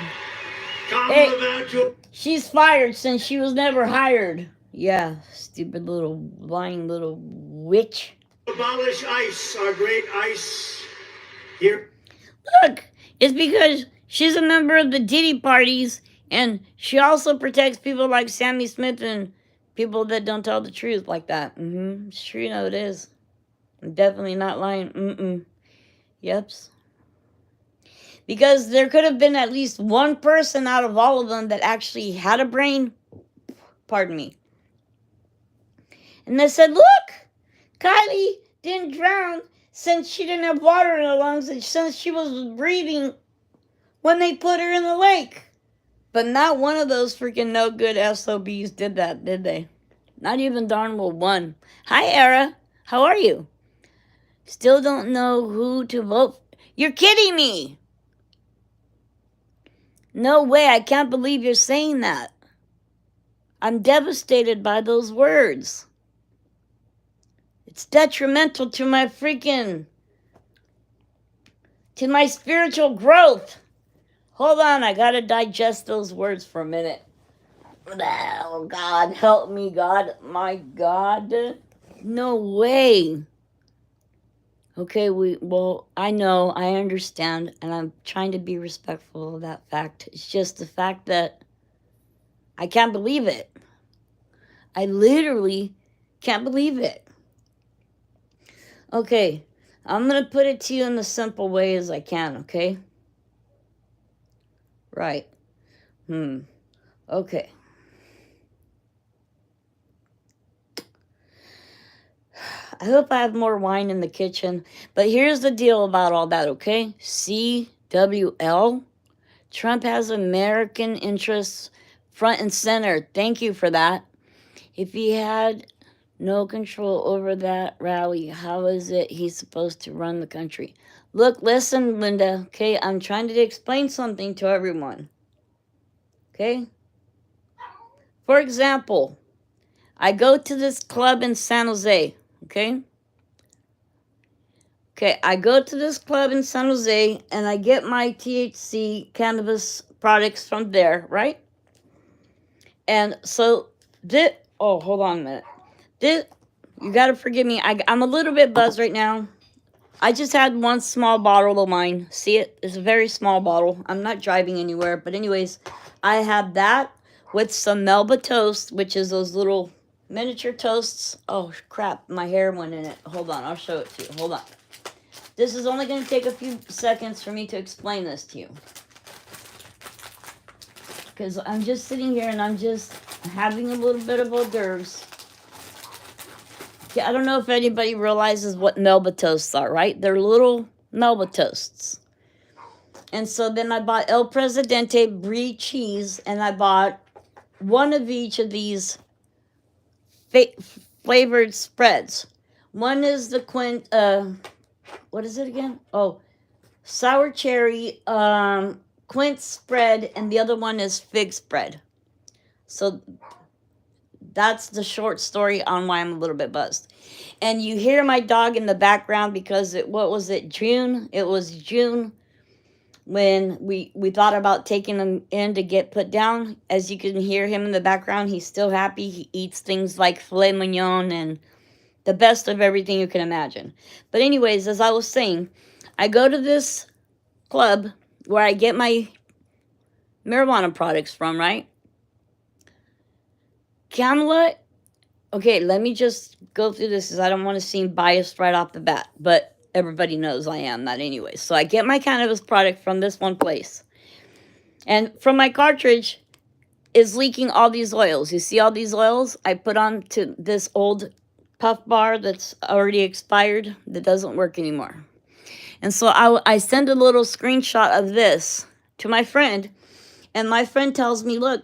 Hey, about your she's fired since she was never hired. Yeah, stupid little lying little witch. abolish ICE, our great ICE here. Look, it's because she's a member of the Diddy parties, and she also protects people like Sammy Smith and people that don't tell the truth like that. Sure, you know it is. I'm definitely not lying. Yeps. Because there could have been at least one person out of all of them that actually had a brain. Pardon me. And they said, look, Kylie didn't drown since she didn't have water in her lungs and since she was breathing when they put her in the lake. But not one of those freaking no good SOBs did that, did they? Not even darn well one. Hi, Era. How are you? Still don't know who to vote for. You're kidding me. No way. I can't believe you're saying that. I'm devastated by those words. It's detrimental to my to my spiritual growth. Hold on, I gotta digest those words for a minute. Oh, God, help me, God. My God. No way. Okay, I know, I understand, and I'm trying to be respectful of that fact. It's just the fact that I can't believe it. I literally can't believe it. Okay, I'm going to put it to you in the simple way as I can, okay? Right. Okay. I hope I have more wine in the kitchen. But here's the deal about all that, okay? CWL. Trump has American interests front and center. Thank you for that. If he had no control over that rally, how is it he's supposed to run the country? Look, listen, Linda, okay? I'm trying to explain something to everyone. Okay? For example, I go to this club in San Jose, okay? Okay, I go to this club in San Jose and I get my THC cannabis products from there, right? And so hold on a minute. You gotta forgive me. I'm a little bit buzzed right now. I just had one small bottle of mine. See it? It's a very small bottle. I'm not driving anywhere. But anyways, I have that with some Melba toast, which is those little miniature toasts. Oh, crap. My hair went in it. Hold on. I'll show it to you. Hold on. This is only going to take a few seconds for me to explain this to you. Because I'm just sitting here and I'm just having a little bit of hors d'oeuvres. I don't know if anybody realizes what Melba toasts are, right? They're little Melba toasts. And so then I bought El Presidente brie cheese, and I bought one of each of these flavored spreads. One is the what is it again? Oh, sour cherry quince spread, and the other one is fig spread. So that's the short story on why I'm a little bit buzzed. And you hear my dog in the background because June? It was June when we thought about taking him in to get put down. As you can hear him in the background, he's still happy. He eats things like filet mignon and the best of everything you can imagine. But anyways, as I was saying, I go to this club where I get my marijuana products from, right? Kamala, okay, let me just go through this because I don't want to seem biased right off the bat, but everybody knows I am that anyway. So I get my cannabis product from this one place. And from my cartridge is leaking all these oils. You see all these oils? I put on to this old puff bar that's already expired that doesn't work anymore. And so I send a little screenshot of this to my friend, and my friend tells me, look,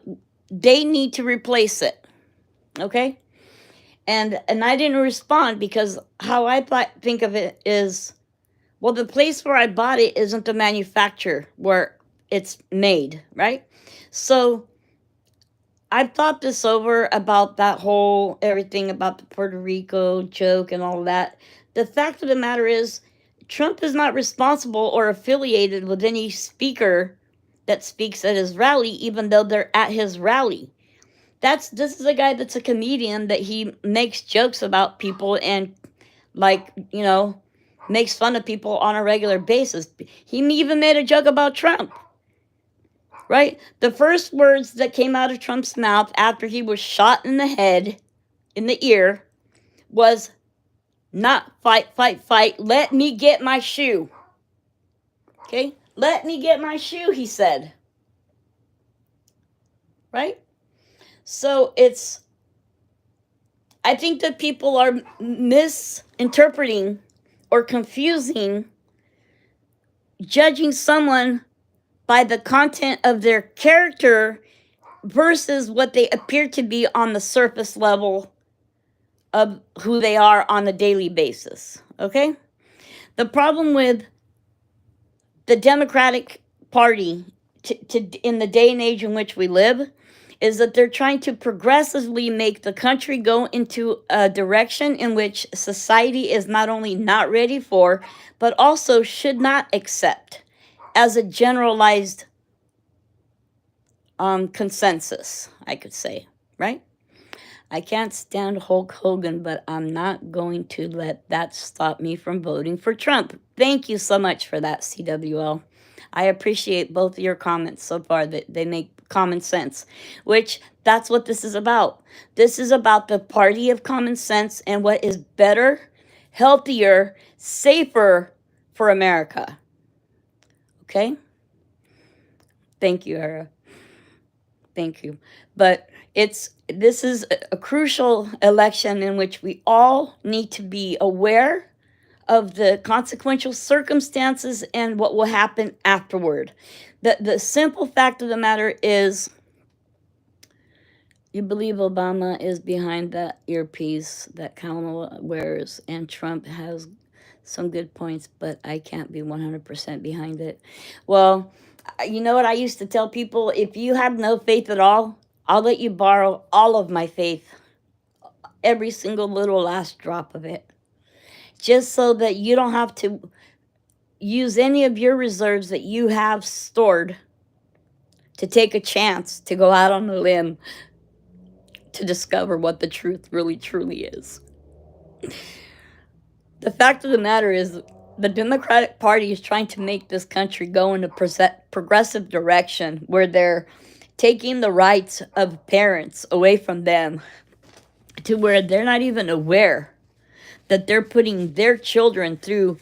they need to replace it. Okay? And I didn't respond because how I think of it is, well, the place where I bought it isn't the manufacturer where it's made, right? So I thought this over about that whole everything about the Puerto Rico joke and all that. The fact of the matter is, Trump is not responsible or affiliated with any speaker that speaks at his rally, even though they're at his rally. This is a guy that's a comedian, that he makes jokes about people and, like, makes fun of people on a regular basis. He even made a joke about Trump, right? The first words that came out of Trump's mouth after he was shot in the head, in the ear, was not fight, fight, fight. Let me get my shoe. Okay? Let me get my shoe, he said. Right? So I think that people are misinterpreting or confusing, judging someone by the content of their character versus what they appear to be on the surface level of who they are on a daily basis. Okay? The problem with the Democratic Party in the day and age in which we live is that they're trying to progressively make the country go into a direction in which society is not only not ready for, but also should not accept as a generalized consensus, I could say, right? I can't stand Hulk Hogan, but I'm not going to let that stop me from voting for Trump. Thank you so much for that, CWL. I appreciate both of your comments so far, that they make common sense, which that's what this is about. This is about the party of common sense and what is better, healthier, safer for America. Okay? Thank you, Era. Thank you. But this is a crucial election in which we all need to be aware of the consequential circumstances and what will happen afterward. The simple fact of the matter is, you believe Obama is behind that earpiece that Kamala wears, and Trump has some good points, but I can't be 100% behind it. Well, you know what I used to tell people? If you have no faith at all, I'll let you borrow all of my faith, every single little last drop of it, just so that you don't have to use any of your reserves that you have stored to take a chance to go out on a limb to discover what the truth really truly is. The fact of the matter is, the Democratic Party is trying to make this country go in a progressive direction where they're taking the rights of parents away from them, to where they're not even aware that they're putting their children through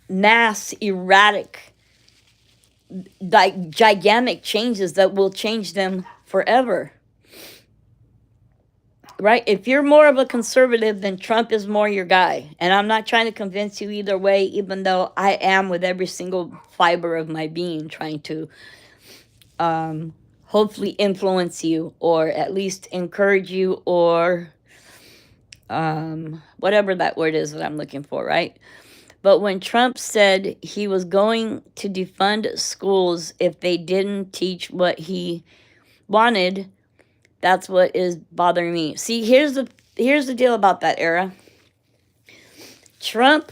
mass, erratic, like gigantic changes that will change them forever. Right? If you're more of a conservative, then Trump is more your guy. And I'm not trying to convince you either way, even though I am with every single fiber of my being trying to hopefully influence you, or at least encourage you, or whatever that word is that I'm looking for, right? But when Trump said he was going to defund schools if they didn't teach what he wanted, that's what is bothering me. See, here's the deal about that, Era. Trump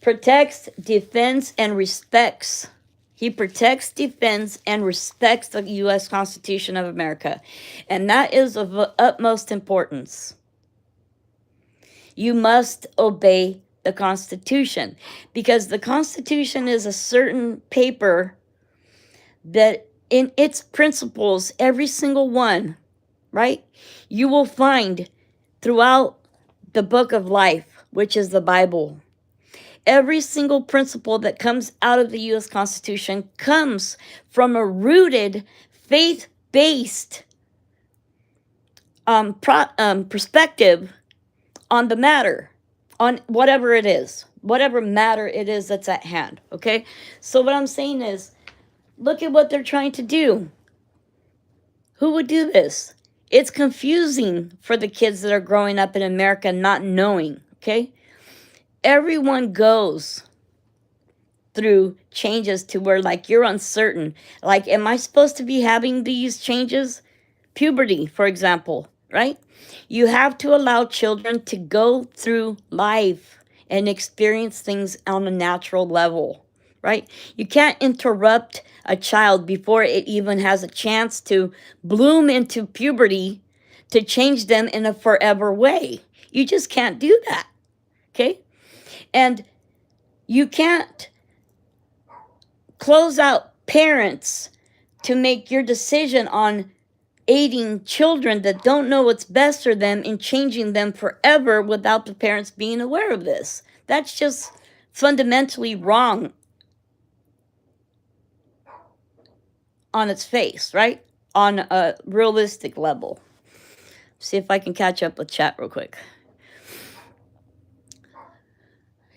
protects, defends, and respects. He protects, defends, and respects the U.S. Constitution of America. And that is of utmost importance. You must obey the Constitution, because the Constitution is a certain paper that in its principles, every single one, right, you will find throughout the book of life, which is the Bible. Every single principle that comes out of the U.S. Constitution comes from a rooted, faith-based perspective on the matter, on whatever it is, whatever matter it is that's at hand, okay? So what I'm saying is, look at what they're trying to do. Who would do this? It's confusing for the kids that are growing up in America not knowing, okay? Everyone goes through changes to where, like, you're uncertain. Like, am I supposed to be having these changes? Puberty, for example, right? You have to allow children to go through life and experience things on a natural level. right? You can't interrupt a child before it even has a chance to bloom into puberty to change them in a forever way. You just can't do that, okay? And you can't close out parents to make your decision on aiding children that don't know what's best for them and changing them forever without the parents being aware of this. That's just fundamentally wrong on its face, right? On a realistic level. See if I can catch up with chat real quick.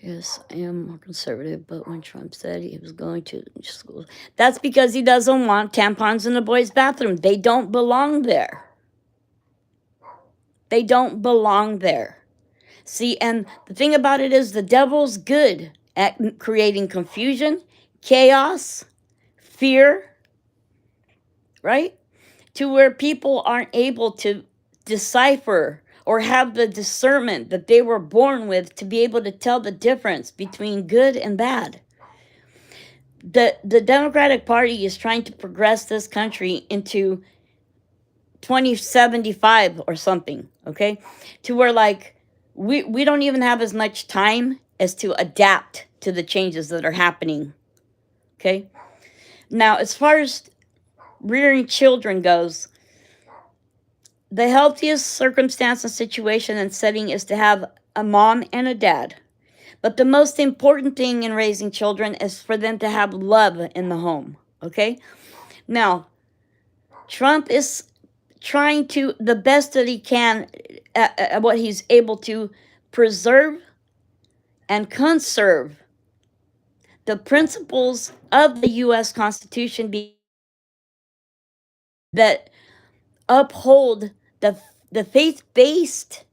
Yes, I am more conservative, but when Trump said he was going to schools, that's because he doesn't want tampons in the boys' bathroom. They don't belong there. They don't belong there. See, and the thing about it is the devil's good at creating confusion, chaos, fear, right? To where people aren't able to decipher or have the discernment that they were born with to be able to tell the difference between good and bad. The Democratic Party is trying to progress this country into 2075 or something, okay? To where like we don't even have as much time as to adapt to the changes that are happening, okay? Now, as far as rearing children goes, the healthiest circumstance and situation and setting is to have a mom and a dad. But the most important thing in raising children is for them to have love in the home, okay? Now, Trump is trying to, the best that he can, at what he's able to preserve and conserve the principles of the U.S. Constitution that uphold the faith-based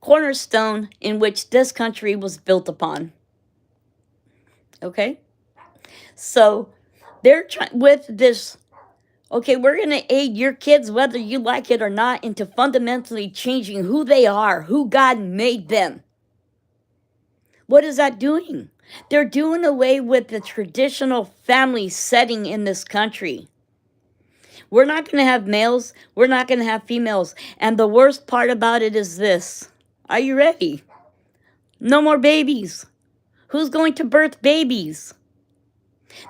cornerstone in which this country was built upon. Okay? So they're trying with this, okay, we're going to aid your kids, whether you like it or not, into fundamentally changing who they are, who God made them. What is that doing? They're doing away with the traditional family setting in this country. We're not going to have males. We're not going to have females. And the worst part about it is this. Are you ready? No more babies. Who's going to birth babies?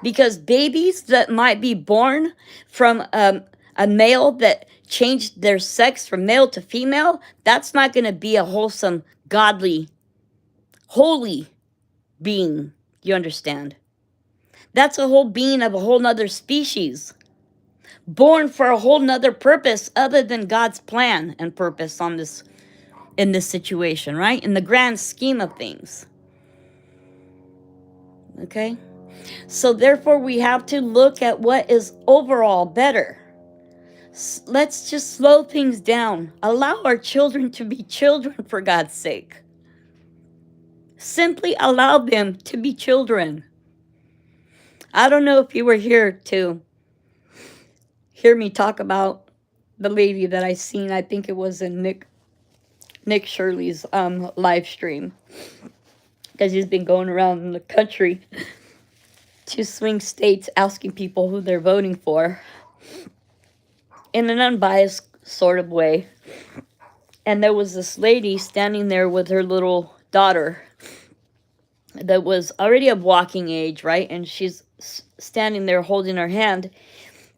Because babies that might be born from a male that changed their sex from male to female, that's not going to be a wholesome, godly, holy being. You understand? That's a whole being of a whole nother species, born for a whole nother purpose other than God's plan and purpose on this, in this situation, right? In the grand scheme of things. Okay? So therefore, we have to look at what is overall better. Let's just slow things down. Allow our children to be children, for God's sake. Simply allow them to be children. I don't know if you were here to hear me talk about the lady that I seen. I think it was in Nick Shirley's live stream, because he's been going around in the country to swing states asking people who they're voting for in an unbiased sort of way. And there was this lady standing there with her little daughter that was already of walking age, right? And she's standing there holding her hand.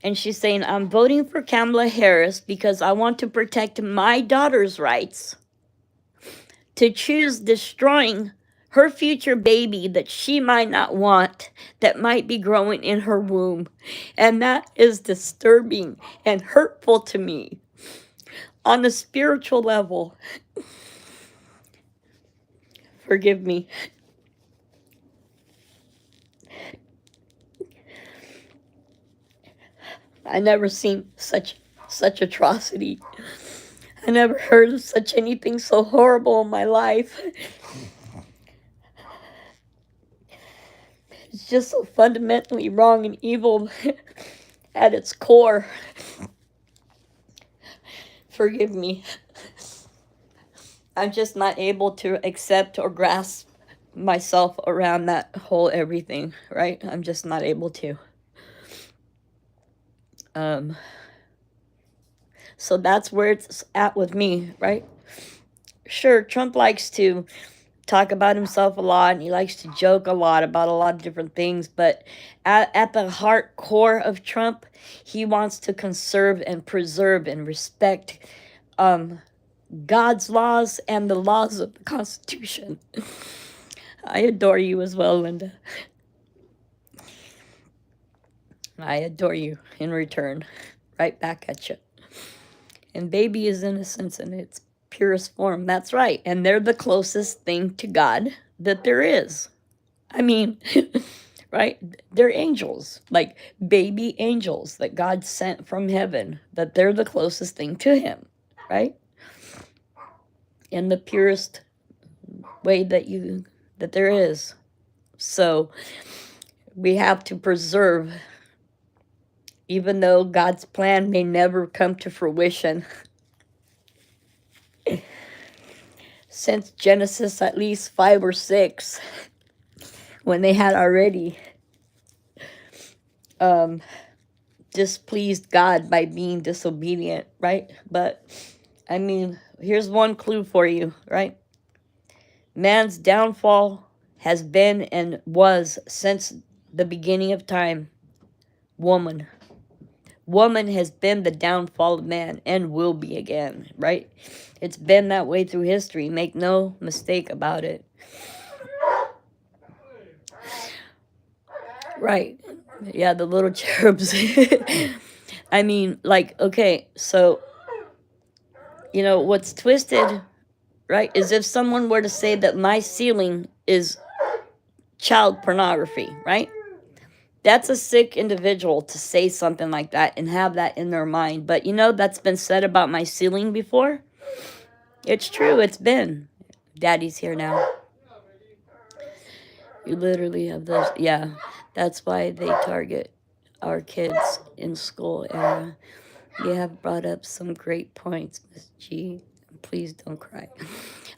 And she's saying, I'm voting for Kamala Harris because I want to protect my daughter's rights to choose destroying her future baby that she might not want, that might be growing in her womb. And that is disturbing and hurtful to me on a spiritual level. Forgive me. I never seen such atrocity. I never heard of such anything so horrible in my life. It's just so fundamentally wrong and evil at its core. Forgive me. I'm just not able to accept or grasp myself around that whole everything, right? I'm just not able to. So that's where it's at with me, right? Sure, Trump likes to talk about himself a lot, and he likes to joke a lot about a lot of different things, but at the heart core of Trump, he wants to conserve and preserve and respect God's laws and the laws of the Constitution. I adore you as well, Linda. I adore you in return. Right back at you. And baby is innocence in its purest form. That's right. And they're the closest thing to God that there is. I mean, right? They're angels, like baby angels that God sent from heaven, that they're the closest thing to him, right? In the purest way that there is. So we have to preserve, even though God's plan may never come to fruition. Since Genesis at least 5 or 6, when they had already displeased God by being disobedient, right? But, I mean, here's one clue for you, right? Man's downfall has been and was since the beginning of time. Woman. Woman has been the downfall of man and will be again, right? It's been that way through history. Make no mistake about it. Right. Yeah, the little cherubs. I mean, like, okay, so, you know, what's twisted, right, is if someone were to say that my ceiling is child pornography, right? That's a sick individual to say something like that and have that in their mind. But, you know, that's been said about my ceiling before. It's true, it's been. Daddy's here now. You literally have those. Yeah, that's why they target our kids in school area. You have brought up some great points, Miss G. Please don't cry.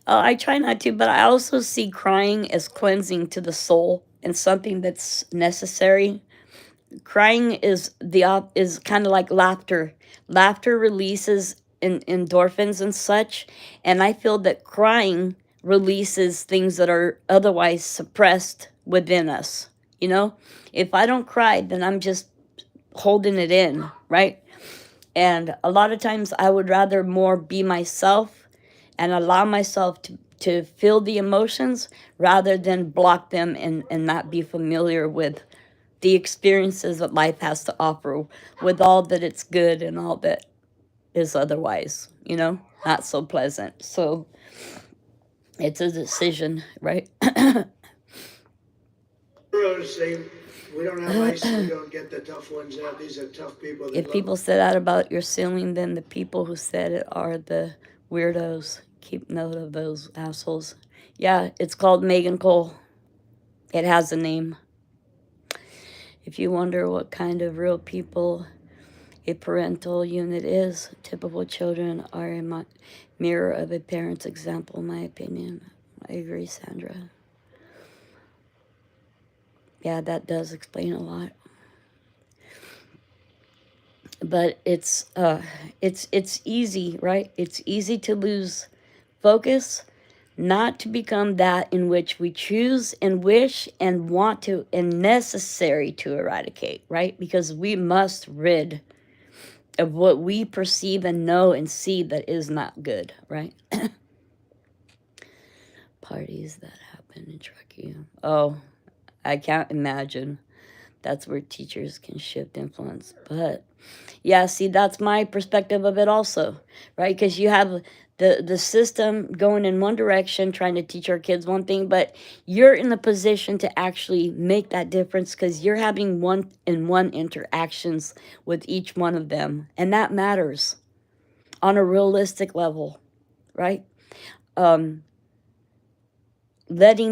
I try not to, but I also see crying as cleansing to the soul and something that's necessary. Crying is is kind of like laughter. Laughter releases endorphins and such, and I feel that crying releases things that are otherwise suppressed within us. You know, if I don't cry, then I'm just holding it in, right? And a lot of times I would rather more be myself and allow myself to feel the emotions rather than block them and not be familiar with the experiences that life has to offer, with all that it's good and all that is otherwise, you know, not so pleasant. So it's a decision, right? We don't have ice, we don't get the tough ones out. These are tough people. If people say that about your ceiling, then the people who said it are the weirdos. Keep note of those assholes. Yeah, it's called Megan Cole. It has a name. If you wonder what kind of real people a parental unit is, typical children are a mirror of a parent's example, in my opinion. I agree, Sandra. Yeah, that does explain a lot. But it's easy, right? It's easy to lose focus, not to become that in which we choose and wish and want to and necessary to eradicate, right? Because we must rid of what we perceive and know and see that is not good, right? Parties that happen in Truckee. Oh, I can't imagine. That's where teachers can shift influence. But yeah, see, that's my perspective of it also, right? Because you have the system going in one direction, trying to teach our kids one thing, but you're in the position to actually make that difference because you're having one-on-one interactions with each one of them. And that matters on a realistic level, right? Letting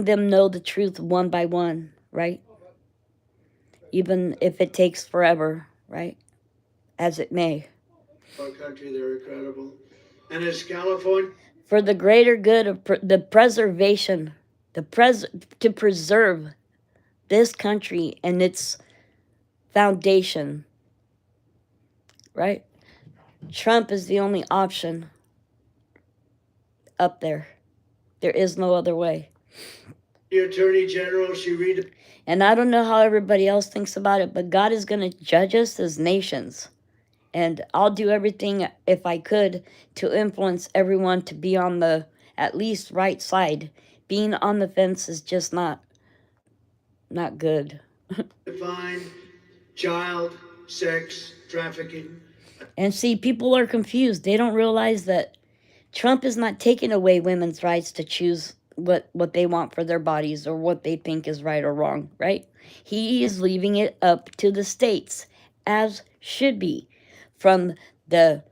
them know the truth one by one, right? Even if it takes forever, right? As it may. Our country, they're incredible. And as California, for the greater good of the preservation to preserve this country and its foundation, right? Trump is the only option up there. There is no other way. The Attorney General, she read. And I don't know how everybody else thinks about it, but God is going to judge us as nations. And I'll do everything, if I could, to influence everyone to be on the at least right side. Being on the fence is just not good. Define child sex trafficking. And see, people are confused. They don't realize that Trump is not taking away women's rights to choose what they want for their bodies or what they think is right or wrong, right? He is leaving it up to the states, as should be, from the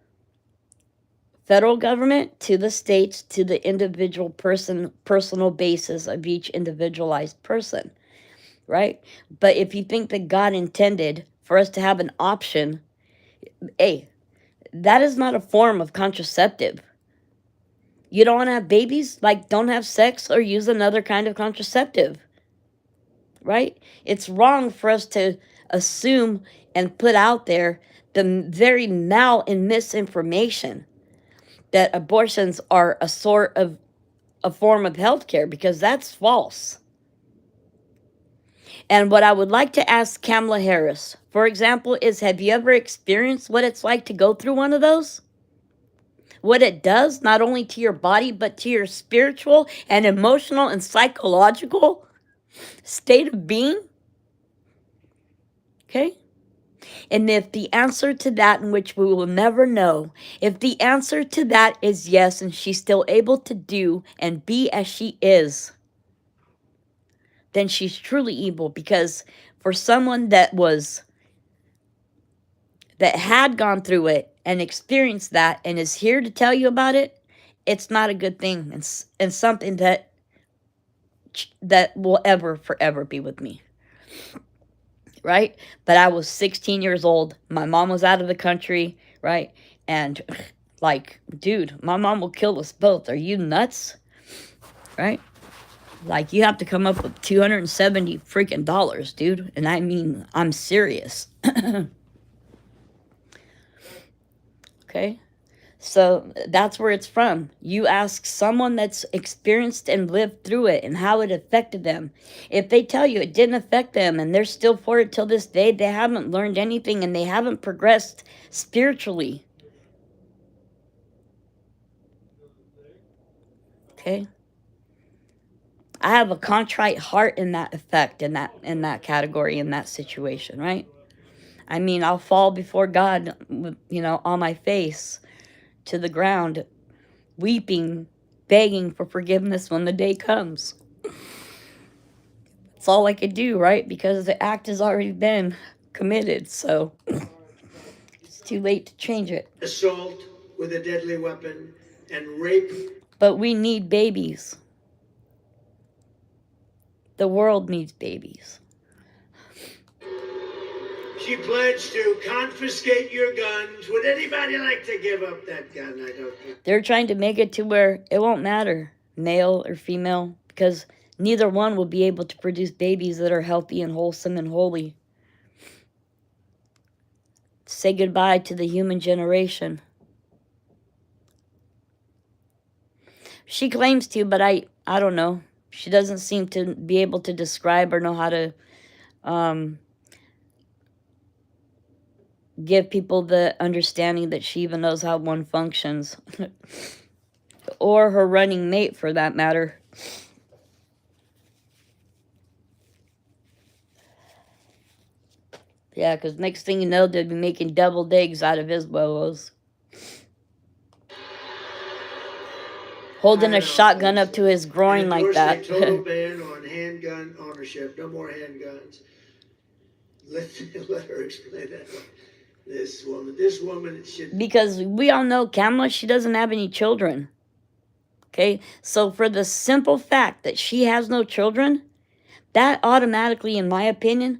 federal government to the states to the individual personal basis of each individualized person, right? But if you think that God intended for us to have an option, hey, that is not a form of contraceptive. You don't want to have babies? Like, don't have sex or use another kind of contraceptive, right? It's wrong for us to assume and put out there the very mal and misinformation that abortions are a sort of a form of healthcare, because that's false. And what I would like to ask Kamala Harris, for example, is have you ever experienced what it's like to go through one of those? What it does, not only to your body, but to your spiritual and emotional and psychological state of being? Okay? And if the answer to that, in which we will never know, if the answer to that is yes, and she's still able to do and be as she is, then she's truly evil. Because for someone that had gone through it and experienced that and is here to tell you about it, it's not a good thing, and something that will forever be with me. Right? But I was 16 years old. My mom was out of the country, right? And like, dude, my mom will kill us both. Are you nuts? Right? Like, you have to come up with $270 freaking dollars, dude. And I mean, I'm serious. Okay? So that's where it's from. You ask someone that's experienced and lived through it and how it affected them. If they tell you it didn't affect them and they're still for it till this day, they haven't learned anything and they haven't progressed spiritually. Okay? I have a contrite heart in that effect, in that category, in that situation, right? I mean, I'll fall before God, on my face to the ground, weeping, begging for forgiveness when the day comes. It's all I could do, right? Because the act has already been committed, so it's too late to change it. Assault with a deadly weapon and rape. But we need babies. The world needs babies. She pledged to confiscate your guns. Would anybody like to give up that gun? I don't think. They're trying to make it to where it won't matter, male or female, because neither one will be able to produce babies that are healthy and wholesome and holy. Say goodbye to the human generation. She claims to, but I don't know. She doesn't seem to be able to describe or know how to give people the understanding that she even knows how one functions. Or her running mate, for that matter. Yeah, because next thing you know, they'll be making deviled eggs out of his bolos. Holding a shotgun up to his groin like that. A total ban on handgun ownership. No more handguns. Let her explain that. This woman should... Because we all know Kamala, she doesn't have any children. Okay? So for the simple fact that she has no children, that automatically, in my opinion,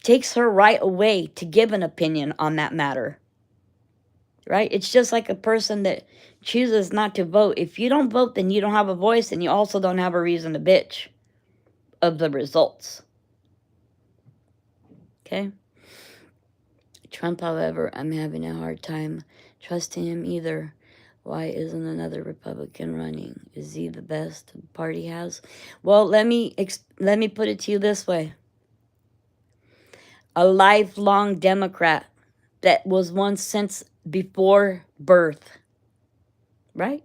takes her right away to give an opinion on that matter. right? It's just like a person that chooses not to vote. If you don't vote, then you don't have a voice, and you also don't have a reason to bitch of the results. Okay? Trump, however, I'm having a hard time trusting him either. Why isn't another Republican running? Is he the best the party has? Well, let me put it to you this way. A lifelong Democrat that was one since before birth, right?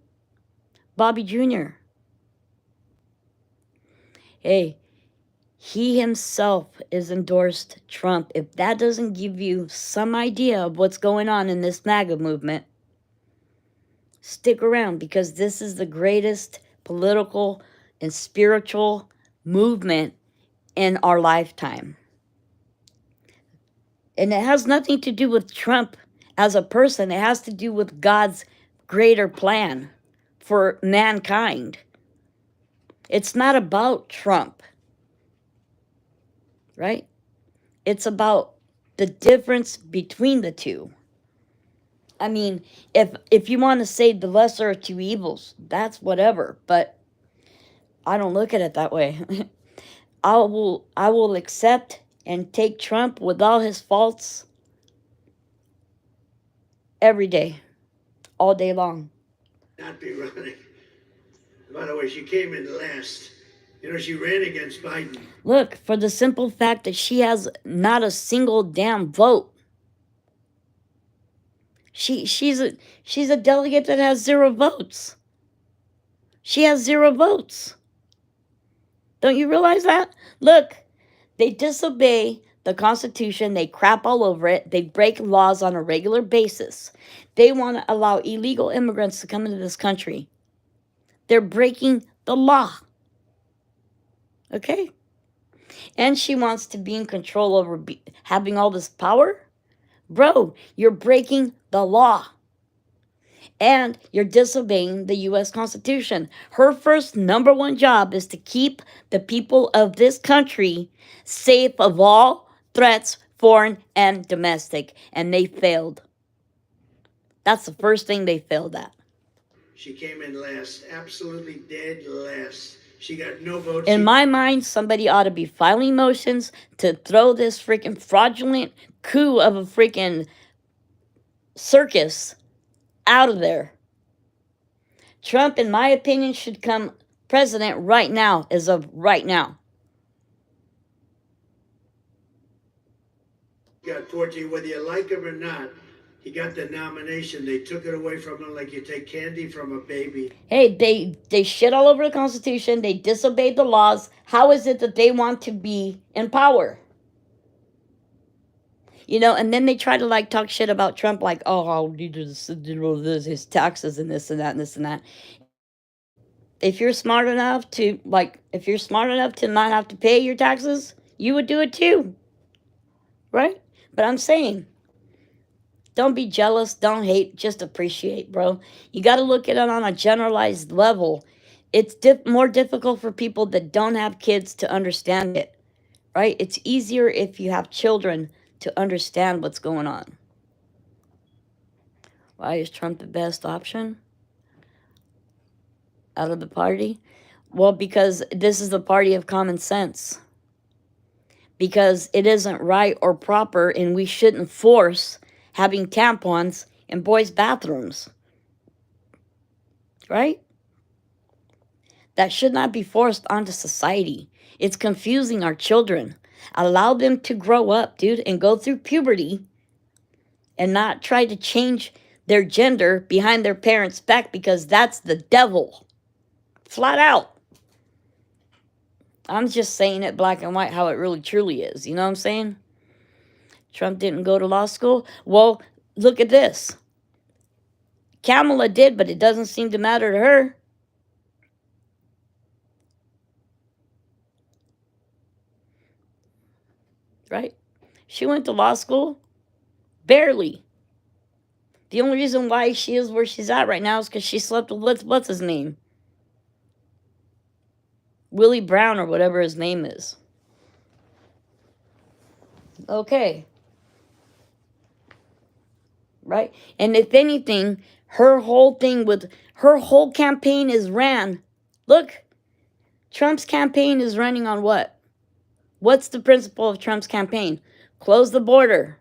Bobby Jr. Hey, he himself is endorsed Trump. If that doesn't give you some idea of what's going on in this MAGA movement, stick around, because this is the greatest political and spiritual movement in our lifetime. And it has nothing to do with Trump as a person. It has to do with God's greater plan for mankind. It's not about Trump, right? It's about the difference between the two. I mean, if you want to say the lesser of two evils, that's whatever, but I don't look at it that way. I will accept and take Trump with all his faults every day, all day long. Not be running. By the way, she came in last. You know, she ran against Biden. Look, for the simple fact that she has not a single damn vote. She's a delegate that has 0 votes. She has 0 votes. Don't you realize that? Look, they disobey the Constitution. They crap all over it. They break laws on a regular basis. They want to allow illegal immigrants to come into this country. They're breaking the law. Okay? And she wants to be in control over having all this power. Bro, you're breaking the law. And you're disobeying the U.S. Constitution. Her first number 1 job is to keep the people of this country safe of all threats, foreign and domestic. And they failed. That's the first thing they failed at. She came in last, absolutely dead last. She got no votes. In my mind, somebody ought to be filing motions to throw this freaking fraudulent coup of a freaking circus out of there. Trump, in my opinion, should come president right now, as of right now. Got 14, whether you like him or not. He got the nomination. They took it away from him like you take candy from a baby. Hey, they shit all over the Constitution. They disobeyed the laws. How is it that they want to be in power? You know, and then they try to like talk shit about Trump, like, oh, his taxes and this and that and this and that. If you're smart enough to not have to pay your taxes, you would do it too, right? But I'm saying, don't be jealous, don't hate, just appreciate, bro. You got to look at it on a generalized level. It's more difficult for people that don't have kids to understand it, right? It's easier if you have children to understand what's going on. Why is Trump the best option out of the party? Well, because this is the party of common sense. Because it isn't right or proper, and we shouldn't force having tampons in boys' bathrooms. Right? That should not be forced onto society. It's confusing our children. Allow them to grow up, dude, and go through puberty and not try to change their gender behind their parents' back, because that's the devil. Flat out. I'm just saying it black and white how it really truly is. You know what I'm saying? Trump didn't go to law school. Well, look at this. Kamala did, but it doesn't seem to matter to her. Right? She went to law school. Barely. The only reason why she is where she's at right now is because she slept with, what's his name? Willie Brown, or whatever his name is. Okay. right? And if anything, her whole campaign is ran. Look, Trump's campaign is running on what? What's the principle of Trump's campaign? Close the border,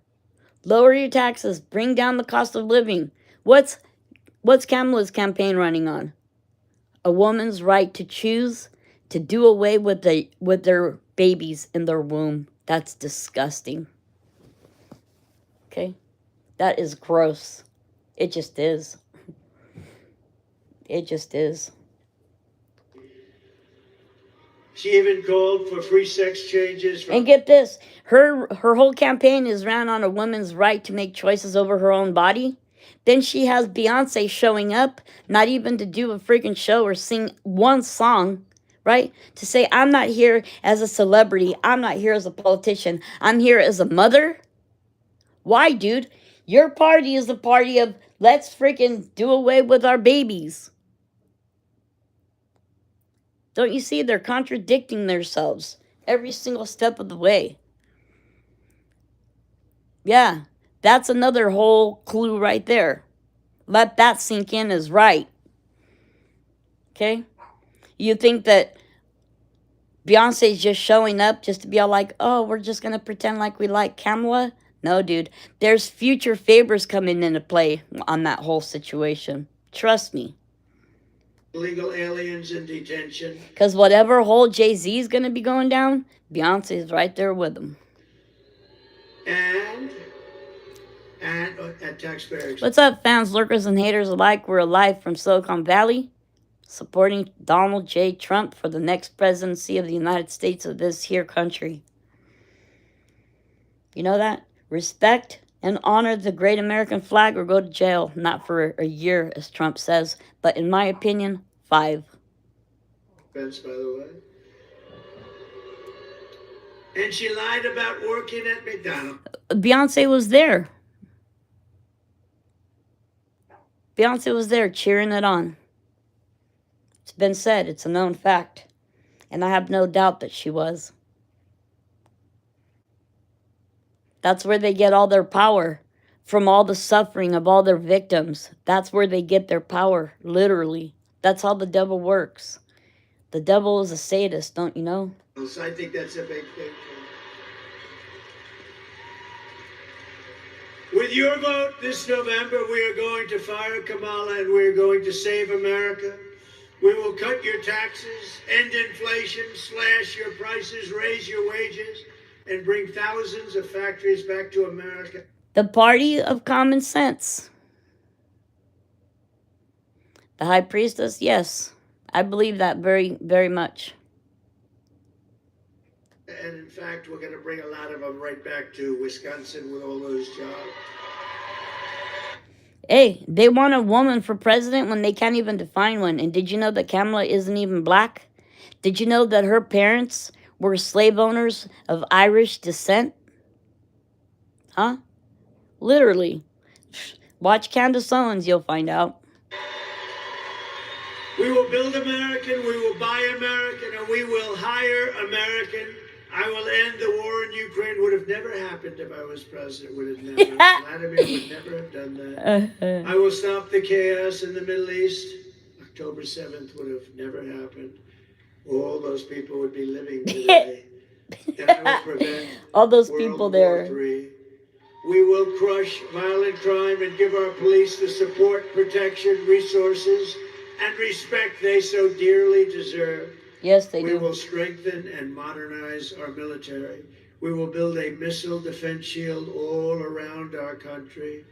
lower your taxes, bring down the cost of living. What's Kamala's campaign running on? A woman's right to choose, to do away with their babies in their womb. That's disgusting. Okay? That is gross. It just is. It just is. She even called for free sex changes. And get this, her whole campaign is ran on a woman's right to make choices over her own body. Then she has Beyonce showing up, not even to do a freaking show or sing one song, right? To say, I'm not here as a celebrity. I'm not here as a politician. I'm here as a mother. Why, dude? Your party is the party of let's freaking do away with our babies. Don't you see? They're contradicting themselves every single step of the way. Yeah, that's another whole clue right there. Let that sink in is right. Okay? You think that Beyonce's just showing up just to be all like, oh, we're just going to pretend like we like Kamala? No, dude. There's future favors coming into play on that whole situation. Trust me. Illegal aliens in detention. Because whatever whole Jay-Z is going to be going down, Beyonce's right there with him. And taxpayers. What's up, fans, lurkers, and haters alike? We're live from Silicon Valley, supporting Donald J. Trump for the next presidency of the United States of this here country. You know that? Respect and honor the great American flag or go to jail. Not for a year, as Trump says, but in my opinion, 5. Offense, by the way. And she lied about working at McDonald's. Beyonce was there. Beyonce was there cheering it on. It's been said. It's a known fact. And I have no doubt that she was. That's where they get all their power. From all the suffering of all their victims. That's where they get their power. Literally. That's how the devil works. The devil is a sadist, don't you know? So I think that's a big thing. With your vote this November, we are going to fire Kamala and we are going to save America. We will cut your taxes, end inflation, slash your prices, raise your wages, and bring thousands of factories back to America. The party of common sense. The high priestess, yes. I believe that very, very much. And in fact, we're going to bring a lot of them right back to Wisconsin with all those jobs. Hey, they want a woman for president when they can't even define one. And did you know that Kamala isn't even black? Did you know that her parents were slave owners of Irish descent? Huh? Literally. Watch Candace Owens, you'll find out. We will build American, we will buy American, and we will hire American. I will end the war in Ukraine. Would have never happened if I was president. Would have never. Vladimir would never have done that. I will stop the chaos in the Middle East. October 7th would have never happened. All those people would be living today. And I will prevent all those World people War there. III. We will crush violent crime and give our police the support, protection, resources, and respect they so dearly deserve. Yes, they do. We will strengthen and modernize our military. We will build a missile defense shield all around our country,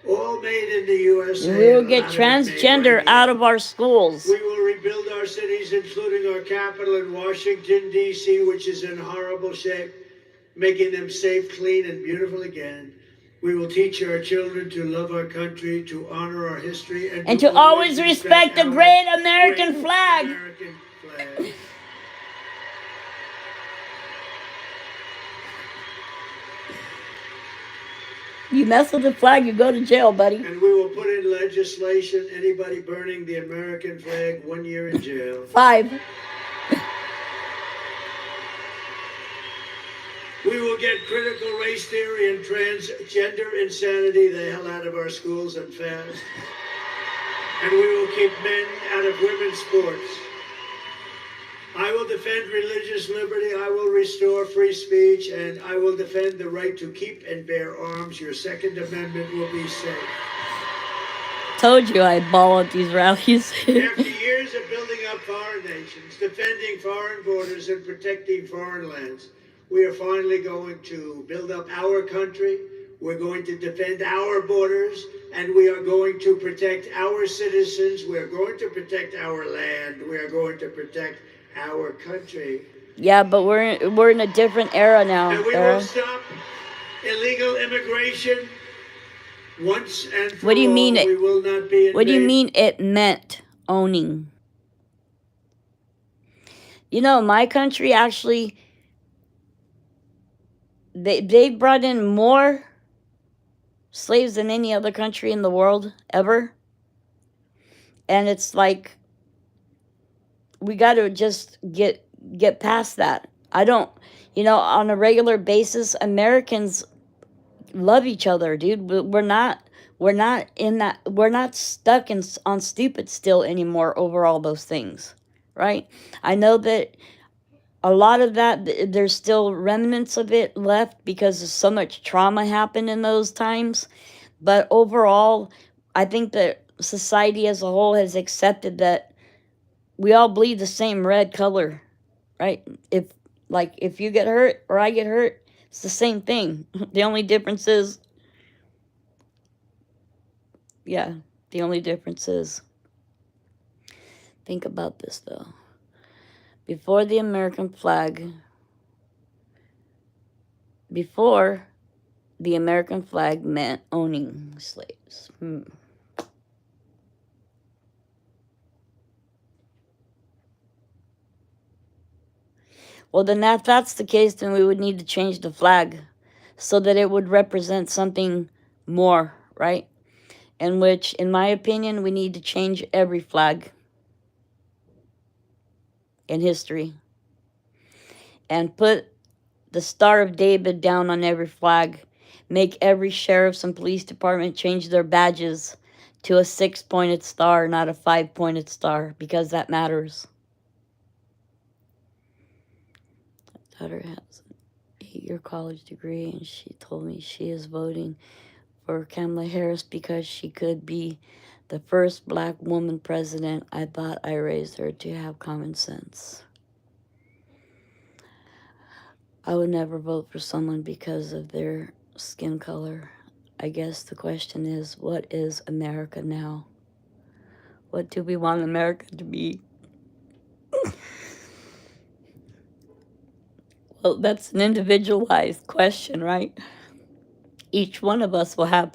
all made in the USA. We will get transgender out of our schools. We will rebuild our cities, including our capital in Washington, D.C., which is in horrible shape, making them safe, clean, and beautiful again. We will teach our children to love our country, to honor our history, and to always respect the great American flag. American flag. You mess with the flag, you go to jail, buddy. And we will put in legislation, anybody burning the American flag, 1 year in jail. 5. We will will get critical race theory and transgender insanity the hell out of our schools and fast. And we will keep men out of women's sports. I will defend religious liberty. I will restore free speech. And I will defend the right to keep and bear arms. Your Second Amendment will be safe. Told you I'd ball at these rallies. After years of building up foreign nations, defending foreign borders, and protecting foreign lands, we are finally going to build up our country. We're going to defend our borders, and we are going to protect our citizens. We're going to protect our land. We are going to protect our country. Yeah, but we're in a different era now. And we will stop illegal immigration once and for What do you mean? all. We will not be What do you mean it meant owning? You know, my country actually, they brought in more slaves than any other country in the world ever. And it's like, we got to just get past that. I don't, you know, on a regular basis, Americans love each other, dude. We're not in that, we're not stuck on stupid still anymore over all those things, right? I know that a lot of that, there's still remnants of it left because so much trauma happened in those times. But overall, I think that society as a whole has accepted that we all bleed the same red color, right? If you get hurt or I get hurt, it's the same thing. The only difference is, think about this though. Before the American flag meant owning slaves. Well, then if that's the case, then we would need to change the flag so that it would represent something more, right? In which, in my opinion, we need to change every flag in history and put the Star of David down on every flag. Make every sheriff's and police department change their badges to a 6-pointed star, not a 5-pointed star, because that matters. My daughter has an 8-year college degree, and she told me she is voting for Kamala Harris because she could be the first black woman president. I thought I raised her to have common sense. I would never vote for someone because of their skin color. I guess the question is, what is America now? What do we want America to be? Well, that's an individualized question, right? Each one of us will have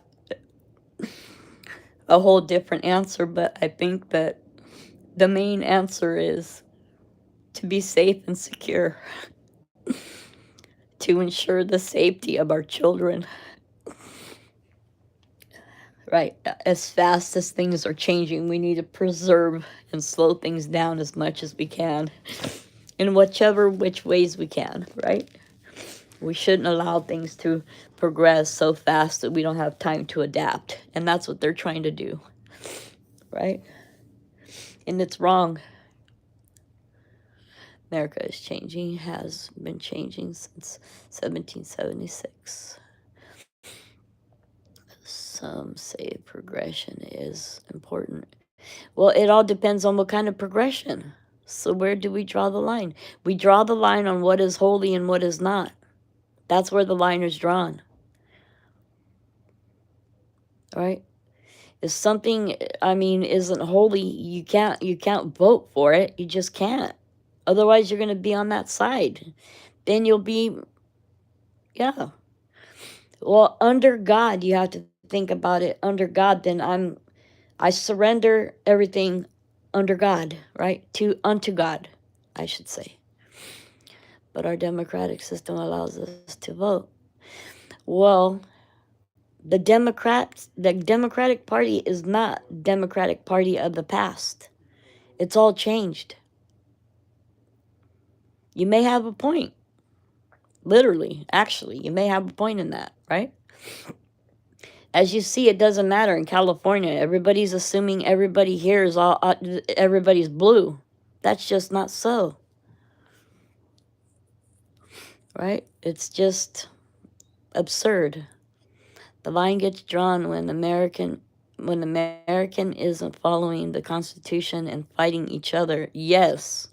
a whole different answer, but I think that the main answer is to be safe and secure, to ensure the safety of our children. Right, as fast as things are changing, we need to preserve and slow things down as much as we can, in which ways we can, right? We shouldn't allow things to progress so fast that we don't have time to adapt, and that's what they're trying to do, right? And it's wrong. America is changing, has been changing since 1776. Some say progression is important. Well, it all depends on what kind of progression. So where do we draw the line? We draw the line on what is holy and what is not. That's where the line is drawn. All right? If something, isn't holy, you can't vote for it. You just can't. Otherwise, you're going to be on that side. Then you'll be, yeah. Well, under God, you have to think about it. Under God, then I surrender everything under God, right? Unto God, I should say. But our democratic system allows us to vote. Well, the Democratic Party is not Democratic Party of the past. It's all changed. You may have a point, Literally, actually, you may have a point in that, right? As you see, it doesn't matter in California. Everybody's assuming everybody here is all, everybody's blue. That's just not so, right? It's just absurd. The line gets drawn when American isn't following the Constitution and fighting each other. Yes,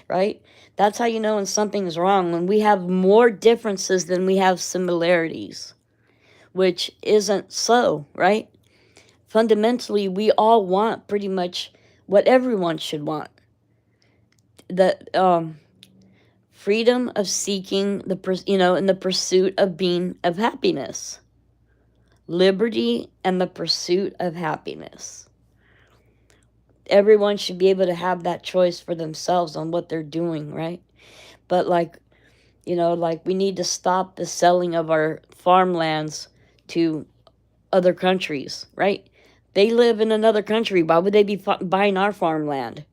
right? That's how you know when something is wrong, when we have more differences than we have similarities, which isn't so, right? Fundamentally, we all want pretty much what everyone should want. The freedom of seeking in the pursuit of happiness. Liberty and the pursuit of happiness. Everyone should be able to have that choice for themselves on what they're doing, right? But like we need to stop the selling of our farmlands to other countries, right? They live in another country. Why would they be buying our farmland?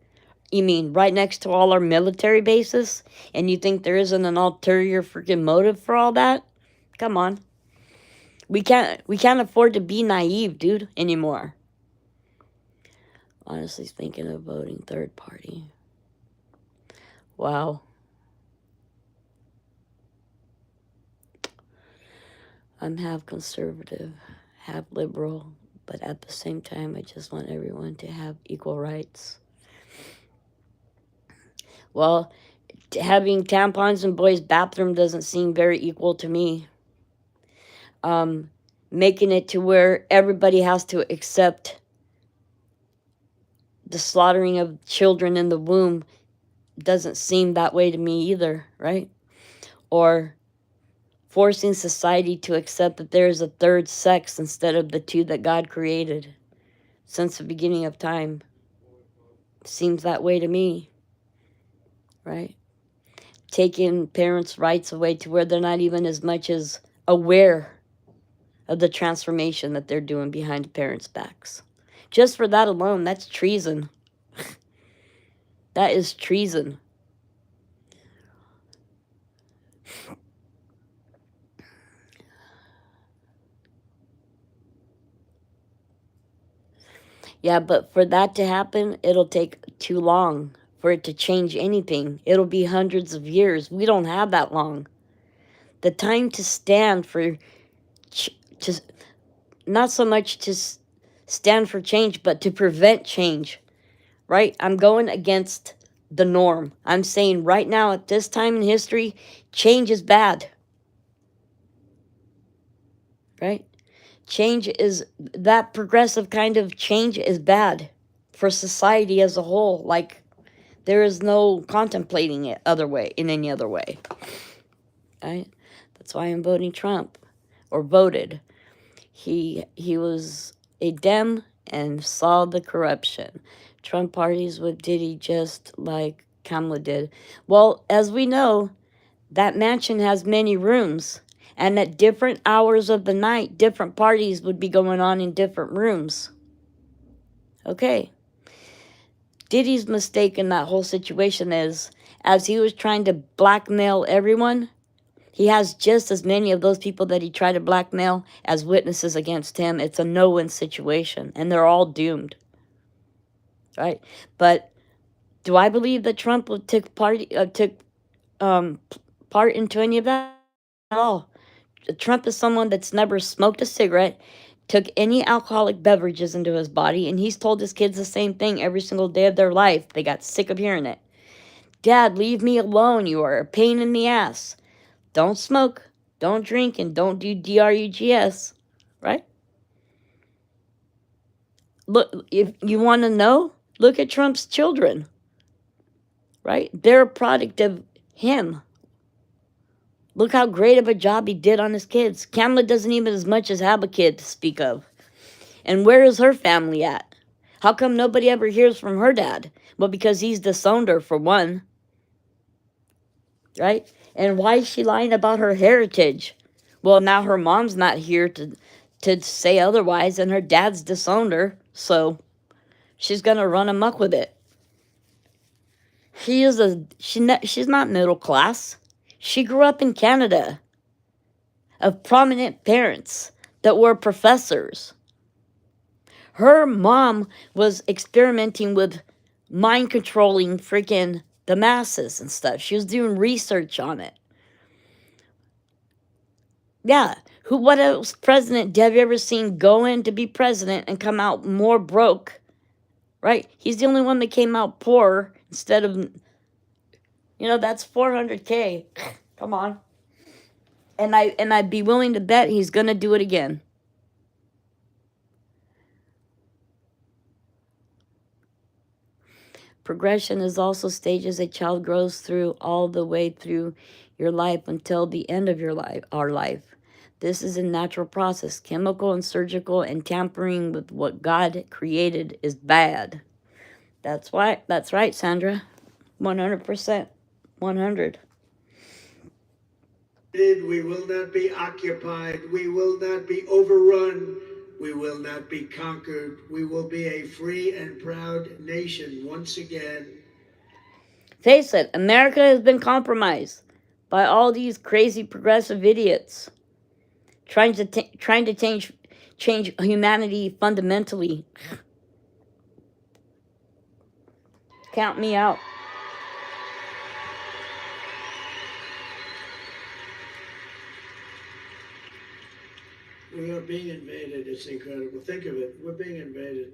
You mean right next to all our military bases? And you think there isn't an ulterior freaking motive for all that? Come on. We can't afford to be naive, dude, anymore. Honestly thinking of voting third party. Wow. I'm half conservative, half liberal, but at the same time, I just want everyone to have equal rights. Well, having tampons in boys' bathroom doesn't seem very equal to me. Making it to where everybody has to accept the slaughtering of children in the womb doesn't seem that way to me either, right? Or forcing society to accept that there is a third sex instead of the two that God created since the beginning of time. Seems that way to me, right? Taking parents' rights away to where they're not even as much as aware of the transformation that they're doing behind the parents' backs. Just for that alone, that's treason. That is treason. Yeah, but for that to happen, it'll take too long for it to change anything. It'll be hundreds of years. We don't have that long. The time to stand for, to not so much to stand for change, but to prevent change, right? I'm going against the norm. I'm saying right now at this time in history, change is bad, right? That progressive kind of change is bad for society as a whole. Like, there is no contemplating it in any other way. Right? That's why I'm voting Trump, or voted. He was a Dem and saw the corruption. Trump parties with Diddy just like Kamala did. Well, as we know, that mansion has many rooms. And at different hours of the night, different parties would be going on in different rooms. Okay. Diddy's mistake in that whole situation is, as he was trying to blackmail everyone, he has just as many of those people that he tried to blackmail as witnesses against him. It's a no-win situation, and they're all doomed. Right? But do I believe that Trump took part into any of that? Not at all. Trump is someone that's never smoked a cigarette, took any alcoholic beverages into his body, and he's told his kids the same thing every single day of their life. They got sick of hearing it. Dad, leave me alone. You are a pain in the ass. Don't smoke, don't drink, and don't do drugs, right? Look, if you want to know, look at Trump's children, right? They're a product of him. Look how great of a job he did on his kids. Kamala doesn't even as much as have a kid to speak of. And where is her family at? How come nobody ever hears from her dad? Well, because he's disowned her, for one. Right? And why is she lying about her heritage? Well, now her mom's not here to say otherwise, and her dad's disowned her, so she's going to run amok with it. She's not middle class. She grew up in Canada of prominent parents that were professors. Her mom was experimenting with mind controlling freaking the masses and stuff. She was doing research on it. Yeah. What else president have you ever seen go in to be president and come out more broke? Right? He's the only one that came out poor instead of, that's $400K. Come on. And I'd be willing to bet he's gonna do it again. Progression is also stages a child grows through all the way through your life until the end of our life. This is a natural process. Chemical and surgical and tampering with what God created is bad. That's right, Sandra. 100%. 100. We will not be occupied. We will not be overrun. We will not be conquered. We will be a free and proud nation once again. Face it, America has been compromised by all these crazy progressive idiots trying to change humanity fundamentally. Count me out. We are being invaded. It's incredible. Think of it. We're being invaded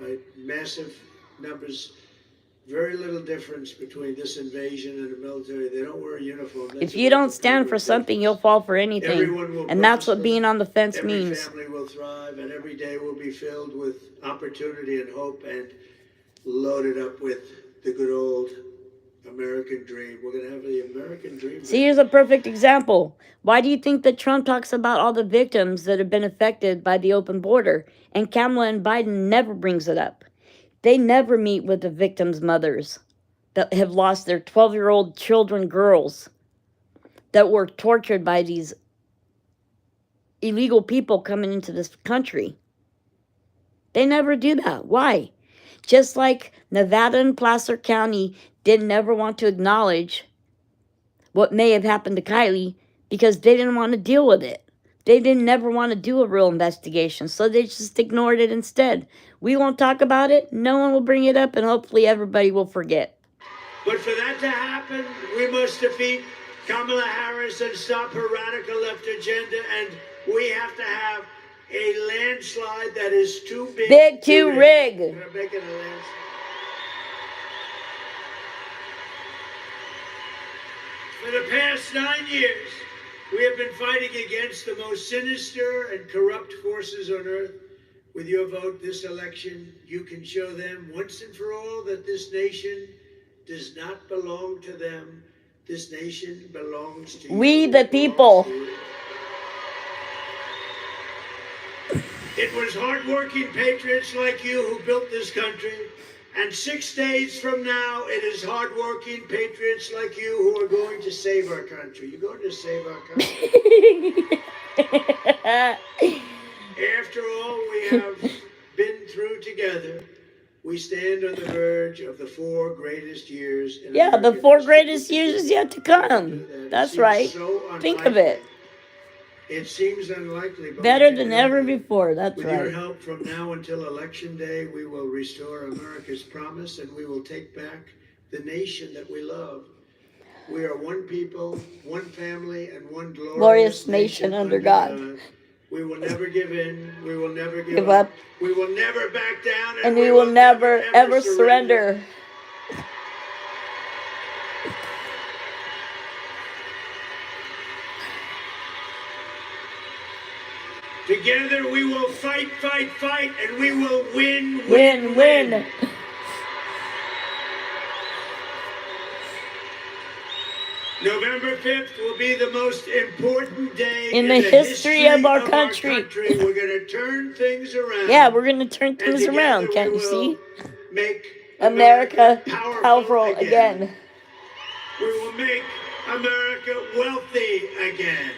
by massive numbers. Very little difference between this invasion and the military. They don't wear a uniform. If you don't stand for something, you'll fall for anything. And that's what being on the fence means. Every family will thrive, and every day will be filled with opportunity and hope and loaded up with the good old American dream. We're going to have the American dream. See, here's a perfect example. Why do you think that Trump talks about all the victims that have been affected by the open border? And Kamala and Biden never brings it up. They never meet with the victims' mothers that have lost their 12-year-old children, girls, that were tortured by these illegal people coming into this country. They never do that. Why? Just like Nevada and Placer County didn't ever want to acknowledge what may have happened to Kylie because they didn't want to deal with it. They didn't never want to do a real investigation, so they just ignored it instead. We won't talk about it, no one will bring it up, and hopefully everybody will forget. But for that to happen, we must defeat Kamala Harris and stop her radical left agenda, and we have to have a landslide that is too big to rig. We're making a landslide. For the past 9 years, we have been fighting against the most sinister and corrupt forces on earth. With your vote this election, you can show them once and for all that this nation does not belong to them. This nation belongs to you. We the people. It was hardworking patriots like you who built this country. And 6 days from now, it is hardworking patriots like you who are going to save our country. You're going to save our country. After all we have been through together, we stand on the verge of the 4 greatest years. The 4 greatest years is yet to come. That's right. Think of it. It seems unlikely. But better than ever before. That's with right. With your help, from now until Election Day, we will restore America's promise, and we will take back the nation that we love. We are one people, one family, and one glorious nation under God. We will never give in. We will never give up. We will never back down. And we will never, ever surrender. Together we will fight, fight, fight, and we will win, win, win. November 5th will be the most important day in the history of our country. We're going to turn things around. Yeah, we're going to turn things around. Can't you see? Make America powerful again. We will make America wealthy again.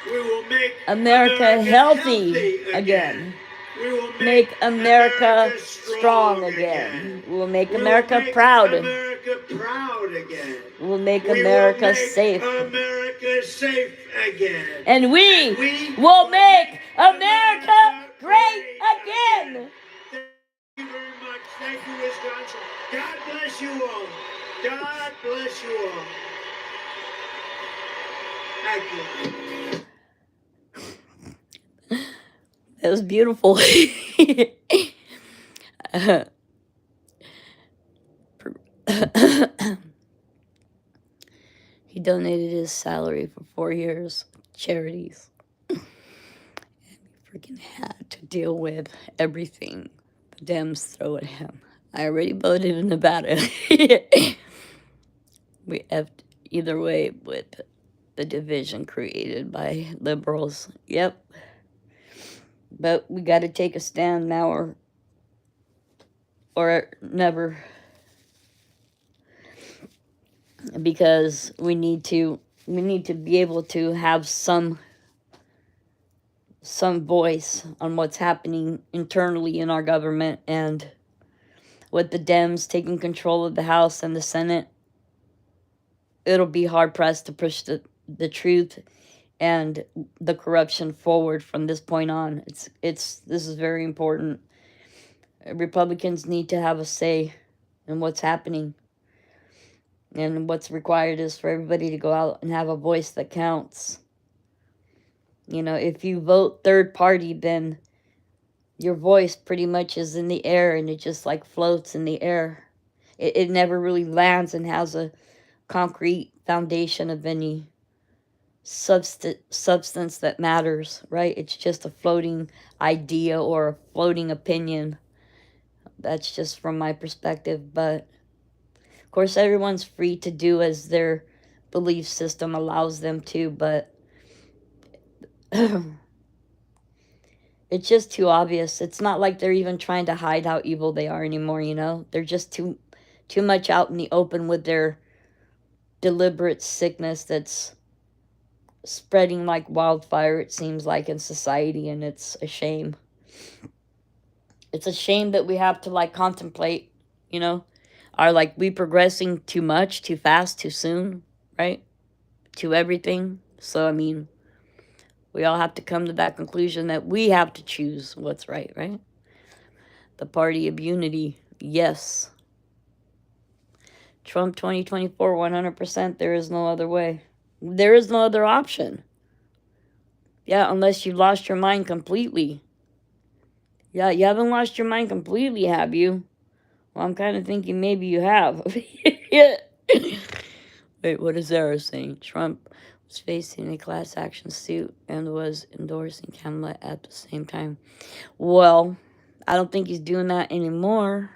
We will make America healthy again. We will make America strong again. We will make America proud. America proud again. We will make We America will make safe. America safe again. And we will make America great again. Thank you very much. Thank you, Wisconsin. God bless you all. God bless you all. Thank you. That was beautiful. He donated his salary for 4 years charities. And he freaking had to deal with everything the Dems throw at him. I already voted in Nevada. We effed either way with the division created by liberals. Yep. But we got to take a stand now or never. Because we need to be able to have some voice on what's happening internally in our government. And with the Dems taking control of the House and the Senate, it'll be hard pressed to push the truth and the corruption forward from this point on. This is very important. Republicans need to have a say in what's happening. And what's required is for everybody to go out and have a voice that counts. You know, if you vote third party, then your voice pretty much is in the air and it just like floats in the air. It never really lands and has a concrete foundation of any substance that matters, right? It's just a floating idea or a floating opinion. That's just from my perspective, but of course everyone's free to do as their belief system allows them to, but it's just too obvious. It's not like they're even trying to hide how evil they are anymore, you know? They're just too much out in the open with their deliberate sickness that's spreading like wildfire, it seems like, in society, and it's a shame. It's a shame that we have to like contemplate, you know? Are like we progressing too much, too fast, too soon, right? To everything. So I mean, we all have to come to that conclusion that we have to choose what's right, right? The party of unity, yes. Trump 2024, 100%. There is no other way. There is no other option. Yeah, unless you lost your mind completely. Yeah, you haven't lost your mind completely, have you? Well, I'm kind of thinking maybe you have. Yeah. Wait, what is Agharris saying? Trump was facing a class action suit and was endorsing Kamala at the same time. Well, I don't think he's doing that anymore.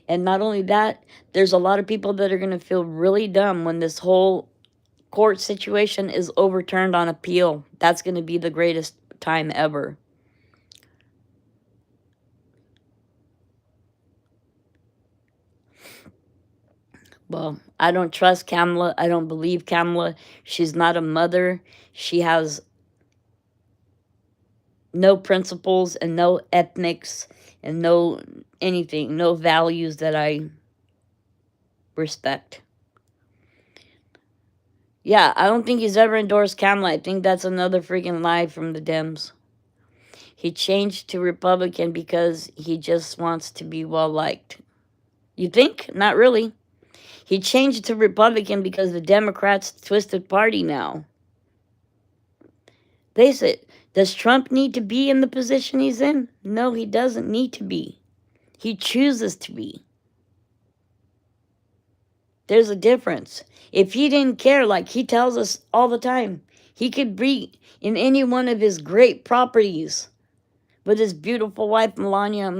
And not only that, there's a lot of people that are going to feel really dumb when this whole court situation is overturned on appeal. That's going to be the greatest time ever. Well, I don't trust Kamala. I don't believe Kamala. She's not a mother. She has no principles and no ethics and no anything, no values that I respect. Yeah, I don't think he's ever endorsed Kamala. I think that's another freaking lie from the Dems. He changed to Republican because he just wants to be well-liked. You think? Not really. He changed to Republican because the Democrats' twisted party now. Face it, does Trump need to be in the position he's in? No, he doesn't need to be. He chooses to be. There's a difference. If he didn't care, like he tells us all the time, he could be in any one of his great properties with his beautiful wife, Melania.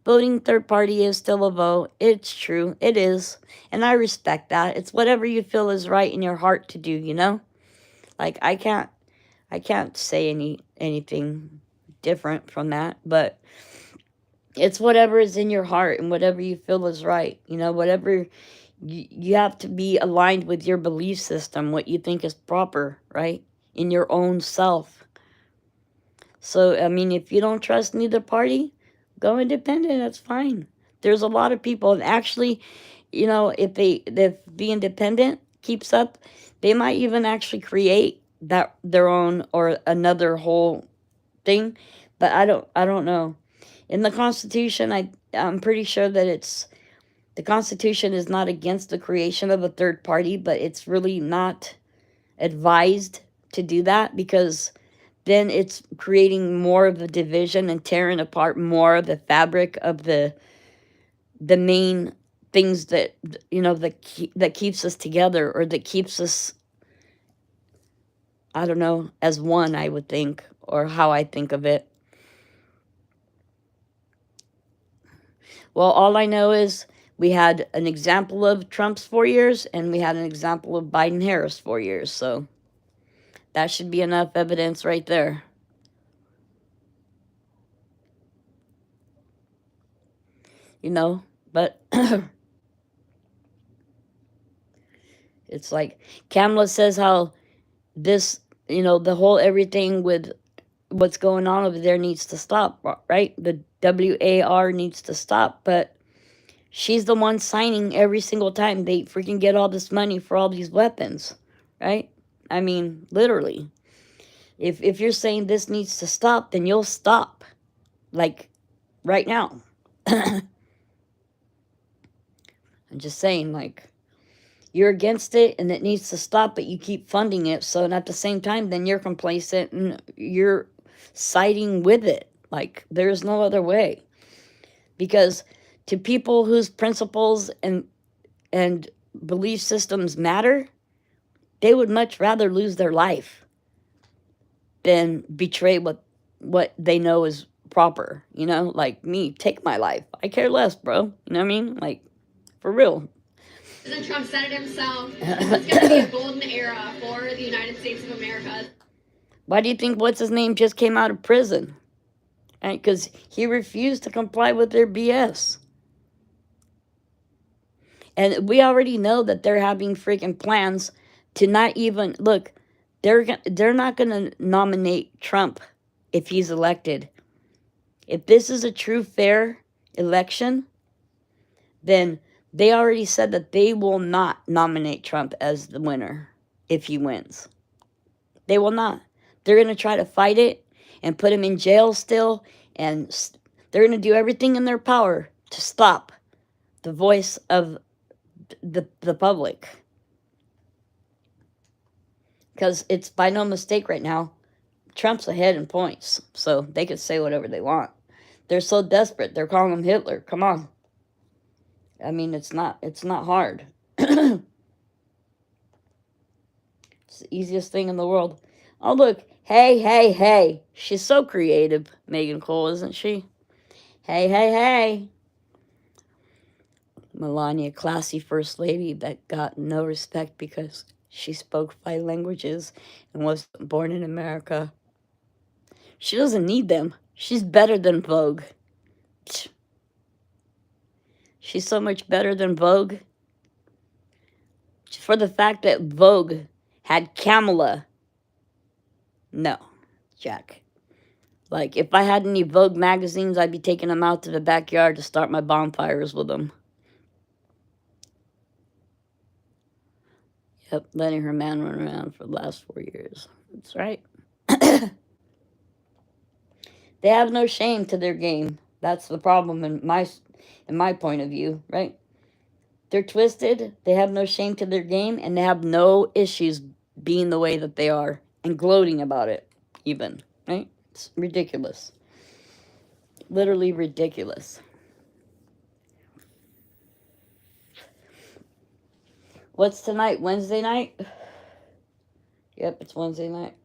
Voting third party is still a vote. It's true. It is. And I respect that. It's whatever you feel is right in your heart to do, you know? Like, I can't say anything different from that, but it's whatever is in your heart and whatever you feel is right. You know, whatever you have to be aligned with your belief system, what you think is proper, right? In your own self. So, I mean, if you don't trust neither party, go independent. That's fine. There's a lot of people, and actually, if the independent keeps up, they might even actually create that their own or another whole thing. But I don't know. In the Constitution, I'm pretty sure that the Constitution is not against the creation of a third party, but it's really not advised to do that, because then it's creating more of a division and tearing apart more of the fabric of the main things that that keeps us together, or that keeps us, I don't know, as one, I would think, or how I think of it. Well, all I know is we had an example of Trump's 4 years, and we had an example of Biden-Harris 4 years. So that should be enough evidence right there. But it's like Kamala says how this, the whole everything with what's going on over there needs to stop, right? The WAR needs to stop, but she's the one signing every single time they freaking get all this money for all these weapons, right? I mean, literally. If you're saying this needs to stop, then you'll stop, like, right now. I'm just saying, like, you're against it and it needs to stop, but you keep funding it. So, and at the same time, then you're complacent and you're siding with it. Like, there's no other way. Because to people whose principles and belief systems matter, they would much rather lose their life than betray what they know is proper. Like me, take my life. I care less, bro. You know what I mean? Like, for real. President Trump said it himself. This is going to be a golden era for the United States of America. Why do you think what's his name just came out of prison? Right? Because he refused to comply with their BS. And we already know that they're having freaking plans to not even look. They're not going to nominate Trump if he's elected. If this is a true fair election, then they already said that they will not nominate Trump as the winner if he wins. They will not. They're going to try to fight it and put him in jail still, and they're going to do everything in their power to stop the voice of the public. Because it's by no mistake right now, Trump's ahead in points, so they could say whatever they want. They're so desperate. They're calling him Hitler. Come on. I mean, it's not hard. It's the easiest thing in the world. Oh, look. Hey. She's so creative, Megan Cole, isn't she? Hey. Melania, classy first lady that got no respect because she spoke 5 languages and wasn't born in America. She doesn't need them. She's better than Vogue. She's so much better than Vogue. For the fact that Vogue had Kamala. No, Jack. Like, if I had any Vogue magazines, I'd be taking them out to the backyard to start my bonfires with them. Yep, letting her man run around for the last 4 years. That's right. They have no shame to their game. That's the problem in my point of view, right? They're twisted, they have no shame to their game, and they have no issues being the way that they are and gloating about it, even, right? It's ridiculous. Literally ridiculous. What's tonight? Wednesday night? Yep, it's Wednesday night.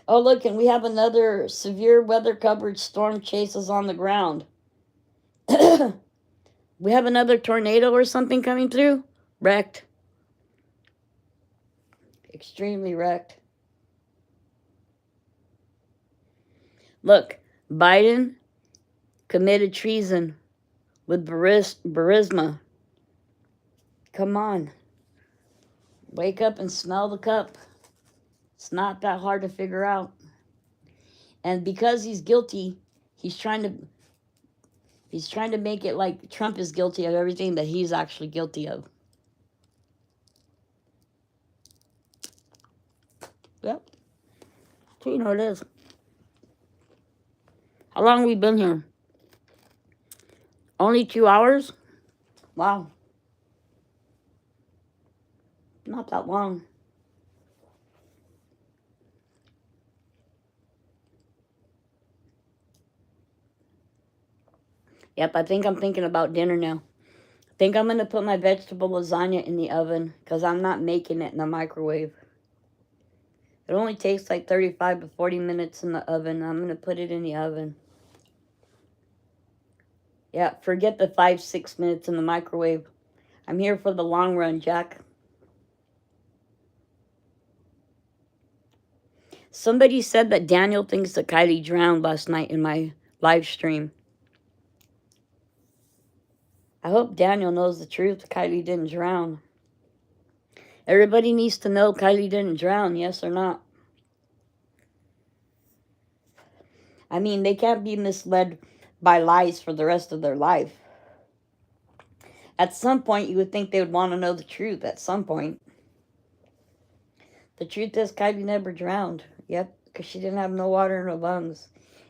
Oh, look, and we have another severe weather coverage storm chases on the ground. We have another tornado or something coming through. Wrecked. Extremely wrecked. Look, Biden committed treason with Burisma. Come on. Wake up and smell the cup. It's not that hard to figure out. And because he's guilty, he's trying to make it like Trump is guilty of everything that he's actually guilty of. Yep. So you know it is. How long have we been here? Only 2 hours? Wow. Not that long. Yep, I think I'm thinking about dinner now. I think I'm going to put my vegetable lasagna in the oven because I'm not making it in the microwave. It only takes like 35 to 40 minutes in the oven. I'm going to put it in the oven. Yeah, forget the 5-6 minutes in the microwave. I'm here for the long run, Jack. Somebody said that Daniel thinks that Kylie drowned last night in my live stream. I hope Daniel knows the truth. Kylie didn't drown. Everybody needs to know Kylie didn't drown, yes or not. I mean, they can't be misled by lies for the rest of their life. At some point, you would think they would want to know the truth at some point. The truth is Kylie never drowned. Yep, because she didn't have no water in her lungs.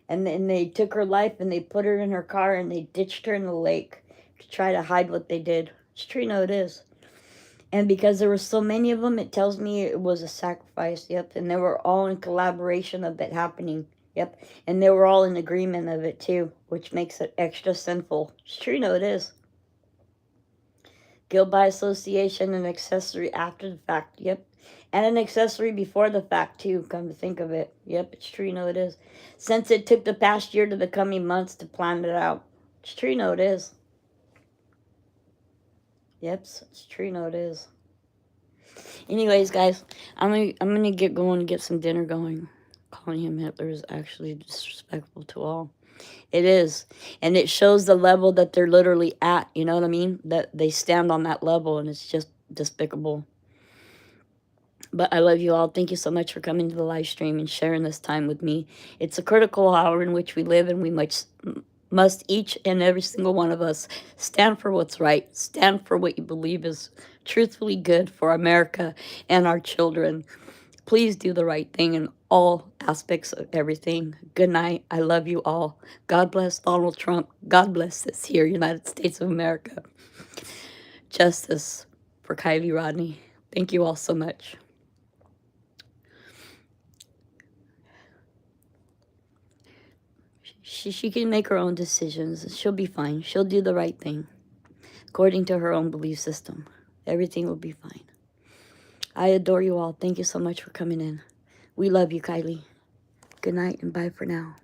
And then they took her life and they put her in her car and they ditched her in the lake to try to hide what they did. It's true, no, it is. And because there were so many of them, it tells me it was a sacrifice. Yep, and they were all in collaboration of it happening. Yep, and they were all in agreement of it too, which makes it extra sinful. It's true, no, it is. Guilt by association and accessory after the fact. Yep. And an accessory before the fact, too, come to think of it. Yep, it's true, no, it is. Since it took the past year to the coming months to plan it out. It's true, no, it is. Yep, it's true, no, it is. Anyways, guys, I'm gonna get going and get some dinner going. Calling him Hitler is actually disrespectful to all. It is. And it shows the level that they're literally at, you know what I mean? That they stand on that level, and it's just despicable. But I love you all. Thank you so much for coming to the live stream and sharing this time with me. It's a critical hour in which we live, and we must each and every single one of us stand for what's right. Stand for what you believe is truthfully good for America and our children. Please do the right thing in all aspects of everything. Good night. I love you all. God bless Donald Trump. God bless this here, United States of America. Justice for Kylie Rodney. Thank you all so much. She can make her own decisions. She'll be fine. She'll do the right thing according to her own belief system. Everything will be fine. I adore you all. Thank you so much for coming in. We love you, Kylie. Good night and bye for now.